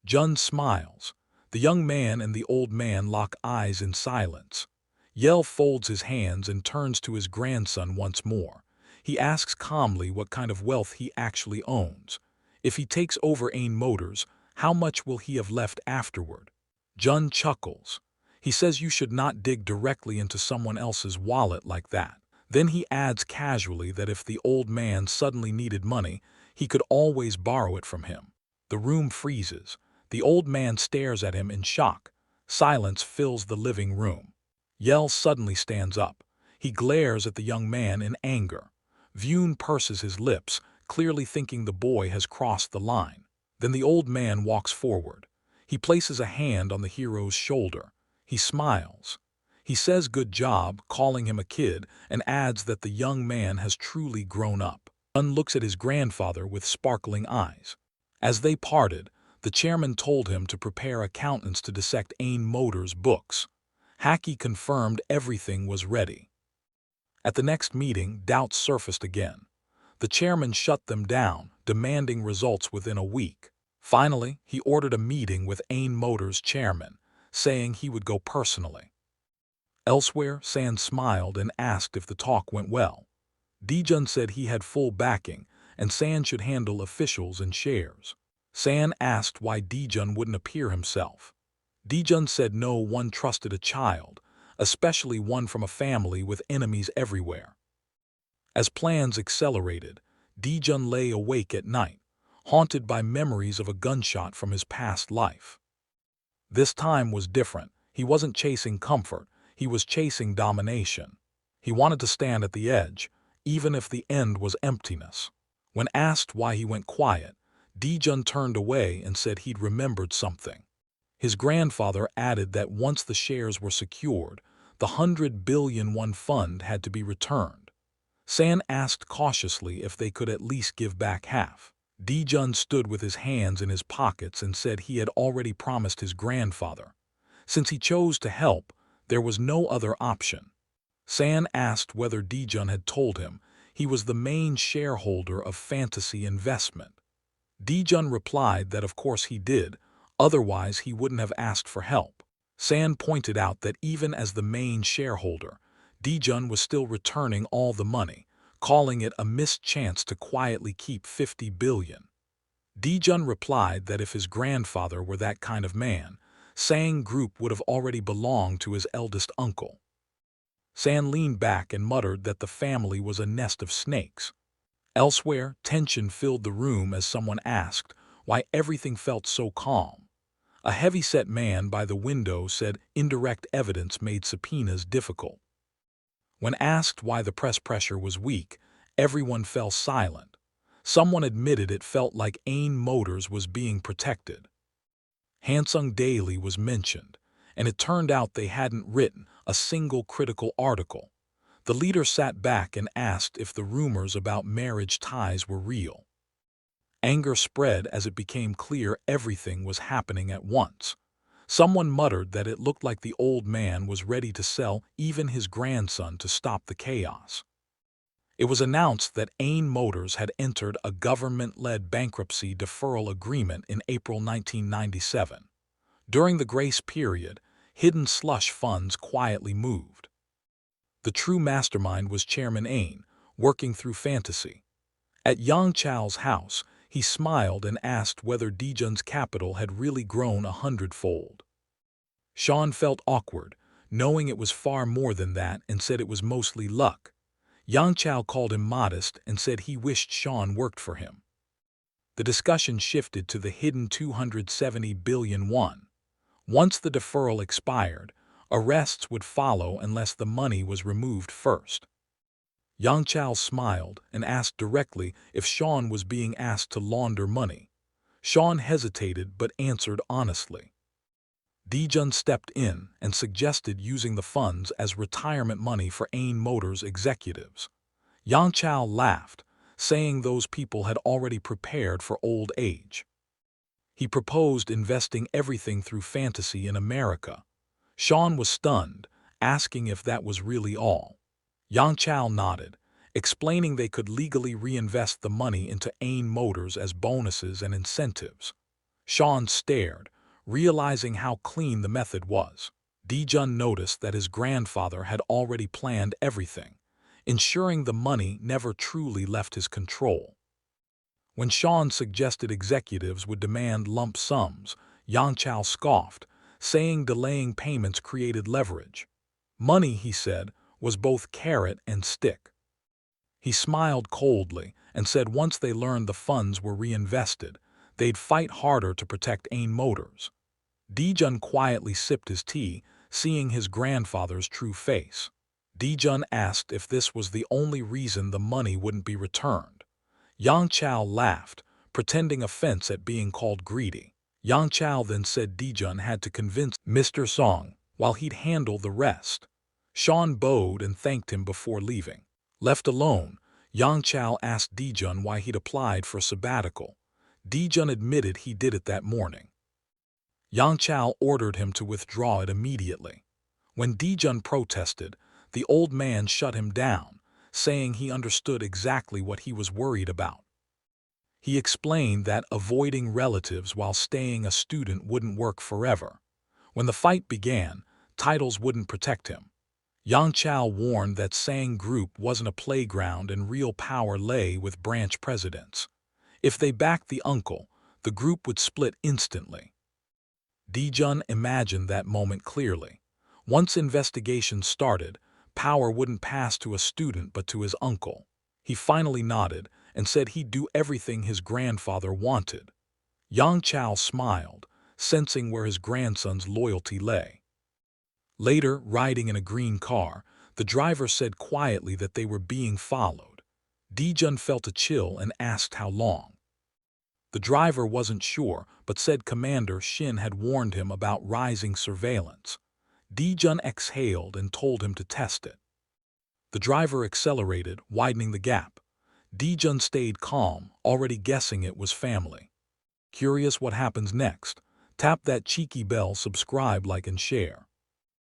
Jun smiles. The young man and the old man lock eyes in silence. Yell folds his hands and turns to his grandson once more. He asks calmly what kind of wealth he actually owns. If he takes over AIN Motors, how much will he have left afterward? Jun chuckles. He says you should not dig directly into someone else's wallet like that. Then he adds casually that if the old man suddenly needed money, he could always borrow it from him. The room freezes. The old man stares at him in shock. Silence fills the living room. Yell suddenly stands up. He glares at the young man in anger. Vyun purses his lips, clearly thinking the boy has crossed the line. Then the old man walks forward. He places a hand on the hero's shoulder. He smiles. He says good job, calling him a kid, and adds that the young man has truly grown up. Jun looks at his grandfather with sparkling eyes. As they parted, the chairman told him to prepare accountants to dissect AIN Motors' books. Haki confirmed everything was ready. At the next meeting, doubts surfaced again. The chairman shut them down, demanding results within a week. Finally, he ordered a meeting with AIN Motors' chairman, saying he would go personally. Elsewhere, San smiled and asked if the talk went well. Dijun said he had full backing, and San should handle officials and shares. San asked why Dijun wouldn't appear himself. Dijun said no one trusted a child, especially one from a family with enemies everywhere. As plans accelerated, Dijun lay awake at night, haunted by memories of a gunshot from his past life. This time was different. He wasn't chasing comfort, he was chasing domination. He wanted to stand at the edge, even if the end was emptiness. When asked why he went quiet, Dijun turned away and said he'd remembered something. His grandfather added that once the shares were secured, the 100 billion won fund had to be returned. San asked cautiously if they could at least give back half. Dijun stood with his hands in his pockets and said he had already promised his grandfather. Since he chose to help, there was no other option. San asked whether Dijun had told him he was the main shareholder of Fantasy Investment. Dijun replied that of course he did, otherwise he wouldn't have asked for help. San pointed out that even as the main shareholder, Dijun was still returning all the money, calling it a missed chance to quietly keep 50 billion. Dijun replied that if his grandfather were that kind of man, Sang Group would have already belonged to his eldest uncle. San leaned back and muttered that the family was a nest of snakes. Elsewhere, tension filled the room as someone asked why everything felt so calm. A heavy-set man by the window said indirect evidence made subpoenas difficult. When asked why the press pressure was weak, everyone fell silent. Someone admitted it felt like Ain Motors was being protected. Hansung Daily was mentioned, and it turned out they hadn't written a single critical article. The leader sat back and asked if the rumors about marriage ties were real. Anger spread as it became clear everything was happening at once. Someone muttered that it looked like the old man was ready to sell even his grandson to stop the chaos. It was announced that Ain Motors had entered a government-led bankruptcy deferral agreement in April 1997. During the grace period, hidden slush funds quietly moved. The true mastermind was Chairman Ain, working through fantasy. At Yang Chao's house, he smiled and asked whether Dijun's capital had really grown 100-fold. Sean felt awkward, knowing it was far more than that, and said it was mostly luck. Yang Chao called him modest and said he wished Sean worked for him. The discussion shifted to the hidden 270 billion won. Once the deferral expired, arrests would follow unless the money was removed first. Yang Chao smiled and asked directly if Sean was being asked to launder money. Sean hesitated but answered honestly. Dijun stepped in and suggested using the funds as retirement money for Ain Motors executives. Yang Chao laughed, saying those people had already prepared for old age. He proposed investing everything through fantasy in America. Sean was stunned, asking if that was really all. Yang Chao nodded, explaining they could legally reinvest the money into Ain Motors as bonuses and incentives. Sean stared, realizing how clean the method was. Dijun noticed that his grandfather had already planned everything, ensuring the money never truly left his control. When Sean suggested executives would demand lump sums, Yang Chao scoffed, saying delaying payments created leverage. Money, he said, was both carrot and stick. He smiled coldly and said once they learned the funds were reinvested, they'd fight harder to protect Ain Motors. Dijun quietly sipped his tea, seeing his grandfather's true face. Dijun asked if this was the only reason the money wouldn't be returned. Yang Chao laughed, pretending offense at being called greedy. Yang Chao then said Dijun had to convince Mr. Song while he'd handle the rest. Sean bowed and thanked him before leaving. Left alone, Yang Chao asked Dijun why he'd applied for sabbatical. Dijun admitted he did it that morning. Yang Chao ordered him to withdraw it immediately. When Dijun protested, the old man shut him down, saying he understood exactly what he was worried about. He explained that avoiding relatives while staying a student wouldn't work forever. When the fight began, titles wouldn't protect him. Yang Chao warned that Sang Group wasn't a playground and real power lay with branch presidents. If they backed the uncle, the group would split instantly. Dijun imagined that moment clearly. Once investigation started, power wouldn't pass to a student but to his uncle. He finally nodded and said he'd do everything his grandfather wanted. Yang Chao smiled, sensing where his grandson's loyalty lay. Later, riding in a green car, the driver said quietly that they were being followed. Dijun felt a chill and asked how long. The driver wasn't sure, but said Commander Shin had warned him about rising surveillance. Dijun exhaled and told him to test it. The driver accelerated, widening the gap. Dijun stayed calm, already guessing it was family. Curious what happens next? Tap that cheeky bell, subscribe, like, and share.